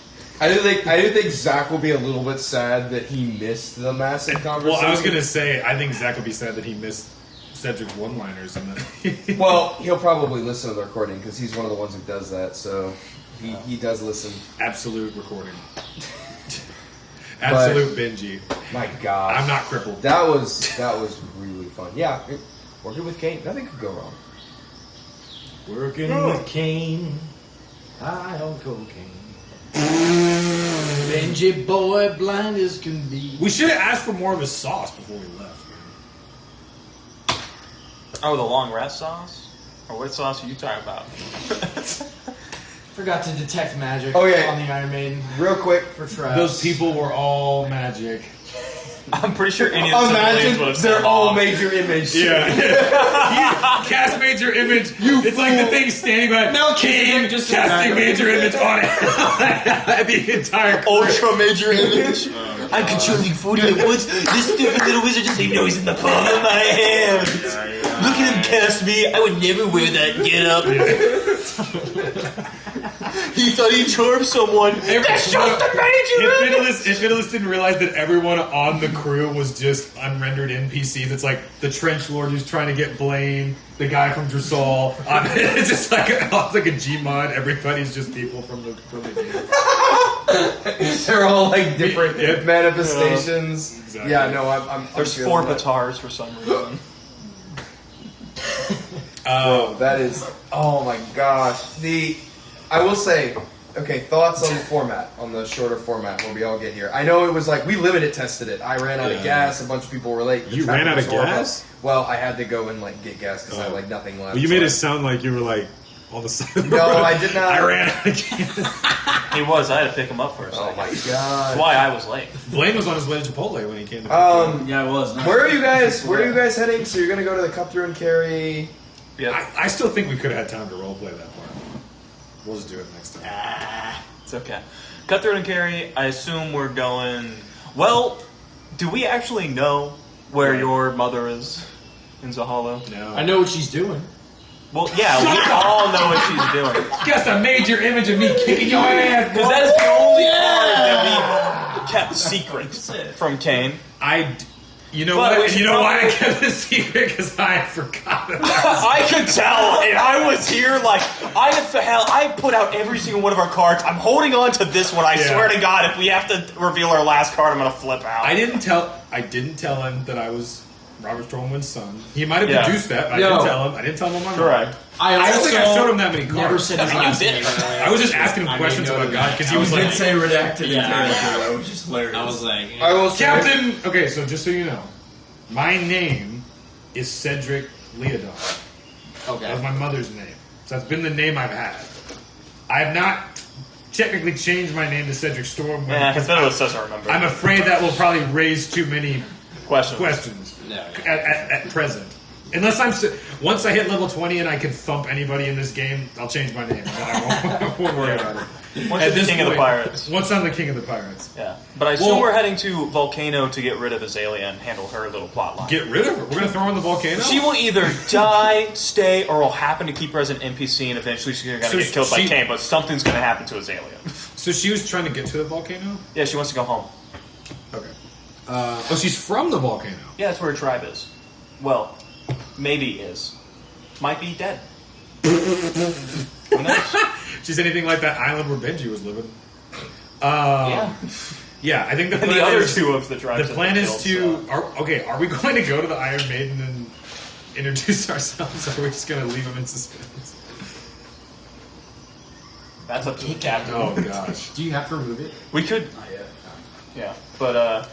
I do think Zach will be a little bit sad that he missed the massive conversation. Well, I was gonna say, I think Zach will be sad that he missed Cedric's one-liners. And then Well, he'll probably listen to the recording because he's one of the ones who does that. So he does listen. absolute recording. Absolute Benji. My gosh, I'm not crippled. That was really fun. Yeah, working with Kayne, nothing could go wrong. Working with Kayne, high on cocaine. Benji boy, blind as can be. We should have asked for more of his sauce before we left. Oh, the long rest sauce? Or what sauce are you talking about? Forgot to detect magic Oh, yeah. on the Iron Maiden Real quick, for traps. Those people were all magic. I'm pretty sure any of the civilians would have they're said all off. major image. Yeah. Cast major image. It's like the thing standing by. No, Kayne just casting major image on it. The entire crew. Ultra major image. I'm controlling 40 at once. This stupid little wizard doesn't even know he's in the palm of my hand. Look at him cast me. I would never wear that get up. He thought he charmed someone. That's just a major image. If Fiddless didn't realize that everyone on the crew was just unrendered NPCs, it's like the trench lord who's trying to get Blaine, the guy from Dressal. It's just like a Gmod. Everybody's just people from the game. They're all like different Yep. manifestations. Exactly. Yeah, no, I'm There's feeling 4 that. batars for some reason. Bro, that is. Oh my gosh. I will say, okay, thoughts on the format, on the shorter format where we all get here. I know it was like we limited tested it. I ran out of gas. A bunch of people were late. The You traffic ran out was of horrible. gas? Well, I had to go and like get gas because I had like nothing left. Well, you made so it sound like you were like on the side of the No, road. I did not. I ran out of gas. He was. I had to pick him up for a second. Oh my That's god. why I was late. Blaine was on his way to Chipotle when he came to Yeah, it was. Where are you guys? Where are you guys heading? So you're gonna go to the cut through and carry. Yeah, I still think we could have had time to roleplay that part. We'll just do it next time. it's okay. Cut through and carry. I assume we're going. Well, do we actually know where your mother is in Zahala? No. I know what she's doing. Well, yeah, we all know what she's doing. Just a major image of me kicking your ass. Because that is the only part that we kept secret from Kayne. You know But we what? should You know why I probably- kept it secret? Because I forgot about it. I could tell, and I was here like, I put out every single one of our cards. I'm holding on to this one. I Yeah. swear to God, if we have to reveal our last card, I'm going to flip out. I didn't tell him that I was Robert Strowman's son. He might have Yeah. deduced that, but No. I didn't tell him. I didn't tell him on my Correct. mind. I I don't also think I showed him that many cards. never said his You last did. name. I was just asking him I questions made note about of God that. because he was like, say redacted in Yeah. character, though, which is hilarious. I was like, I will say. Captain. Okay, so just so you know, my name is Cedric Leodon. Okay. That's my mother's name. So that's been the name I've had. I have not technically changed my name to Cedric Storm. Yeah, because Fiddless doesn't remember. I'm afraid that will probably raise too many Question. questions No. at present. Unless once I hit level 20 and I can thump anybody in this game, I'll change my name. Then I won't worry about it. Once At you're the this king of the point, pirates. Once I'm the king of the pirates. Yeah. But I assume Well- we're heading to Volcano to get rid of Azalea and handle her little plot line. Get rid of her. We're gonna throw her in the volcano. She will either die, stay, or will happen to keep her as an NPC, and eventually she's going to So get killed by she- Kayne, but something's going to happen to Azalea. So she was trying to get to the volcano. Yeah, she wants to go home. Okay. She's from the volcano. Yeah, that's where her tribe is. Well, maybe is. Might be dead. Who knows? She's anything like that island where Benji was living. Yeah. Yeah, I think the And plan the other is, two of the tribes. the plan is to. Are we going to go to the Iron Maiden and introduce ourselves, or are we just going to leave them in suspense? That's up to the captain. Oh gosh. Do you have to remove it? We could. Yeah, but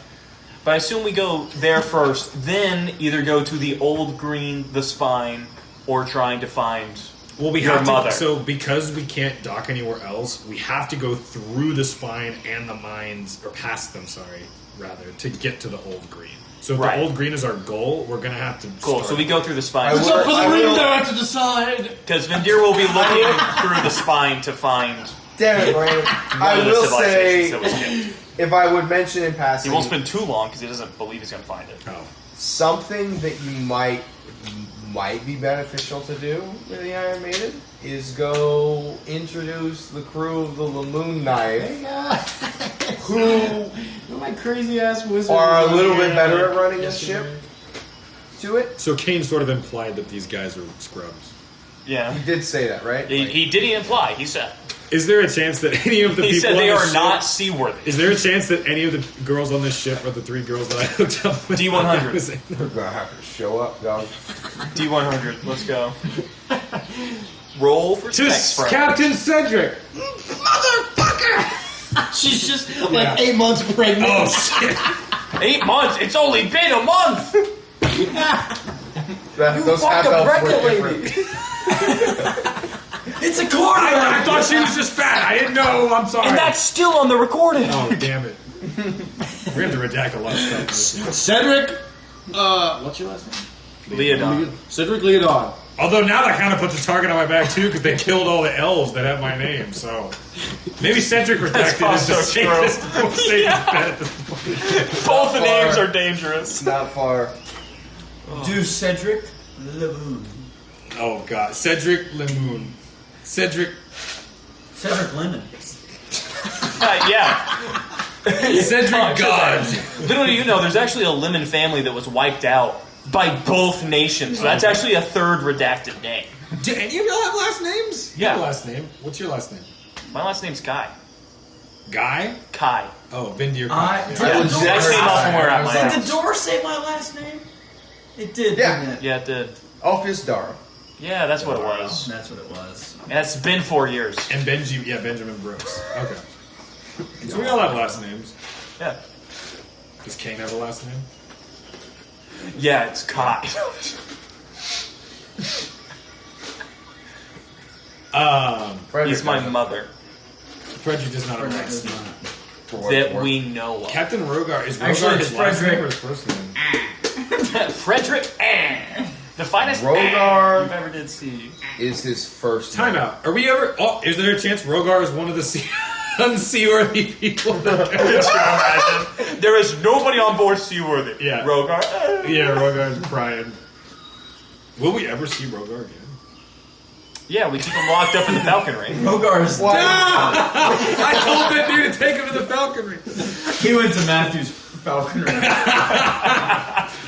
I assume we go there first, then either go to the old green, the spine, or trying to find. Well, we Your have mother. to. So because we can't dock anywhere else, we have to go through the spine and the mines, or past them. Sorry, rather, to get to the old green. So if Right. the old green is our goal, we're gonna have to. Cool. start- So we go through the spine. I will- Up for the I ring will- there to decide. Because Vendir will be looking through the spine to find Damn it, Brian. one I of the will civilizations say, that was kicked. if I would mention in He passing, won't spend too long because he doesn't believe he's going to find it. Oh. something that you might might be beneficial to do with the Iron Maiden is go introduce the crew of the Lamoon Knife, who my crazy ass wizard are a little bit better at running a ship, to it. So Kayne sort of implied that these guys are scrubs. Yeah. He did say that, right? He didn't imply. He said. Is there a chance that any of the He people said they on are the not ship, seaworthy. is there a chance that any of the girls on this ship are the 3 girls that I hooked up with? D100. We're gonna have to show up, dog. D100. Let's go. Roll for To sex, friend. Captain Cedric! Motherfucker! She's just like 8 months pregnant. Oh, shit. 8 months. It's only been a month. Those half elves were different. It's a quarter. I thought she was just fat. I didn't know. I'm sorry. And that's still on the recording. Oh, damn it. We're going to redact a lot of stuff. Cedric, what's your last name? Leodon. Cedric Leodon. Although now that kind of puts a target on my back, too, because they killed all the elves that have my name, so... Maybe Cedric redacted is the safest bet at this point. Both the names are dangerous. Not far. Do Cedric Lamoon. Oh, God. Cedric Lemoon. Cedric Lemon. Yeah. Cedric God. Little do you know, there's actually a lemon family that was wiped out by both nations. So that's actually a third redacted name. Do any of y'all have last names? Yeah. Your last name. What's your last name? My last name's Kai. Guy? Kai. Oh, Vindir. I- Yeah. Yeah, That came off somewhere at my Did house. the door say my last name? It did, Yeah. didn't it? Yeah, it did. Alpheus Dara. Yeah, that's what it was. That's what it was. And it's been 4 years. And Benjamin Brooks. Okay. So we all have last names. Yeah. Does Kayne have a last name? Yeah, it's Kai. He's my mother. Frederick does not have a last name. That we know of. Captain Rogar. Is Rogar Actually, his it's last Frederick. name or his first name? Frederick. The finest Rogar. you've ever did see. Is his first Time out. Are we ever... Oh, is there a chance Rogar is one of the unseaworthy people? There is nobody on board seaworthy. Yeah. Rogar. Yeah, Rogar is crying. Will we ever see Rogar again? Yeah, we keep him locked up in the falconry. Rogar's What? I told that dude to take him to the falconry. He went to Matthew's falconry.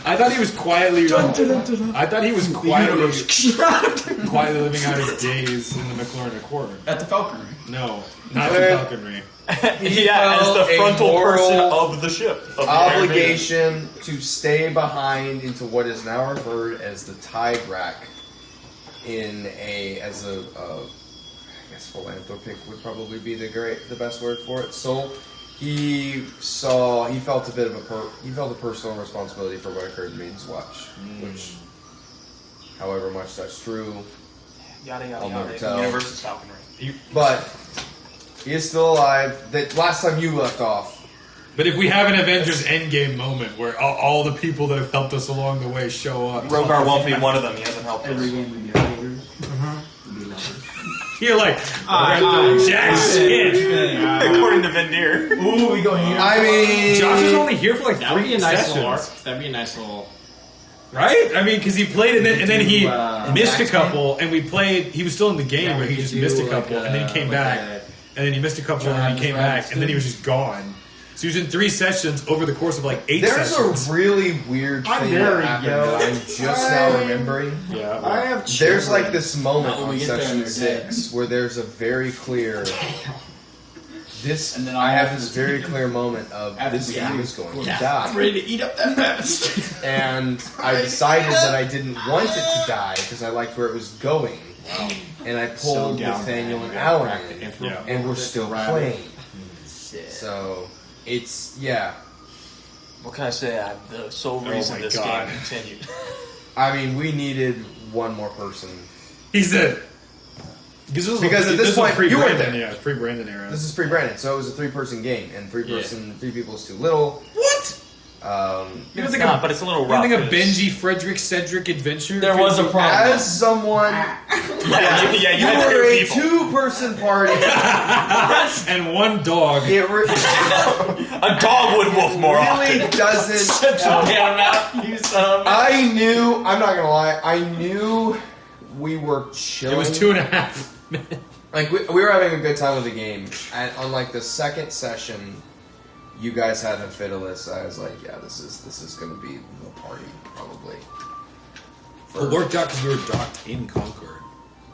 I thought he was quietly... I thought he was quietly living out his days in the McLaren Accord. At the falconry. No, not the falconry. Yeah, as the felt a frontal person moral of the ship. Of the Iron Maiden. Obligation to stay behind into what is now referred as the tide rack I guess philanthropic would probably be the best word for it. So he felt a bit of he felt a personal responsibility for what occurred in Maiden's Watch, which, however much that's true, Yada yada I'll never yada. tell. Universe is falconry. but he is still alive. That last time you left off, But if we have an Avengers Endgame moment where all the people that have helped us along the way show up, Rogar won't be one of them. He hasn't helped Every us. game would be haters. you're like, jack shit. According to Vendir. Ooh, we go here. I mean, Josh was only here for like That would 3 be a nice sessions. little arc. That'd be a nice little. Right? I mean, because he played and then he missed a Max couple, and we played. He was still in the game, Yeah, but we he could just do missed a like couple, and then he came like back, a and then he missed a couple, and then John's he came back, Rabbits and then he was just gone. So he was in 3 sessions over the course of like 8 there's sessions. a really weird thing there that we happened go. that I'm just now remembering. Yeah. I have. There's like this moment Not when on we get there section and they're 6 where there's a very clear. And then I have this very clear moment of this game is going to die. ready to eat up that mess. And I decided that I didn't want it to die because I liked where it was going. And I pulled Nathaniel and Alan in, Yeah. and we're still playing. So, it's, yeah. What can I say? I'm the sole reason my this God. game continued. I mean, we needed one more person. He said. Because at this point, you weren't there. Yeah, it's pre-Brandon era. This is pre-Brandon, so it was a 3-person game, and 3 people is too little. What? You don't It's think not, but it's a little You rough. don't think a 'cause- Benji Frederick Cedric adventure? There could was a be- problem. As someone, Yeah, you you had were two a people. two-person party. and one dog. It A dog would wolf more really often. doesn't. Such a damn mouth, you son of a- I knew. I'm not gonna lie. I knew we were chilling. It was 2.5 minutes. Like we were having a good time with the game, and on like the second session, you guys had a Fiddleless. I was like, yeah, this is gonna be the party probably. It worked out because we were docked in Concord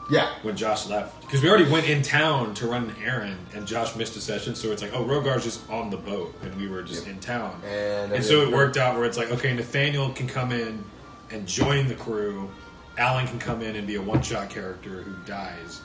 Yeah. when Josh left. Because we already went in town to run an errand, and Josh missed a session, so it's like, oh, Rogar's just on the boat, and we were just in town. And so it worked out where it's like, okay, Nathaniel can come in and join the crew. Alan can come in and be a one-shot character who dies.